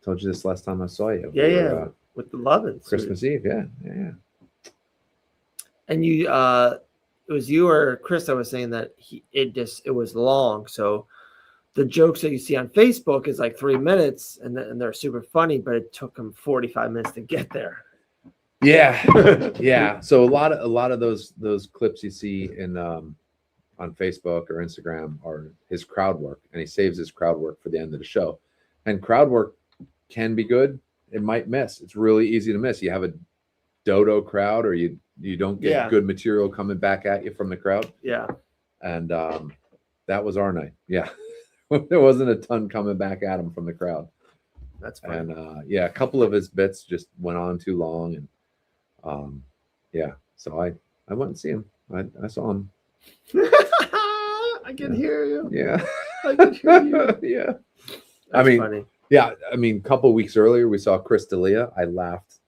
Told you this last time I saw you. Yeah, with the Lovins. Christmas Eve, yeah. And you, it was you or Chris that was saying that it was long. So the jokes that you see on Facebook is like 3 minutes, and they're super funny, but it took them 45 minutes to get there. Yeah, yeah. So a lot of those clips you see in on Facebook or Instagram are his crowd work, and he saves his crowd work for the end of the show. And crowd work can be good. It might miss. It's really easy to miss. You have a dodo crowd, or you don't get good material coming back at you from the crowd. Yeah. And that was our night. Yeah. There wasn't a ton coming back at him from the crowd. That's fine. And a couple of his bits just went on too long, and so I went and see him. I saw him. I can hear you. Yeah. I can hear you. Yeah. That's funny. Yeah. I mean, a couple of weeks earlier, we saw Chris D'Elia. I laughed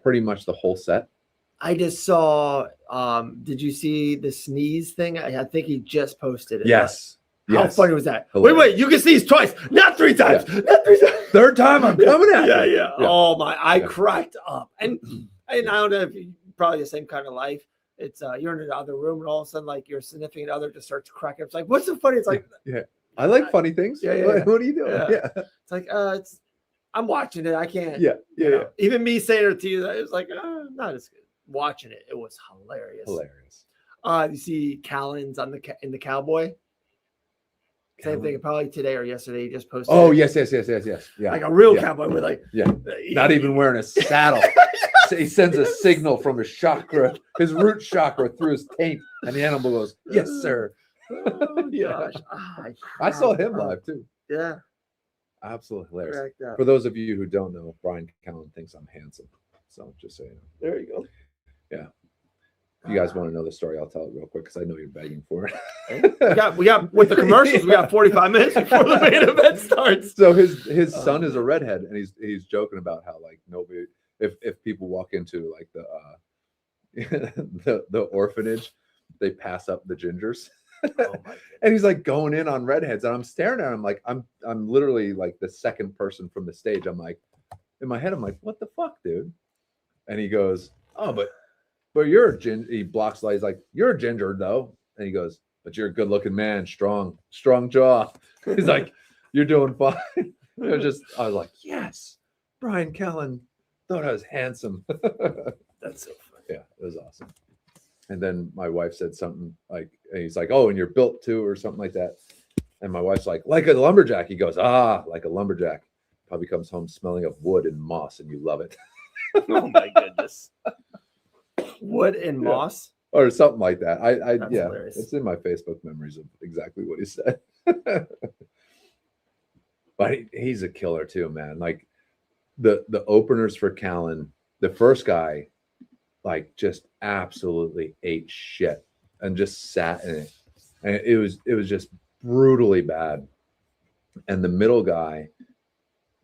pretty much the whole set. I just saw, did you see the sneeze thing? I think he just posted it. Yes. How funny was that? Hilarious. Wait, you can sneeze twice, not 3 times. Yeah. Not 3 times. Third time I'm coming at you. Yeah. Oh my, I cracked up. And I don't know if you probably the same kind of life. It's you're in another room and all of a sudden like your significant other just starts cracking. It's like, what's so funny? It's like, I like funny things. Yeah. What are you doing? Yeah. It's like I'm watching it. I can't. Yeah. Even me saying it to you, it was like not as good. Watching it, it was hilarious. You see Callan's in the Cowboy. Same thing, probably today or yesterday. He just posted. Oh, yes. Yeah. Like a real cowboy with like. Yeah. Not even wearing a saddle. He sends a signal from his chakra, his root chakra, through his taint, and the animal goes, "Yes, sir." Oh, gosh. I saw him live too. Yeah. Absolutely hilarious. For those of you who don't know, Brian Callen thinks I'm handsome. So just so you know. There you go. Yeah. If you guys want to know the story, I'll tell it real quick because I know you're begging for it. we got with the commercials, we got 45 minutes before the main event starts. So his son is a redhead, and he's joking about how like nobody, if people walk into like the orphanage, they pass up the gingers. And he's like going in on redheads, and I'm staring at him like I'm literally like the second person from the stage. I'm like, in my head, I'm like, what the fuck, dude? And he goes, oh, but you're a ginger. He blocks light. He's like, you're a ginger though. And he goes, but you're a good looking man, strong jaw. He's like, you're doing fine. I was like, yes, Brian Callen thought I was handsome. That's so funny. Yeah, it was awesome. And then my wife said something like, and he's like, "Oh, and you're built too," or something like that. And my wife's like a lumberjack. He goes, "Ah, like a lumberjack." Probably comes home smelling of wood and moss, and you love it. Oh my goodness. Wood and moss, or something like that. That's yeah, hilarious. It's in my Facebook memories of exactly what he said. But he's a killer too, man. Like the openers for Callan, the first guy, like just absolutely ate shit and just sat in it, and it was just brutally bad. And the middle guy,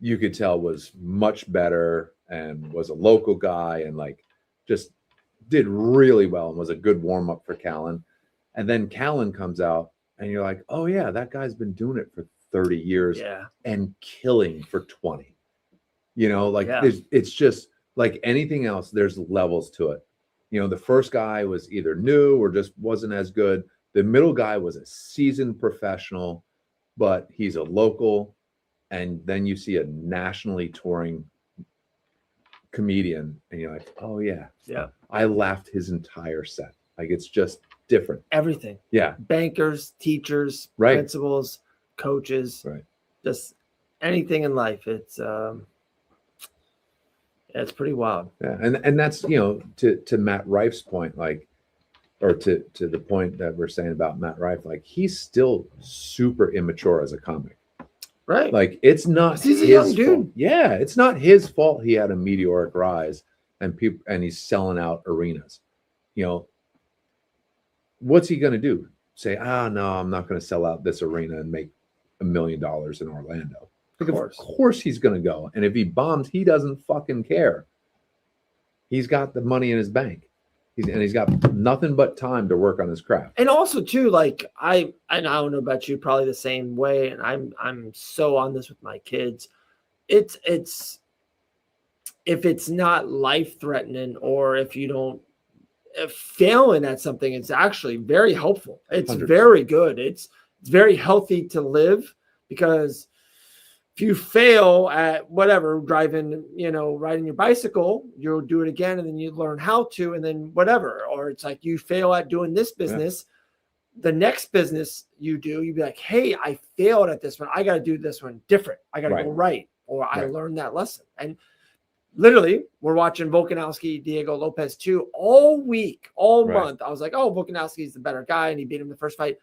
you could tell, was much better and was a local guy and like just did really well and was a good warm up for Callan. And then Callan comes out and you're like, oh yeah, that guy's been doing it for 30 years and killing for 20. Like it's just like anything else, there's levels to it. The first guy was either new or just wasn't as good. The middle guy was a seasoned professional, but he's a local. And then you see a nationally touring comedian and you're like, oh yeah. I laughed his entire set. Like it's just different. Everything. Yeah. Bankers, teachers, principals, coaches, just anything in life. It's pretty wild. Yeah. And that's, to Matt Rife's point, like, or to the point that we're saying about Matt Rife, like he's still super immature as a comic. Right. Like it's not he's a young dude. Fault. Yeah, it's not his fault he had a meteoric rise and he's selling out arenas. What's he going to do? Say, no, I'm not going to sell out this arena and make $1 million in Orlando. Of course he's going to go. And if he bombs, he doesn't fucking care. He's got the money in his bank. He's got nothing but time to work on his craft. And also too, like I don't know about you, probably the same way. And I'm so on this with my kids. It's if it's not life threatening or if you don't failing at something, it's actually very helpful. It's 100%. Very good. It's very healthy to live, because if you fail at whatever, driving, riding your bicycle, you'll do it again. And then you learn how to, and then whatever. Or it's like you fail at doing this business. Yeah. The next business you do, you'd be like, hey, I failed at this one. I got to do this one different. I got to go right. Or I learned that lesson. And literally, we're watching Volkanovski, Diego Lopes 2 all week, all month. I was like, oh, Volkanovski is the better guy, and he beat him the first fight.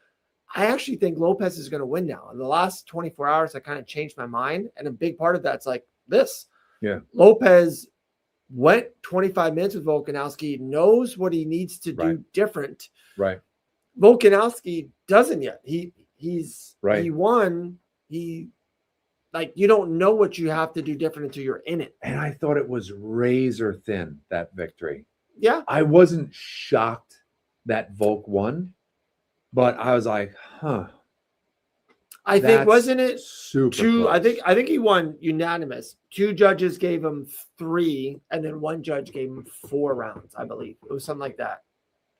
I actually think Lopes is going to win now. In the last 24 hours, I kind of changed my mind. And a big part of that's like this. Yeah. Lopes went 25 minutes with Volkanovski, knows what he needs to do different. Right. Volkanovski doesn't yet. He won. You don't know what you have to do different until you're in it. And I thought it was razor thin, that victory. Yeah. I wasn't shocked that Volk won, but I was like, huh. I think, wasn't it super two? Close. I think he won unanimous. 2 judges gave him 3, and then 1 judge gave him 4 rounds, I believe. It was something like that.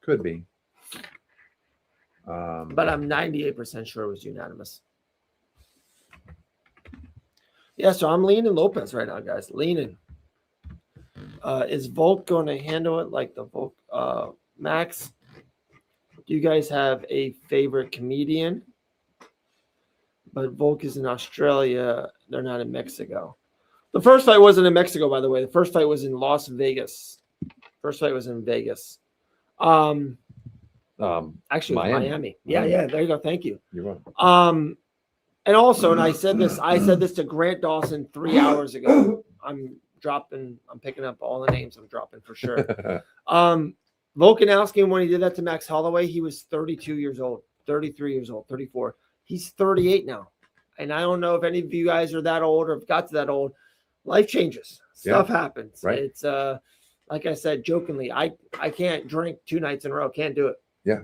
Could be. But I'm 98% sure it was unanimous. Yeah, so I'm leaning Lopes right now, guys. Leaning. Is Volk going to handle it like the Volk Max? Do you guys have a favorite comedian? But Volk is in Australia. They're not in Mexico. The first fight wasn't in Mexico, by the way. The first fight was in Las Vegas. First fight was in Vegas. Actually, Miami. Yeah. There you go. Thank you. You're welcome. And also, and I said this to Grant Dawson 3 hours ago. I'm picking up all the names I'm dropping for sure. Volkanovski, when he did that to Max Holloway, he was 32 years old, 33 years old, 34. He's 38 now. And I don't know if any of you guys are that old or have got to that old. Life changes. Stuff happens. Right. It's like I said jokingly, I can't drink 2 nights in a row. Can't do it. Yeah.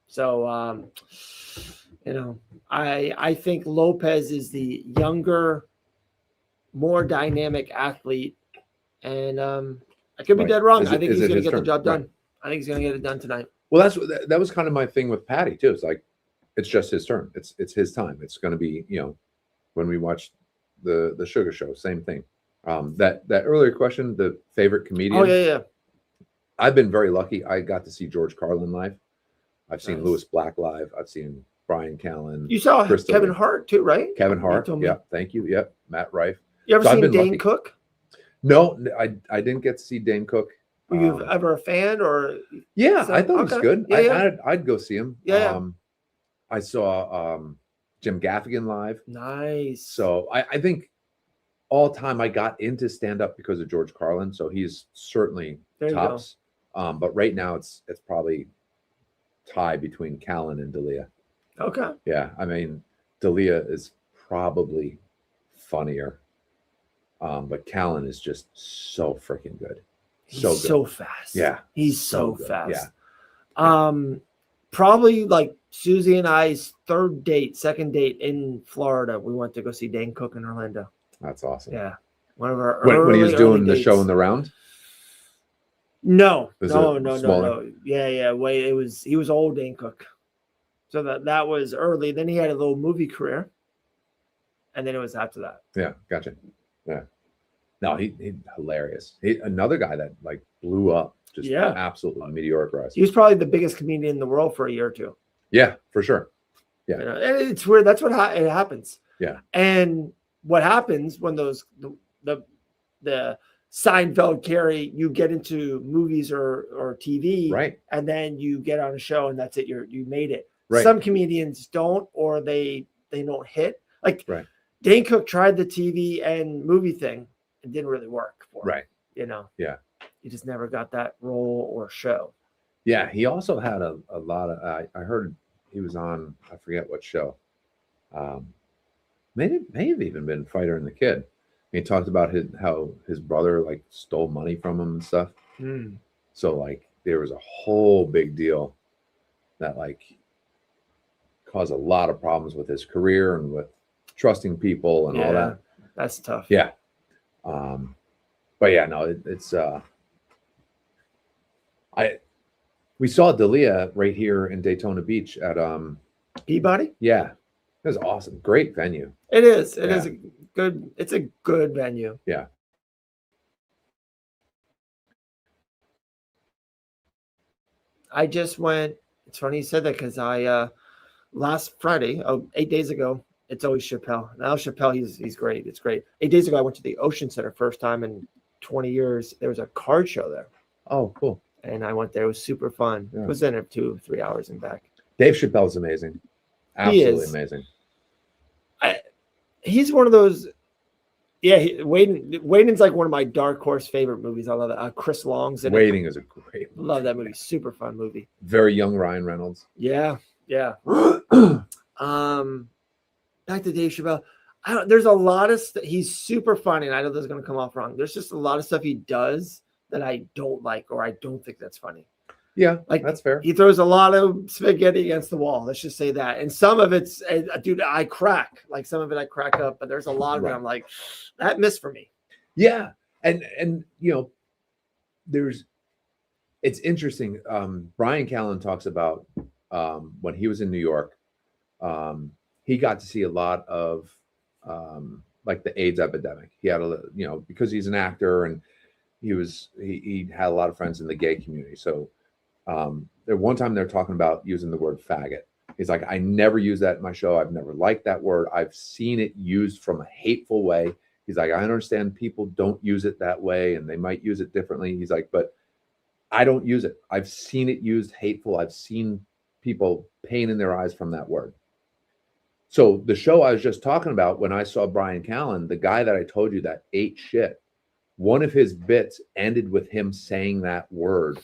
So I think Lopes is the younger, more dynamic athlete. And I could be dead wrong. I think he's going to get the job done. I think he's going to get it done tonight. Well, that was kind of my thing with Patty too. It's like, it's just his turn. It's his time. It's going to be, when we watched the Sugar Show, same thing. That earlier question, the favorite comedian. Oh yeah. I've been very lucky. I got to see George Carlin live. I've seen Nice. Lewis Black live. I've seen Brian Callen. You saw Crystal Kevin Lee. Hart too, right? Kevin Hart. Yeah, thank you. Yep. Matt Rife. You ever So seen Dane Cook? No, I didn't get to see Dane Cook. Were you ever a fan or? Yeah, I thought he was good. Yeah, I'd go see him. Yeah. I saw Jim Gaffigan live. Nice. So I think all time I got into stand up because of George Carlin. So he's certainly tops. But right now it's probably tie between Callen and D'Elia. Okay. Yeah, I mean D'Elia is probably funnier, but Callen is just so freaking good. He's so fast. Yeah, he's so fast. Yeah. Probably like Susie and I's second date in Florida. We went to go see Dane Cook in Orlando. That's awesome. Yeah, one of our when he was doing the show in the round. No. Yeah. Wait, he was old Dane Cook. So that was early. Then he had a little movie career, and then it was after that. Yeah, gotcha. Yeah, no, he hilarious. Another guy that like blew up, just absolutely meteoric. He was probably the biggest comedian in the world for a year or two. Yeah, for sure. Yeah, you know, and it's weird. That's what it happens. Yeah, and what happens when those the Seinfeld carry, you get into movies or TV, right? And then you get on a show, and that's it. You made it. Right. Some comedians don't, or they don't hit. Like Dane Cook tried the TV and movie thing. It didn't really work for him. Right. You know. Yeah. He just never got that role or show. Yeah. He also had a lot of. I heard he was on. I forget what show. May have even been Fighter and the Kid. He talked about how his brother like stole money from him and stuff. So like there was a whole big deal that like caused a lot of problems with his career and with trusting people and all that. That's tough. Yeah. But yeah, no, it's we saw D'Elia right here in Daytona Beach at Peabody. Yeah, it was awesome. Great venue. It is. It is it's a good venue. Yeah. I just went. It's funny you said that because I last Friday, 8 days ago, it's always Chappelle. Now Chappelle, he's great. It's great. 8 days ago, I went to the Ocean Center first time in 20 years. There was a card show there. Oh, cool. And I went there. It was super fun. Yeah. It was in it 2-3 hours and back. Dave Chappelle's amazing. Absolutely amazing. He's one of those. Yeah, Waiting's like one of my dark horse favorite movies. I love that. Chris Long's in Waiting is a great movie. Love that movie. Super fun movie. Very young Ryan Reynolds. Yeah. Back to Dave Chappelle. There's a lot of he's super funny, and I know this is going to come off wrong. There's just a lot of stuff he does that I don't like, or I don't think that's funny. Yeah, like that's fair. He throws a lot of spaghetti against the wall. Let's just say that. And some of it's, dude, I crack. Like some of it I crack up, but there's a lot of it I'm like, that missed for me. Yeah. And you know, it's interesting. Brian Callen talks about when he was in New York, he got to see a lot of like the AIDS epidemic. He had because he's an actor and he had a lot of friends in the gay community. So there one time they're talking about using the word faggot. He's like, I never use that in my show. I've never liked that word. I've seen it used from a hateful way. He's like, I understand people don't use it that way and they might use it differently. He's like, but I don't use it. I've seen it used hateful. I've seen people pain in their eyes from that word. So the show I was just talking about, when I saw Brian Callen, the guy that I told you that ate shit, one of his bits ended with him saying that word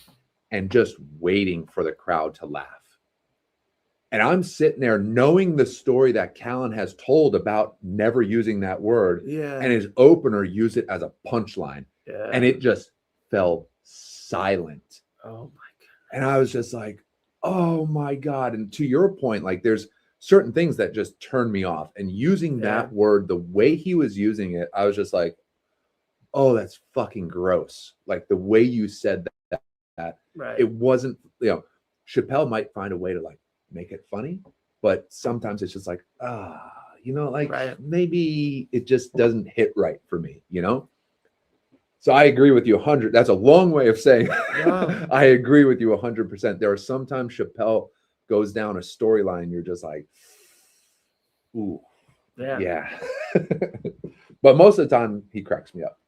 and just waiting for the crowd to laugh. And I'm sitting there knowing the story that Callen has told about never using that word. Yeah. And his opener used it as a punchline. Yeah. And it just fell silent. Oh my God. And I was just like, oh my God. And to your point, like there's certain things that just turn me off. And using that word, the way he was using it, I was just like, oh, that's fucking gross. Like the way you said that right. It wasn't, Chappelle might find a way to like make it funny, but sometimes it's just like, like right. maybe it just doesn't hit right for me, So I agree with you 100. That's a long way of saying Yeah. I agree with you 100%. There are sometimes Chappelle goes down a storyline. You're just like, ooh, yeah. But most of the time he cracks me up.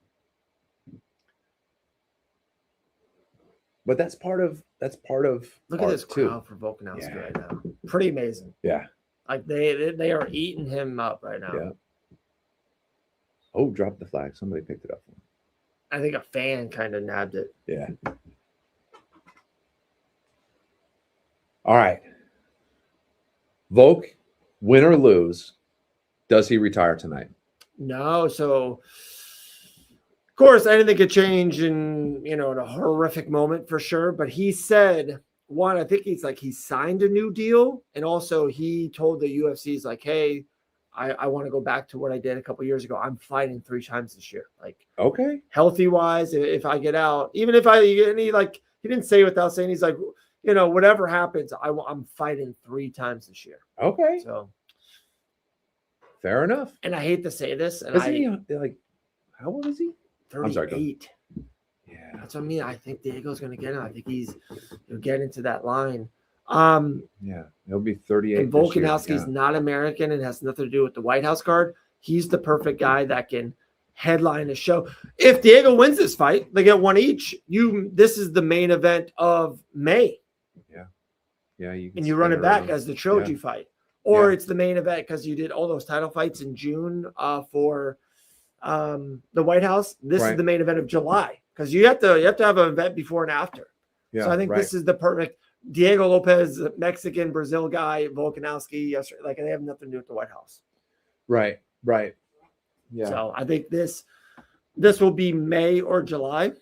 But that's part of look at this crowd for Volkanovski right now. Pretty amazing. Yeah. Like they are eating him up right now. Yeah. Oh, drop the flag. Somebody picked it up. I think a fan kind of nabbed it. Yeah. All right. Volk, win or lose, does he retire tonight? No. So, of course, anything could change in, in a horrific moment for sure. But he said, one, I think he signed a new deal. And also he told the UFC, he's like, hey, I want to go back to what I did a couple years ago. I'm fighting 3 times this year. Like, okay, healthy wise, if I get out, even if he didn't say it without saying, he's like, whatever happens, I'm fighting 3 times this year. Okay. So fair enough. And I hate to say this. And Isn't he like, how old is he? 38. I'm sorry, yeah. That's what I mean. I think Diego's going to get him. I think he'll get into that line. Yeah, he'll be 38. And Volkanovski's not American and has nothing to do with the White House card. He's the perfect guy that can headline a show. If Diego wins this fight, they get 1 each. This is the main event of May. Yeah, you run it back as the trilogy fight, or it's the main event because you did all those title fights in June for the White House. This is the main event of July because you have to have an event before and after. Yeah, so I think this is the perfect. Diego Lopes, Mexican Brazil guy, Volkanovski, like they have nothing to do with the White House. Right. Yeah. So I think this will be May or July.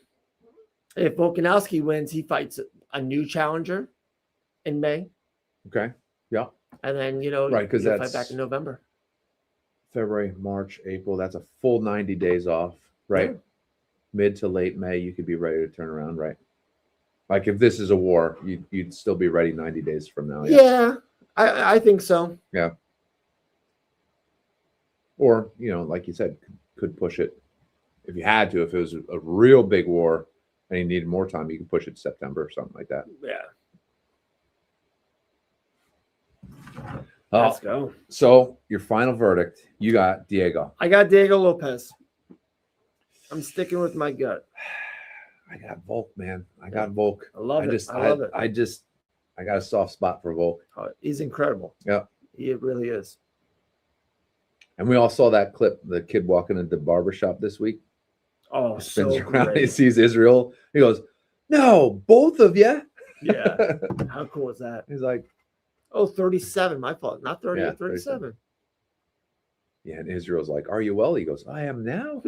If Volkanovski wins, he fights a new challenger in May. Okay. Yeah. And then because that's fight back in November. February, March, April. That's a full 90 days off, right? Yeah. Mid to late May, you could be ready to turn around, right? Like if this is a war, you'd still be ready 90 days from now. Yeah, I think so. Yeah. Or, like you said, could push it if you had to. If it was a real big war and you needed more time, you could push it to September or something like that. Yeah. Let's go. So your final verdict, you got Diego. I got Diego Lopes. I'm sticking with my gut. I got Volk, man. I got Volk. I love it. I love it. I got a soft spot for Volk. Oh, he's incredible. Yeah. He really is. And we all saw that clip, the kid walking into the barbershop this week. Oh, so around, he sees Israel. He goes, no, both of you. Yeah. How cool is that? He's like, 37. My fault. Not 30, 37. Yeah, and Israel's like, are you well? He goes, I am now.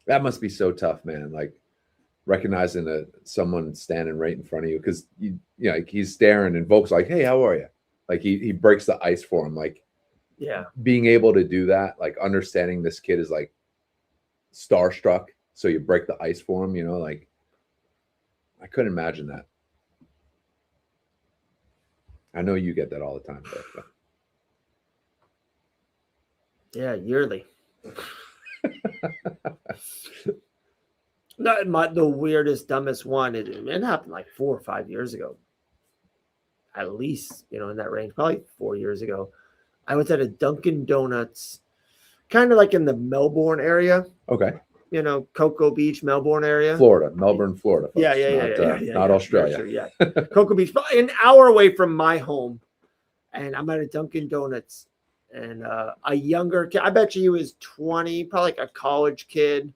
That must be so tough, man. Like recognizing that someone standing right in front of you because like he's staring and Volk's like, hey, how are you? Like he breaks the ice for him. Like, yeah, being able to do that, like understanding this kid is like starstruck. So you break the ice for him, like I couldn't imagine that. I know you get that all the time, but yeah, yearly. Not the weirdest, dumbest one. It happened like 4 or 5 years ago, at least. In that range, probably 4 years ago. I was at a Dunkin' Donuts, kind of like in the Melbourne area. Okay. Cocoa Beach, Melbourne area. Melbourne, Florida. Folks. Yeah. Not Australia. Sure, yeah. Cocoa Beach, probably an hour away from my home, and I'm at a Dunkin' Donuts. And a younger kid, I bet you he was 20, probably like a college kid,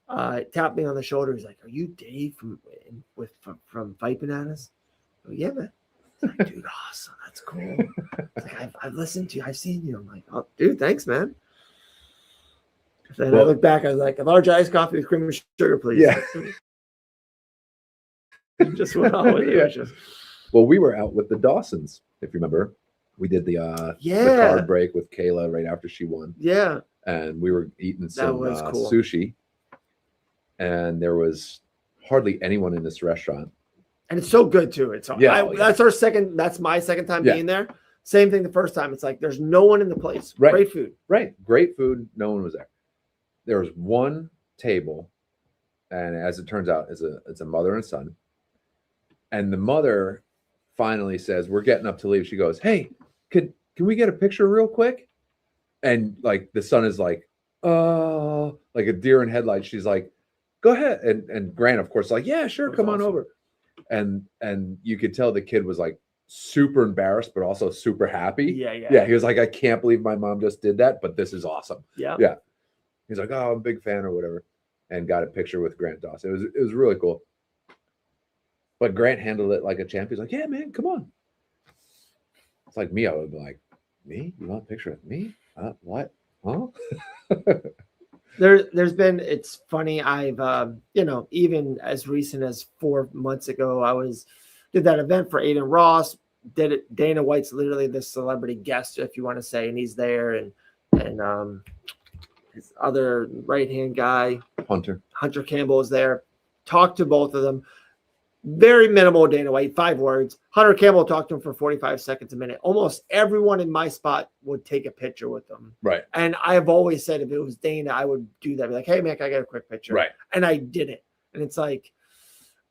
tapped me on the shoulder. He's like, are you Dave from Fight Bananas? Oh, yeah, man. Like, dude, awesome. That's cool. Like, I've listened to you. I've seen you. I'm like, oh, dude, thanks, man. Then I look back. I was like, a large iced coffee with cream and sugar, please. Yeah. Just went on with it. Yeah. Well, we were out with the Dawsons, if you remember. We did the card break with Kayla right after she won. Yeah. And we were eating some cool. sushi. And there was hardly anyone in this restaurant. And it's so good too. It's that's my second time being there. Same thing the first time. It's like there's no one in the place. Right. Great food. Right. Great food. No one was there. There was one table, and as it turns out, it's a mother and son. And the mother finally says, "We're getting up to leave." She goes, "Hey, can we get a picture real quick?" And like the son is like, "Oh," like a deer in headlights. She's like, "Go ahead." And Grant, of course, like, "Yeah, sure, come on over." And you could tell the kid was like super embarrassed, but also super happy. Yeah. He was like, "I can't believe my mom just did that, but this is awesome." Yeah. He's like, "Oh, I'm a big fan," or whatever, and got a picture with Grant Dawson. It was really cool. But Grant handled it like a champ. He's like, "Yeah, man, come on." It's like me. I would be like, "Me? You want a picture with me? What? Huh?" There's been, it's funny. I've, even as recent as 4 months ago, did that event for Aiden Ross. Did it. Dana White's literally the celebrity guest, if you want to say, and he's there, and his other right-hand guy, Hunter Campbell, is there. Talked to both of them. Very minimal Dana White, 5 words. Hunter Campbell talked to him for 45 seconds a minute. Almost everyone in my spot would take a picture with them. Right. And I've always said if it was Dana, I would do that. Be like, "Hey, man, can I get a quick picture?" Right. And I didn't. And it's like,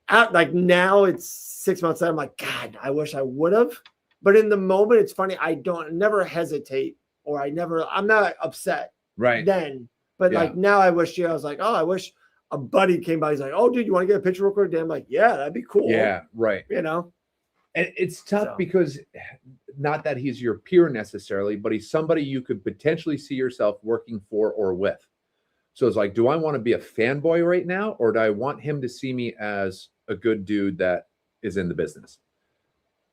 now it's 6 months later, I'm like, God, I wish I would have. But in the moment, it's funny. I never hesitate, or I'm not upset. Right. Then. But like now I wish I was like, oh, I wish a buddy came by. He's like, "Oh, dude, you want to get a picture real quick?" I'm like, "Yeah, that'd be cool." Yeah, right. And it's tough because not that he's your peer necessarily, but he's somebody you could potentially see yourself working for or with. So it's like, do I want to be a fanboy right now, or do I want him to see me as a good dude that is in the business?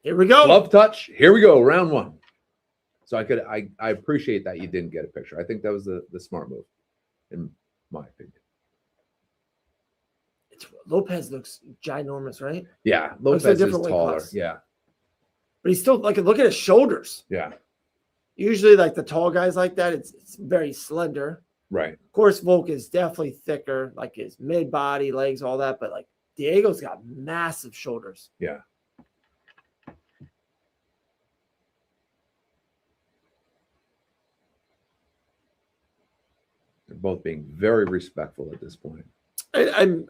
Here we go. Love touch. Here we go. Round 1. So I appreciate that you didn't get a picture. I think that was the smart move, in my opinion. Lopes looks ginormous, right? Yeah, Lopes is taller. Yeah, but he's still like, look at his shoulders. Yeah. Usually, like the tall guys like that, it's very slender. Right. Of course, Volk is definitely thicker, like his mid body, legs, all that. But like Diego's got massive shoulders. Yeah. They're both being very respectful at this point. I'm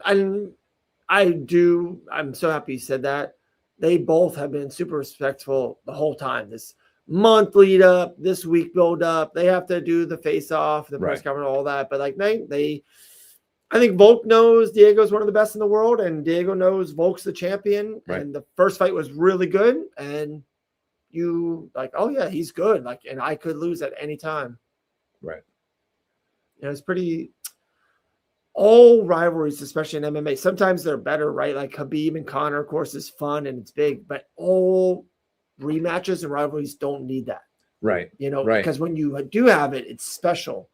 so happy you said that. They both have been super respectful the whole time. This month lead up, this week build up. They have to do the face off, the press conference, all that. But like I think Volk knows Diego's one of the best in the world, and Diego knows Volk's the champion. Right. And the first fight was really good. And you like, oh yeah, he's good. Like, and I could lose at any time. Right. It's pretty. All rivalries, especially in MMA, sometimes they're better, right? Like Khabib and Conor, of course, is fun and it's big, but all rematches and rivalries don't need that. Right. Because when you do have it, it's special.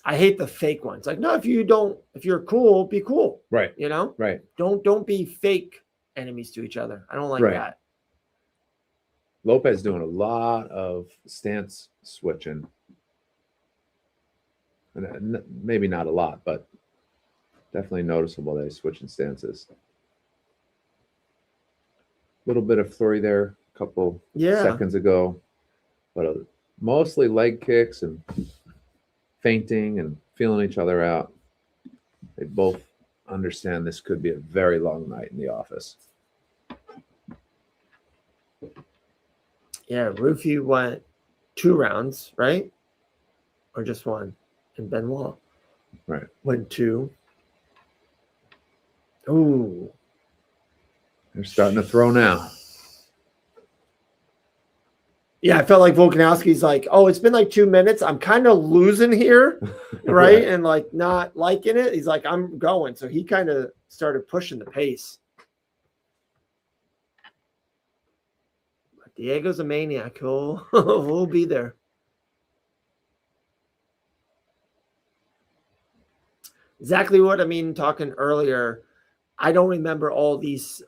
I hate the fake ones. Like, no, if you're cool, be cool. Right. Right. Don't be fake enemies to each other. I don't like that. Lopes doing a lot of stance switching. And maybe not a lot, but definitely noticeable that he's switching stances. A little bit of flurry there a couple seconds ago, but mostly leg kicks and feinting and feeling each other out. They both understand this could be a very long night in the office. Yeah, Rufy went 2 rounds, right? Or just 1? And Benoit went 2. Ooh. They're starting to throw now. Yeah, I felt like Volkanovski's like, oh, it's been like 2 minutes. I'm kind of losing here, right? And like not liking it. He's like, I'm going. So he kind of started pushing the pace. But Diego's a maniac. He'll be there. Exactly what I mean, talking earlier. I don't remember all these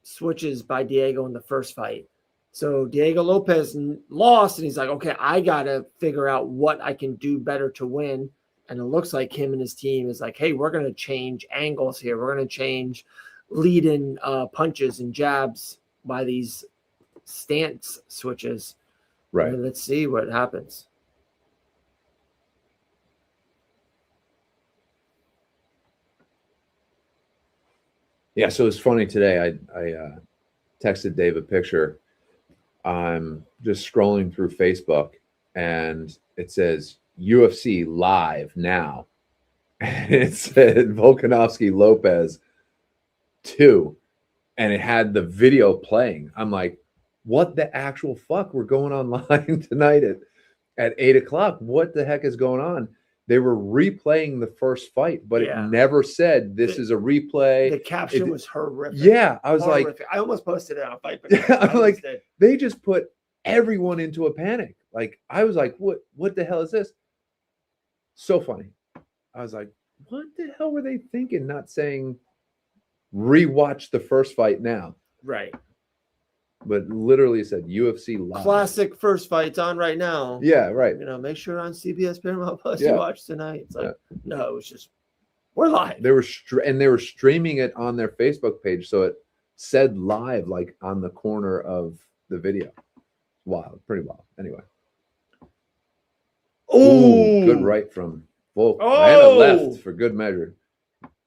switches by Diego in the first fight. So Diego Lopes lost, and he's like, okay, I got to figure out what I can do better to win. And it looks like him and his team is like, hey, we're going to change angles here. We're going to change lead-in punches and jabs by these stance switches. Right. Let's see what happens. Yeah, so it's funny today. I texted Dave a picture. I'm just scrolling through Facebook, and it says UFC live now. And it said Volkanovski Lopes 2, and it had the video playing. I'm like, what the actual fuck? We're going online tonight at 8:00. What the heck is going on? They were replaying the first fight, but it never said this is a replay. The caption was horrific. Yeah, I was horrific. like, I almost posted it on Fight. I'm like, they just put everyone into a panic. Like, I was like, what the hell is this? So funny. I was like, what the hell were they thinking? Not saying rewatch the first fight now. Right. But literally said UFC live. Classic first fight's on right now. Yeah, right. Make sure on CBS Paramount Plus you watch tonight. It's like, no, it was just, we're live. They were streaming it on their Facebook page, so it said live like on the corner of the video. Wild, pretty wild. Anyway. Oh, good right from Volk. And a left for good measure.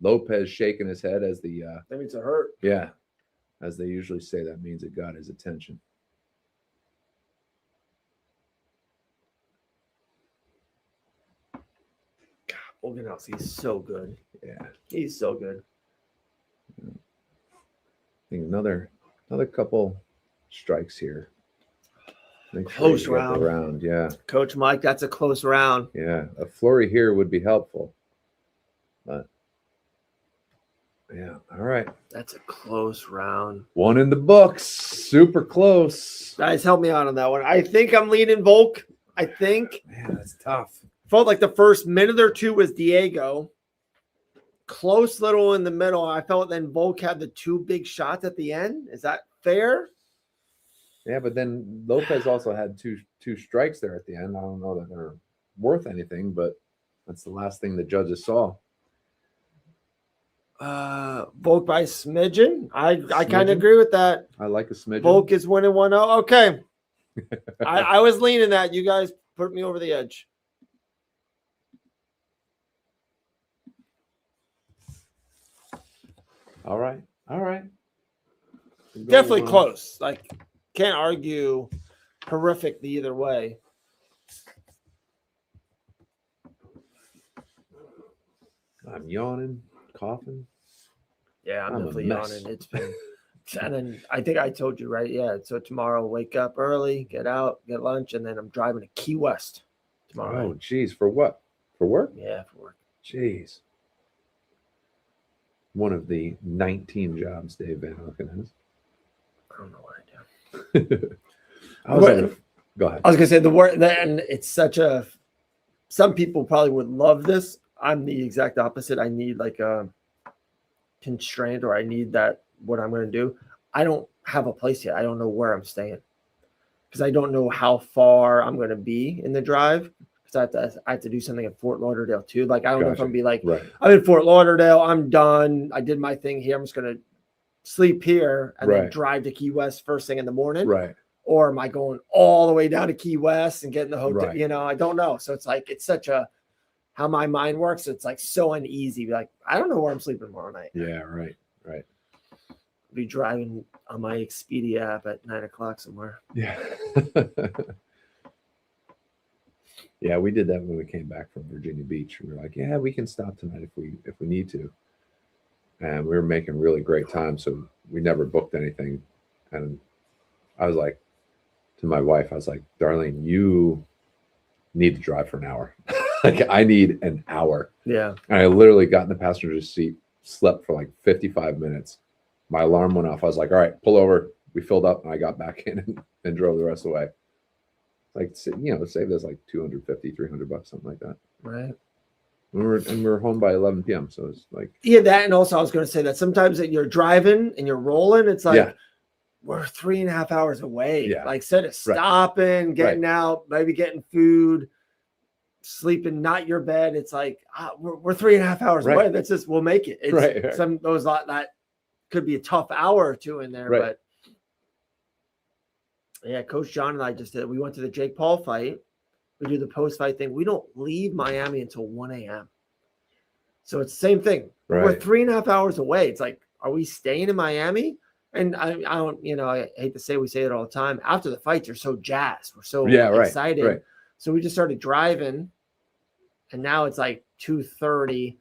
Lopes shaking his head as the that means it hurt. Yeah. As they usually say, that means it got his attention. God, Volkanovski, he's so good. Yeah. He's so good. I think another couple strikes here. Close round. Yeah. Coach Mike, that's a close round. Yeah. A flurry here would be helpful. But yeah. All right. That's a close round. One in the books. Super close. Guys, help me out on that one. I think I'm leaning Volk. I think. Man, that's tough. Felt like the first minute or two was Diego. Close little in the middle. I felt then Volk had the two big shots at the end. Is that fair? Yeah, but then Lopes also had two strikes there at the end. I don't know that they're worth anything, but that's the last thing the judges saw. Volk by smidgen. I kind of agree with that. I like a smidgen. Volk is winning 1-0. Okay. I was leaning that. You guys put me over the edge. All right. Definitely close. Like, can't argue horrific either way. I'm yawning, coughing. Yeah, I'm definitely yawning. It's been, and then I think I told you, right? Yeah. So tomorrow, wake up early, get out, get lunch, and then I'm driving to Key West tomorrow. Oh, geez. For what? For work? Yeah, for work. Jeez. One of the 19 jobs Dave Van Hoeken has. I don't know what I do. Go ahead. I was gonna say the word, and it's such a. Some people probably would love this. I'm the exact opposite. I need like a constraint, or I need that what I'm gonna do. I don't have a place yet. I don't know where I'm staying because I don't know how far I'm gonna be in the drive. Because I have to do something in Fort Lauderdale too. Like I don't know if I'm gonna be like, I'm in Fort Lauderdale. I'm done. I did my thing here. I'm just gonna sleep here and then drive to Key West first thing in the morning. Right. Or am I going all the way down to Key West and getting the hotel? Right. I don't know. So it's like, it's such a, how my mind works. It's like so uneasy. Like, I don't know where I'm sleeping tomorrow night. Yeah. Right. Be driving on my Expedia app at 9:00 somewhere. Yeah. Yeah. We did that when we came back from Virginia Beach. We were like, yeah, we can stop tonight if we need to. And we were making really great time. So we never booked anything. And I was like, to my wife, I was like, Darlene, you need to drive for an hour. Like, I need an hour. Yeah. And I literally got in the passenger seat, slept for like 55 minutes. My alarm went off. I was like, all right, pull over. We filled up and I got back in and drove the rest of the way. Like, it saved us like $250, $300, something like that. Right. We were home by 11 p.m. So it's like, yeah, that. And also I was going to say that sometimes that you're driving and you're rolling, it's like, we're 3.5 hours away. Yeah. Like instead of stopping, getting out, maybe getting food, sleeping, not your bed. It's like, we're 3.5 hours away. That's just, we'll make it. It's some those lot that could be a tough hour or two in there. Right. But yeah, Coach John and I just did. We went to the Jake Paul fight. We do the post-fight thing. We don't leave Miami until 1 a.m. So it's the same thing. Right. We're 3.5 hours away. It's like, are we staying in Miami? And I don't, I hate to say, we say it all the time. After the fights, you're so jazzed. We're so excited. Right. So we just started driving. And now it's like 2:30.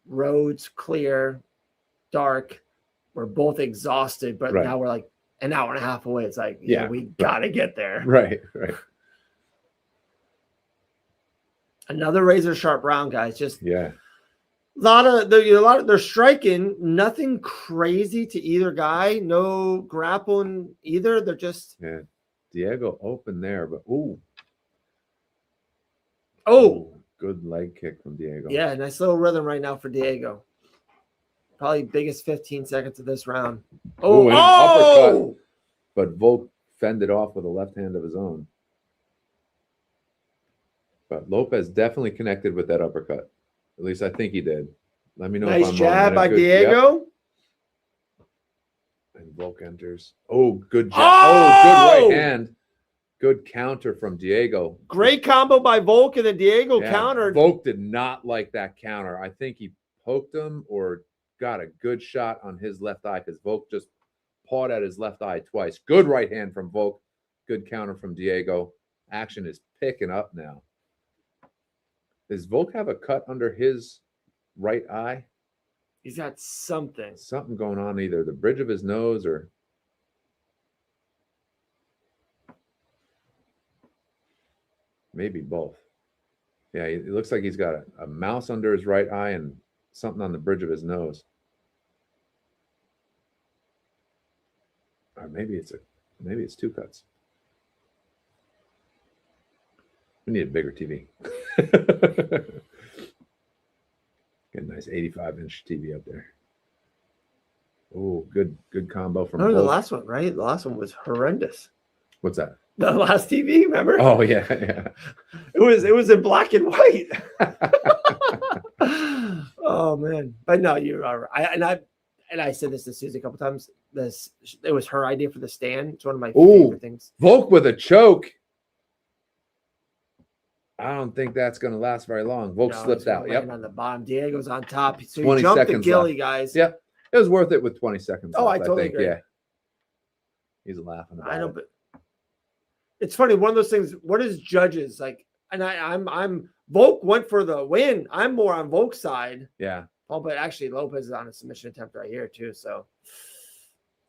Roads clear, dark. We're both exhausted, but now we're like an hour and a half away. It's like, we got to get there. Right. Another razor sharp round, guys. Just a lot of they're striking, nothing crazy to either guy, no grappling either. They're just Diego open there, but good leg kick from Diego. Yeah, nice little rhythm right now for Diego. Probably biggest 15 seconds of this round. Uppercut, but Volk fended off with a left hand of his own. But Lopes definitely connected with that uppercut. At least I think he did. Let me know if I'm wrong. Nice jab by Diego. Yep. And Volk enters. Good jab. Good right hand. Good counter from Diego. Great combo by Volk, and then Diego countered. Volk did not like that counter. I think he poked him or got a good shot on his left eye because Volk just pawed at his left eye twice. Good right hand from Volk. Good counter from Diego. Action is picking up now. Does Volk have a cut under his right eye? He's got something. Something going on, either the bridge of his nose or maybe both. Yeah, it looks like he's got a mouse under his right eye and something on the bridge of his nose. Or maybe it's two cuts. We need a bigger TV. Get a nice 85-inch TV up there. Good combo from the last one, right? The last one was horrendous. What's that? The last TV, remember? Oh yeah. It was in black and white. Oh man. But no, you are I said this to Susie a couple times. It was her idea for the stand. It's one of my favorite things. Volk with a choke. I don't think that's going to last very long. Volk slipped out. Yep. On the bottom. Diego's on top. So 20 you jumped seconds the Gilly, left. guys. Yep. It was worth it with 20 seconds left, I totally agree. Yeah. He's laughing about it. I know, but it's funny. One of those things. What is judges like? And I'm Volk went for the win. I'm more on Volk's side. Yeah. But actually Lopes is on a submission attempt right here too. So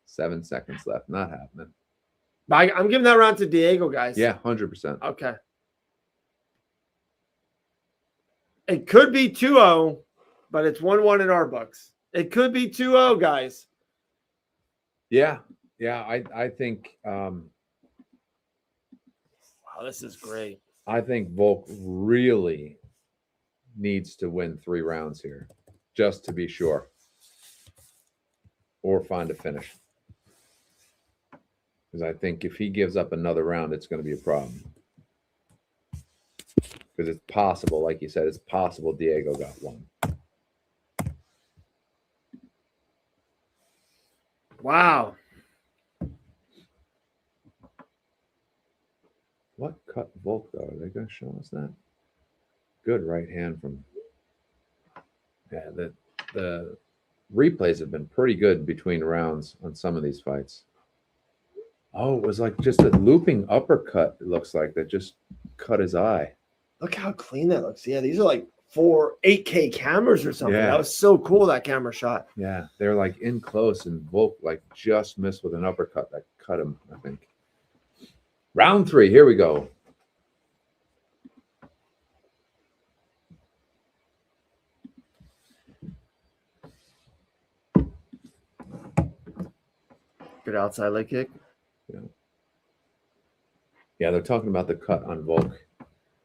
7 seconds left. Not happening. But I'm giving that round to Diego, guys. Yeah, 100%. Okay. It could be 2-0, but it's 1-1 in our books. It could be 2-0, guys. Yeah. I think. Wow, this is great. I think Volk really needs to win 3 rounds here, just to be sure, or find a finish. Because I think if he gives up another round, it's going to be a problem. Because it's possible, like you said, it's possible Diego got one. Wow. What cut Volk, though? Are they going to show us that? Good right hand from... Yeah, the replays have been pretty good between rounds on some of these fights. Oh, it was like just a looping uppercut, it looks like, that just cut his eye. Look how clean that looks. Yeah, these are like 8K cameras or something. Yeah. That was so cool, that camera shot. Yeah, they're like in close, and Volk like just missed with an uppercut that cut him, I think. Round 3, here we go. Good outside leg kick. Yeah, they're talking about the cut on Volk.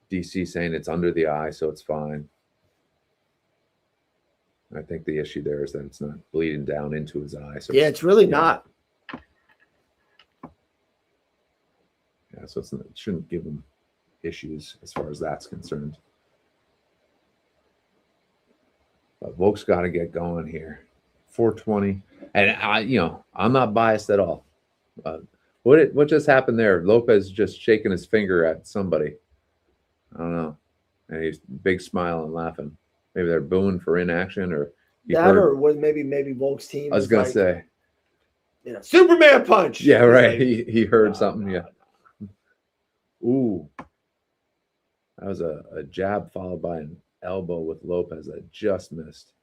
DC saying it's under the eye, so it's fine. I think the issue there is that it's not bleeding down into his eye. So it's really not. Yeah, so it shouldn't give him issues as far as that's concerned. But Volk's got to get going here. 420. And I'm not biased at all. What just happened there? Lopes just shaking his finger at somebody. I don't know. And he's big smile and laughing. Maybe they're booing for inaction, or or was maybe Volk's team. I was gonna say, Superman punch. Yeah, right. Like, he heard something. Yeah. Ooh, that was a jab followed by an elbow with Lopes that just missed.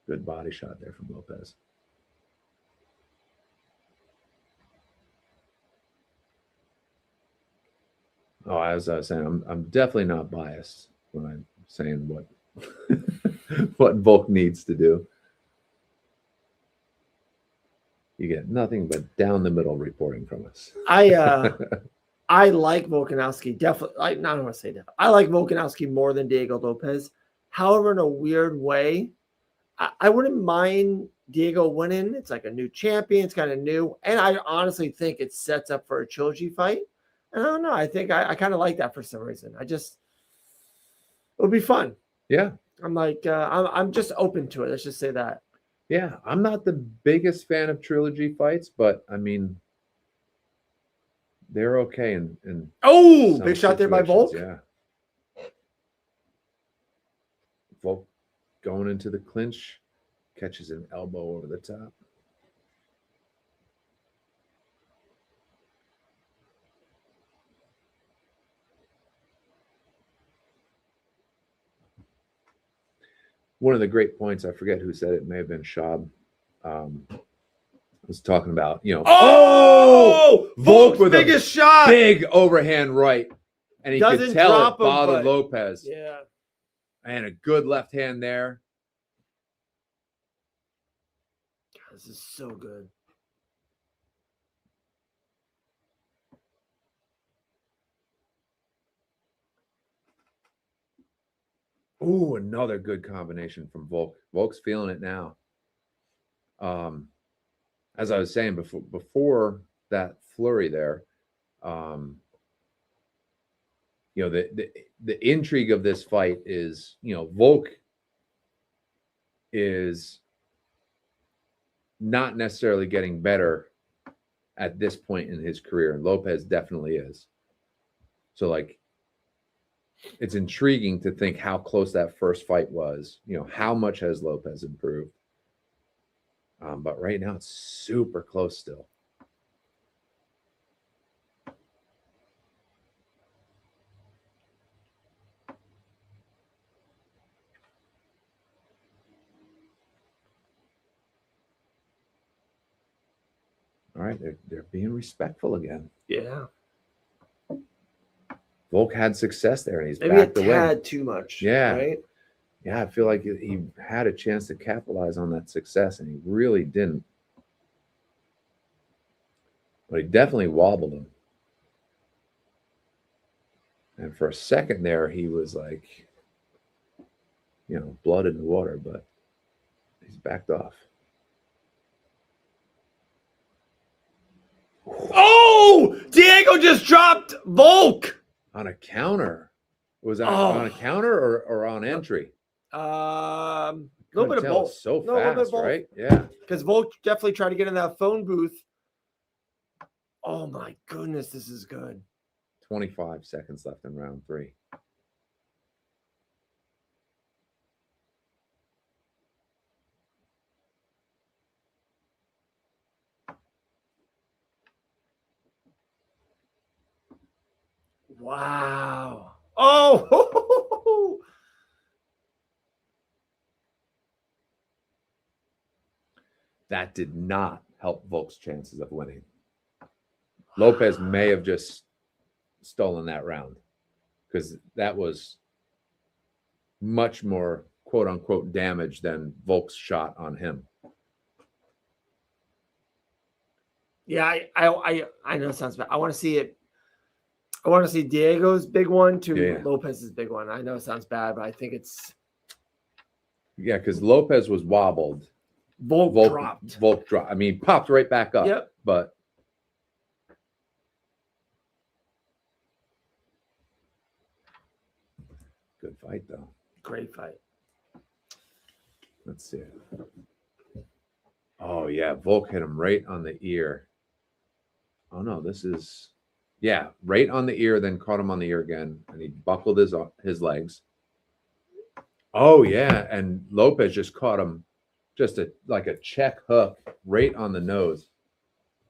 Good body shot there from Lopes. Oh, as I was saying, I'm definitely not biased when I'm saying what what Volk needs to do. You get nothing but down the middle reporting from us. I like Volkanovski. Definitely, I don't want to say that. I like Volkanovski more than Diego Lopes. However, in a weird way, I wouldn't mind Diego winning. It's like a new champion. It's kind of new. And I honestly think it sets up for a trilogy fight. I don't know. I think I kind of like that for some reason. It would be fun. Yeah. I'm like, I'm just open to it. Let's just say that. Yeah. I'm not the biggest fan of trilogy fights, but I mean, they're okay. And big shot there by Volk. Yeah. Volk going into the clinch, catches an elbow over the top. One of the great points, I forget who said it may have been Schaub, was talking about, Volk with biggest shot, big overhand right, and he could tell it bothered Lopes. Yeah, and a good left hand there. God, this is so good. Ooh, another good combination from Volk. Volk's feeling it now. As I was saying before that flurry there, the intrigue of this fight is, Volk is not necessarily getting better at this point in his career, and Lopes definitely is. So, like, it's intriguing to think how close that first fight was. How much has Lopes improved? But right now it's super close still. All right, they're being respectful again. Yeah. Volk had success there, and he's maybe backed away. Had too much. Yeah. Right? Yeah, I feel like he had a chance to capitalize on that success, and he really didn't. But he definitely wobbled him. And for a second there, he was like, blood in the water, but he's backed off. Oh, Diego just dropped Volk on a counter. Was that on a counter or on entry? A little bit of both. So fast, right? Yeah. Because Volk definitely tried to get in that phone booth. Oh my goodness, this is good. 25 seconds left in round 3. Wow. Oh. That did not help Volk's chances of winning. Lopes may have just stolen that round, because that was much more quote unquote damage than Volk's shot on him. Yeah, I know it sounds bad. I want to see it. I want to see Diego's big one to Lopes's big one. I know it sounds bad, but I think it's. Yeah, because Lopes was wobbled. Volk dropped. Volk dropped. I mean, popped right back up. Yep. But good fight, though. Great fight. Let's see. Oh yeah, Volk hit him right on the ear. Oh no, this is right on the ear, then caught him on the ear again, and he buckled his legs. Oh yeah, and Lopes just caught him just like a check hook right on the nose.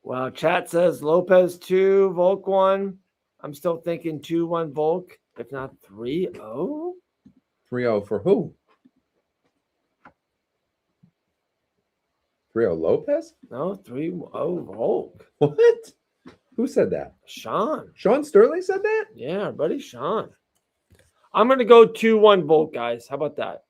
Well, chat says Lopes 2, Volk 1. I'm still thinking 2-1 Volk, if not 3-0. 3-0 for who? 3-0 Lopes? No, 3-0 Volk. What? Who said that? Sean. Sean Sterling said that? Yeah, our buddy Sean. I'm going to go 2-1 Volk, guys. How about that?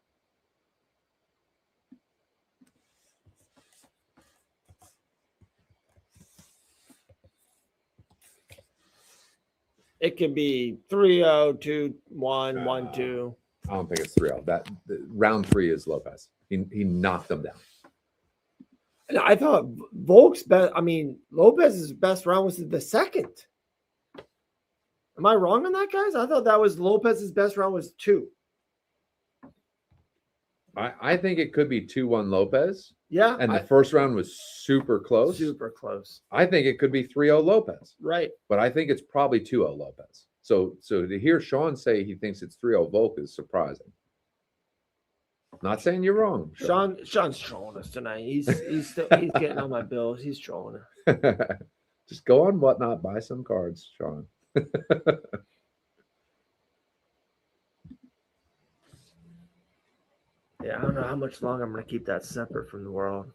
It could be 3-0, 2-1, 1-2. I don't think it's 3-0. That round 3 is Lopes. He knocked him down. And I thought Volk's best. I mean, Lopez's best round was the second. Am I wrong on that, guys? I thought that was Lopez's best round was 2. I think it could be 2-1 Lopes. Yeah. And the first round was super close. Super close. I think it could be 3-0 Lopes. Right. But I think it's probably 2-0 Lopes. So to hear Sean say he thinks it's 3-0 Volk is surprising. Not saying you're wrong. Sean's trolling us tonight. He's getting on my bills. He's trolling us. Just go on Whatnot, buy some cards, Sean. Yeah, I don't know how much longer I'm going to keep that separate from the world.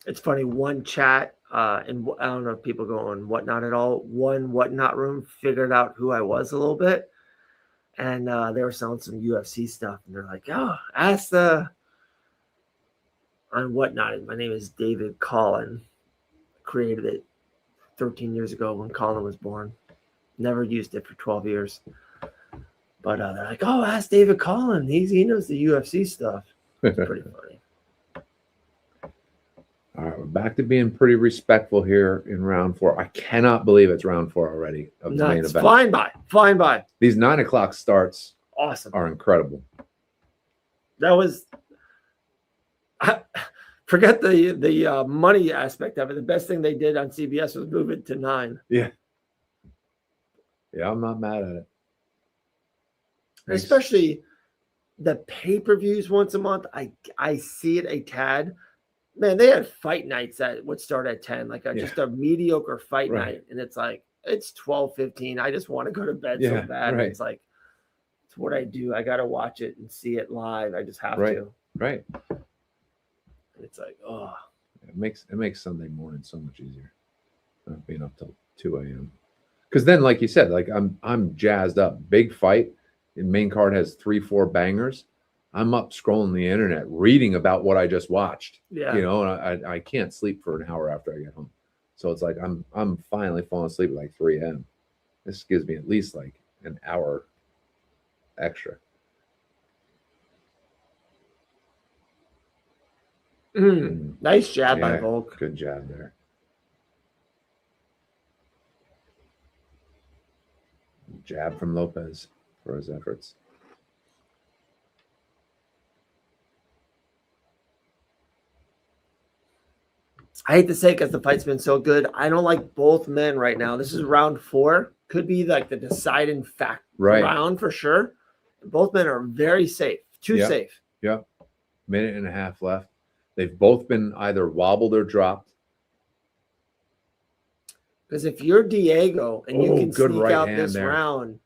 It's funny. One chat, and I don't know if people go on Whatnot at all. One Whatnot room figured out who I was a little bit, and they were selling some UFC stuff, and they're like, "Oh, ask the on Whatnot." My name is David Collin. Created it 13 years ago when Colin was born. Never used it for 12 years. But they're like, "Oh, ask David Collin. He knows the UFC stuff." It's pretty funny. All right, we're back to being pretty respectful here in round 4. I cannot believe it's round 4 already of the main event. Flying by. These 9 o'clock starts Awesome. Are incredible. That was forget the money aspect of it. The best thing they did on CBS was move it to 9. Yeah, I'm not mad at it. Especially the pay-per-views once a month. I see it a tad. Man, they had fight nights that would start at 10, like just a mediocre fight night. And it's like, it's 12:15. I just want to go to bed so bad. Right. It's like, it's what I do. I got to watch it and see it live. I just have to. Right. And it's like, oh. It makes Sunday morning so much easier. Not being up till 2 a.m. Because then, like you said, like I'm jazzed up. Big fight. The main card has 3-4 bangers. I'm up scrolling the internet, reading about what I just watched. Yeah. And I can't sleep for an hour after I get home. So it's like I'm finally falling asleep at like 3 a.m. This gives me at least like an hour extra. Nice jab by Volk. Good job there. Jab from Lopes for his efforts. I hate to say it because the fight's been so good. I don't like both men right now. This is round 4. Could be like the deciding round for sure. Both men are very safe. Too safe. Yeah. Minute and a half left. They've both been either wobbled or dropped. Because if you're Diego and you can sneak out this round,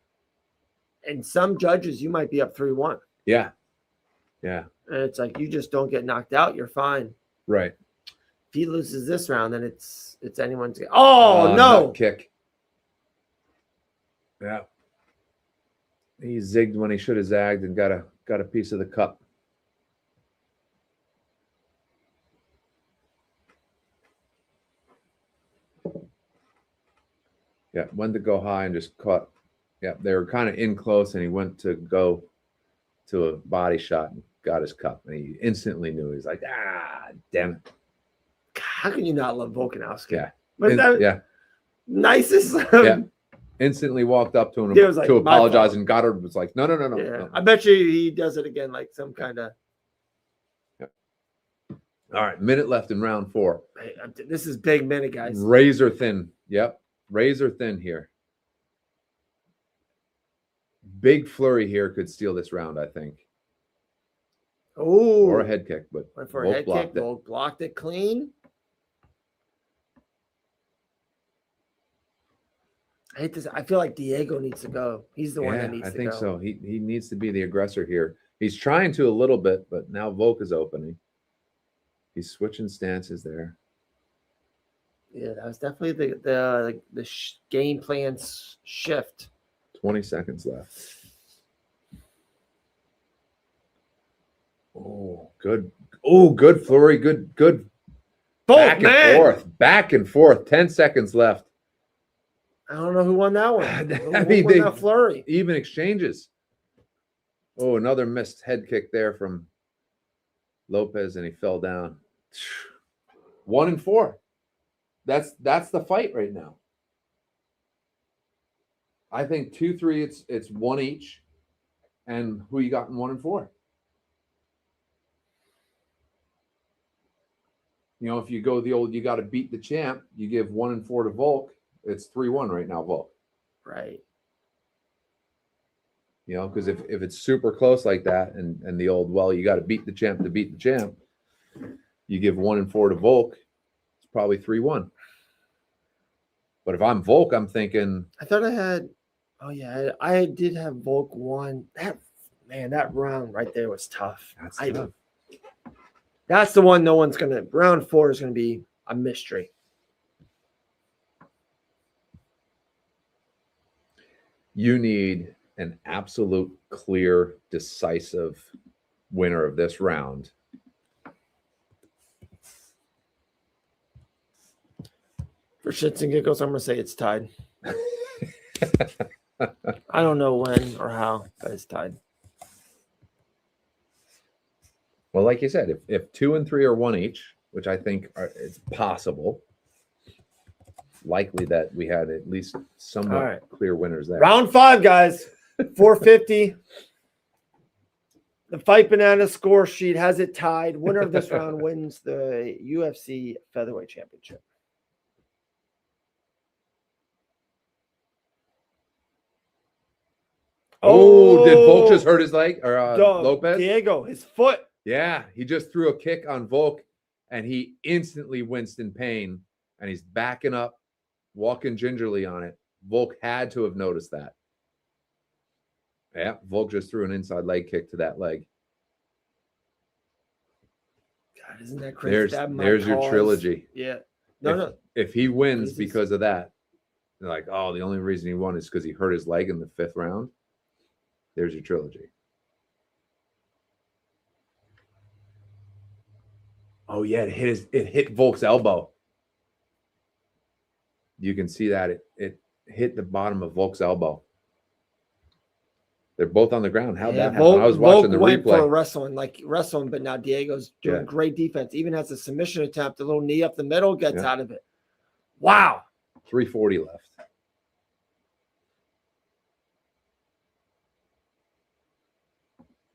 and some judges, you might be up 3-1. Yeah. And it's like you just don't get knocked out. You're fine. Right. If he loses this round, then it's anyone's game. Oh no! Kick. Yeah. He zigged when he should have zagged and got a piece of the cup. Yeah, went to go high and just caught. Yeah, they were kind of in close, and he went to go to a body shot and got his cup, and he instantly knew. He's like, damn it. How can you not love Volkanovski? Yeah. But nicest. instantly walked up to him like, to apologize, and Goddard was like, no. No. I bet you he does it again, like some kind of. Yep. All right, minute left in round 4. Hey, this is big minute, guys. Razor thin. Yep, razor thin here. Big flurry here could steal this round, I think. Oh, or a head kick, but went for a head kick. Volk blocked it clean. I hate this. I feel like Diego needs to go. He's the one that needs to go. I think so. He needs to be the aggressor here. He's trying to a little bit, but now Volk is opening. He's switching stances there. Yeah, that was definitely the game plan shift. 20 seconds left. Oh, good. Oh, good flurry. Good. Back and forth. 10 seconds left. I don't know who won that one. I mean, won that flurry? Even exchanges. Oh, another missed head kick there from Lopes, and he fell down. 1-4. That's the fight right now. I think 2-3. It's one each, and who you got in 1-4? You know, if you go the old, you got to beat the champ. You give 1-4 to Volk. It's 3-1 right now, Volk. Right. You know, because if it's super close like that, and the old, well, you got to beat the champ to beat the champ. You give 1-4 to Volk. It's probably 3-1. But if I'm Volk, I'm thinking. I thought I had. Oh yeah, I did have Volk 1. That round right there was tough. That's tough. That's the one no one's gonna. Round 4 is gonna be a mystery. You need an absolute, clear, decisive winner of this round. For shits and giggles, I'm gonna say it's tied. I don't know when or how, but it's tied. Well, like you said, if 2 and 3 are one each, which I think it's possible, likely that we had at least somewhat clear winners there. Round 5, guys. 450. The Fight Banana score sheet has it tied. Winner of this round wins the UFC Featherweight Championship. Oh, did Volk just hurt his leg? Or Lopes? Diego, his foot. Yeah, he just threw a kick on Volk, and he instantly winced in pain, and he's backing up, walking gingerly on it. Volk had to have noticed that. Yeah, Volk just threw an inside leg kick to that leg. God, isn't that crazy? There's your trilogy. Yeah. If he wins because of that, they're like, oh, the only reason he won is because he hurt his leg in the 5th round. There's your trilogy. Oh yeah, it hit Volk's elbow. You can see that it hit the bottom of Volk's elbow. They're both on the ground. How'd that happen? I was watching the replay. For wrestling, but now Diego's doing great defense. Even has a submission attempt, a little knee up the middle, gets out of it. Wow. 340 left.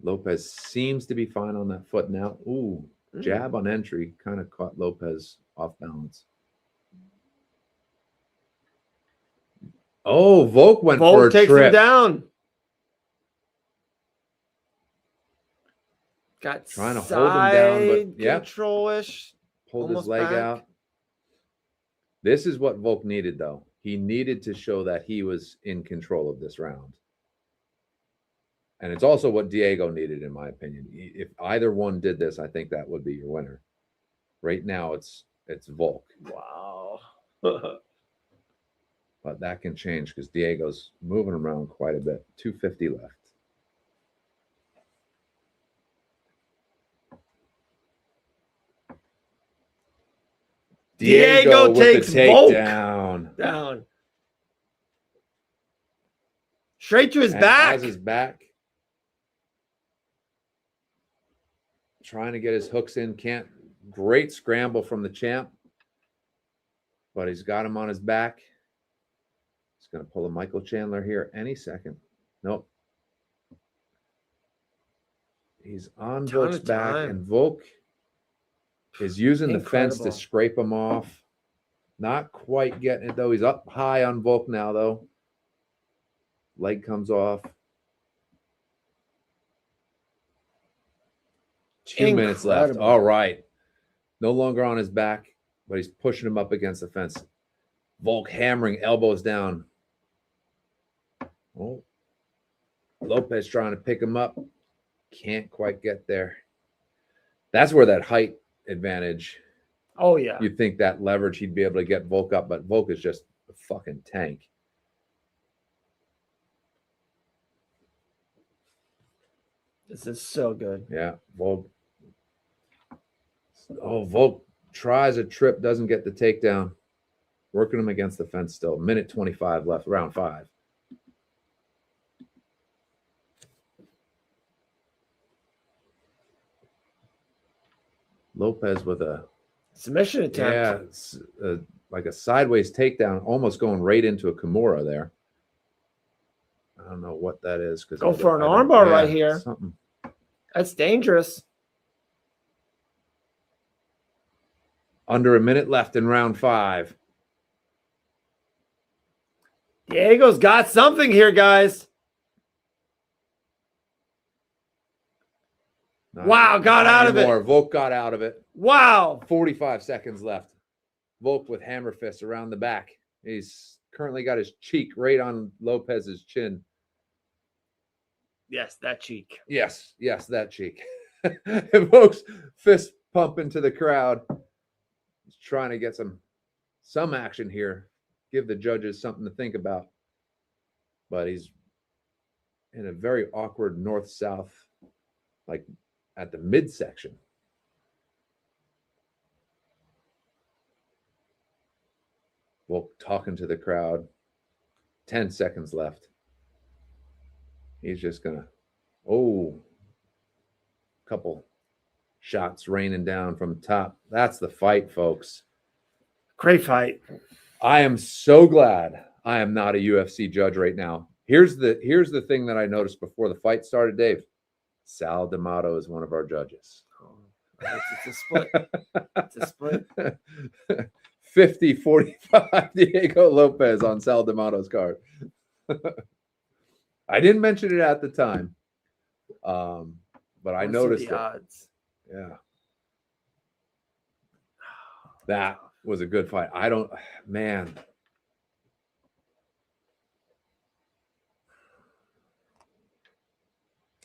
Lopes seems to be fine on that foot now. Ooh, jab on entry kind of caught Lopes off balance. Oh, Volk went for a trip. Volk takes him down. Got trying to hold him down, but control-ish. Pulled his leg out. This is what Volk needed, though. He needed to show that he was in control of this round. And it's also what Diego needed, in my opinion. If either one did this, I think that would be your winner. Right now, it's Volk. Wow. But that can change because Diego's moving around quite a bit. 250 left. Diego takes Volk down. Straight to his back. Has his back. Trying to get his hooks in. Can't. Great scramble from the champ. But he's got him on his back. He's He's going to pull a Michael Chandler here any second. Nope. He's on Volk's back, and Volk is using the fence to scrape him off. Not quite getting it, though. He's up high on Volk now, though. Leg comes off. 2 minutes left. All right. No longer on his back, but he's pushing him up against the fence. Volk hammering, elbows down. Oh. Lopes trying to pick him up. Can't quite get there. That's where that height advantage. Oh, yeah. You'd think that leverage he'd be able to get Volk up, but Volk is just a fucking tank. This is so good. Yeah. Volk. Oh, Volk tries a trip, doesn't get the takedown. Working him against the fence still. Minute 25 left, round 5. Lopes with a submission attempt. Yeah, like a sideways takedown, almost going right into a Kimura there. I don't know what that is. Go for an armbar right here. Something. That's dangerous. Under a minute left in round 5. Diego's got something here, guys. Wow, got out of it. Volk got out of it. Wow. 45 seconds left. Volk with hammer fists around the back. He's currently got his cheek right on Lopez's chin. Yes, that cheek. Yes, that cheek. Volk's fist pumping to the crowd. He's trying to get some action here. Give the judges something to think about. But he's in a very awkward north-south, like at the midsection. Volk talking to the crowd. 10 seconds left. He's just going to, couple shots raining down from top. That's the fight, folks. Great fight. I am so glad I am not a UFC judge right now. Here's the thing that I noticed before the fight started, Dave. Sal D'Amato is one of our judges. It's a split. It's a split. 50-45 Diego Lopes on Sal D'Amato's card. I didn't mention it at the time, but I noticed the odds. Yeah. That was a good fight. Man.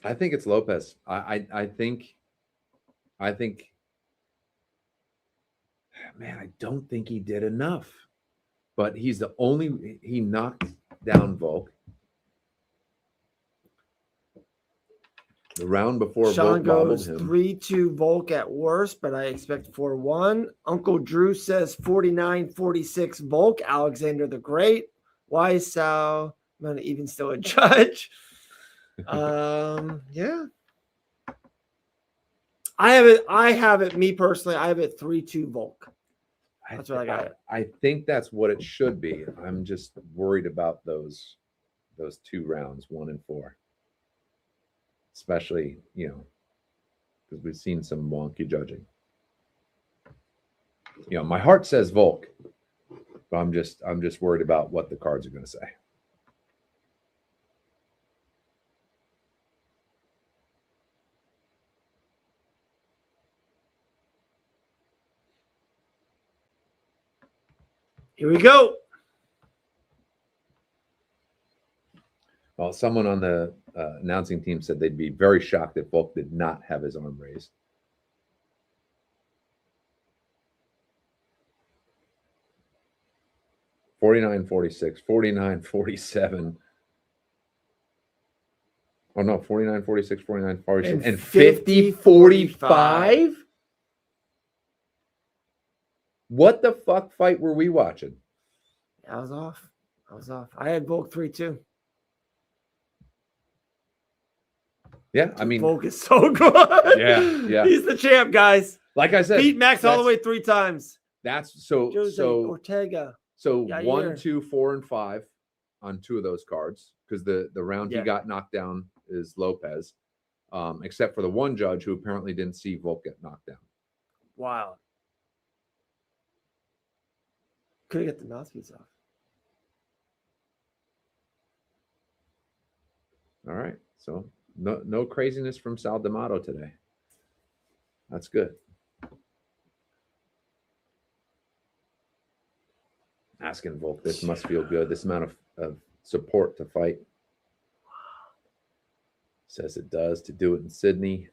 I think it's Lopes. I think, man, I don't think he did enough. But he knocked down Volk. The round before Sean Volk goes 3-2 Volk at worst, but I expect 4-1. Uncle Drew says 49-46 Volk. Alexander the Great. Why is Sal not even still a judge? Yeah. I have it. Me personally, I have it 3-2 Volk. That's what I got. I think that's what it should be. I'm just worried about those 2 rounds, 1 and 4. Especially, because we've seen some wonky judging. My heart says Volk, but I'm just worried about what the cards are going to say. Here we go. Well, someone on the announcing team said they'd be very shocked if Volk did not have his arm raised. $49.46, $49.47. Oh no, $49.46, $49.47, and $50.45. What the fuck fight were we watching? I was off. I had Volk 3-2. Yeah, I mean, Volk is so good. Yeah. He's the champ, guys. Like I said, beat Max Holloway 3 times. That's so Jose Ortega. So Yair. 1, 2, 4, and 5 on 2 of those cards because the round he got knocked down is Lopes, except for the one judge who apparently didn't see Volk get knocked down. Wow. Couldn't get the mouthpiece off. All right. So no craziness from Sal D'Amato today. That's good. Asking Volk, this must feel good. This amount of support to fight. Says it does to do it in Sydney.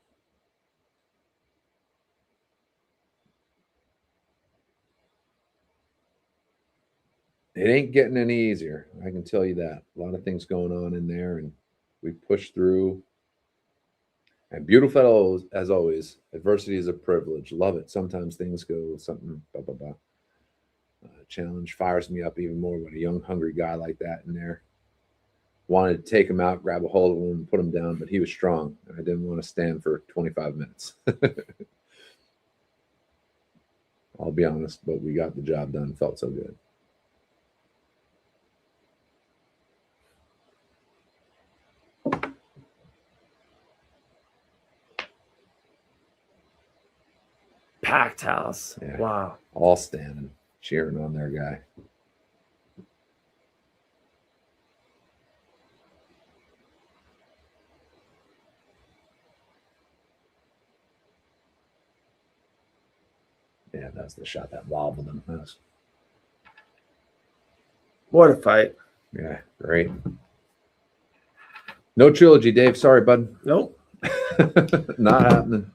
It ain't getting any easier. I can tell you that. A lot of things going on in there, and we push through. And beautiful as always. Adversity is a privilege. Love it. Sometimes things go something blah blah blah. Challenge fires me up even more with a young, hungry guy like that in there. Wanted to take him out, grab a hold of him, and put him down, but he was strong. I didn't want to stand for 25 minutes. I'll be honest, but we got the job done. Felt so good. Packed house. Yeah. Wow. All standing, cheering on their guy. Yeah, that's the shot that wobbled him. What a fight. Yeah, great. No trilogy, Dave. Sorry, bud. Nope. Not happening.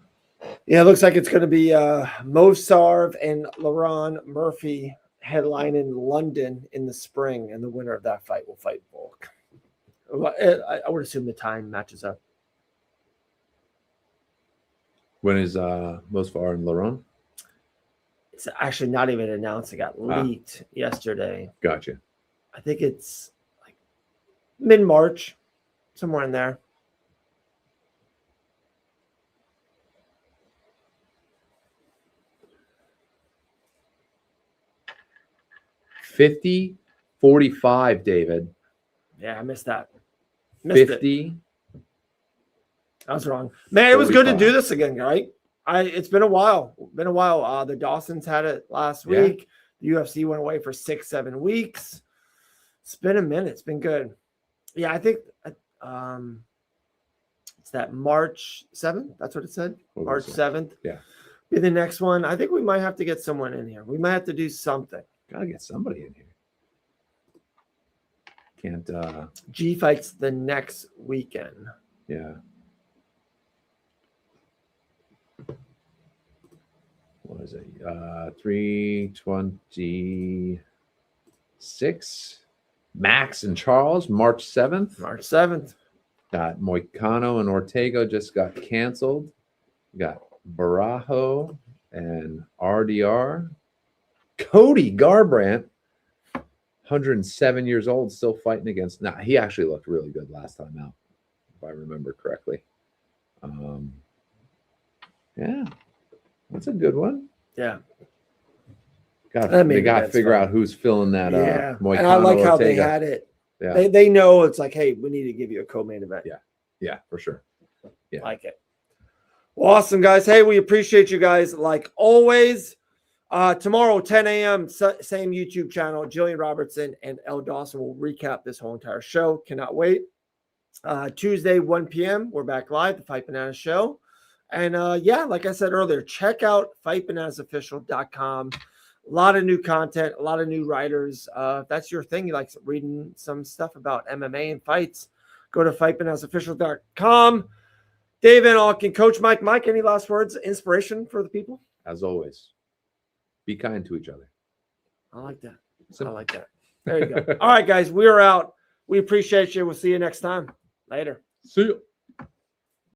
Yeah, it looks like it's going to be Mo Sarv and Laron Murphy headline in London in the spring, and the winner of that fight will fight Volk. I would assume the time matches up. When is Mosfar and Laron? It's actually not even announced. It got leaked yesterday. Gotcha. I think it's like mid-March, somewhere in there. $50-45, David. Yeah, I missed that. 50. I was wrong. Man, it was good to do this again, right? It's been a while. The Dawsons had it last week. The UFC went away for 6-7 weeks. It's been a minute. It's been good. Yeah, I think it's that March 7th. That's what it said. March 7th. Yeah. Be the next one. I think we might have to get someone in here. We might have to do something. Gotta get somebody in here. Can't G fights the next weekend. Yeah. What is it? 326. Max and Charles, March 7th. March 7th. Got Moicano and Ortega just got canceled. We got Barajo and RDR. Cody Garbrandt, 107 years old, still fighting against. Nah, he actually looked really good last time out, if I remember correctly. Yeah, that's a good one. Yeah. They got to figure out who's filling that up. Moicano, and I like how Ortega. They had it. Yeah. They know it's like, hey, we need to give you a co-main event. Yeah, for sure. Yeah. Like it. Well, awesome, guys. Hey, we appreciate you guys like always. Tomorrow, 10 a.m., same YouTube channel. Jillian Robertson and Elle Dawson will recap this whole entire show. Cannot wait. Tuesday, 1 p.m., we're back live, the Fight Bananas Show. And like I said earlier, check out fightbananasofficial.com. A lot of new content, a lot of new writers. If that's your thing, you like reading some stuff about MMA and fights, go to fightbananasofficial.com. Dave Van Auken, Coach Mike. Mike, any last words, inspiration for the people? As always, be kind to each other. I like that. I like that. There you go. All right, guys, we're out. We appreciate you. We'll see you next time. Later. See you.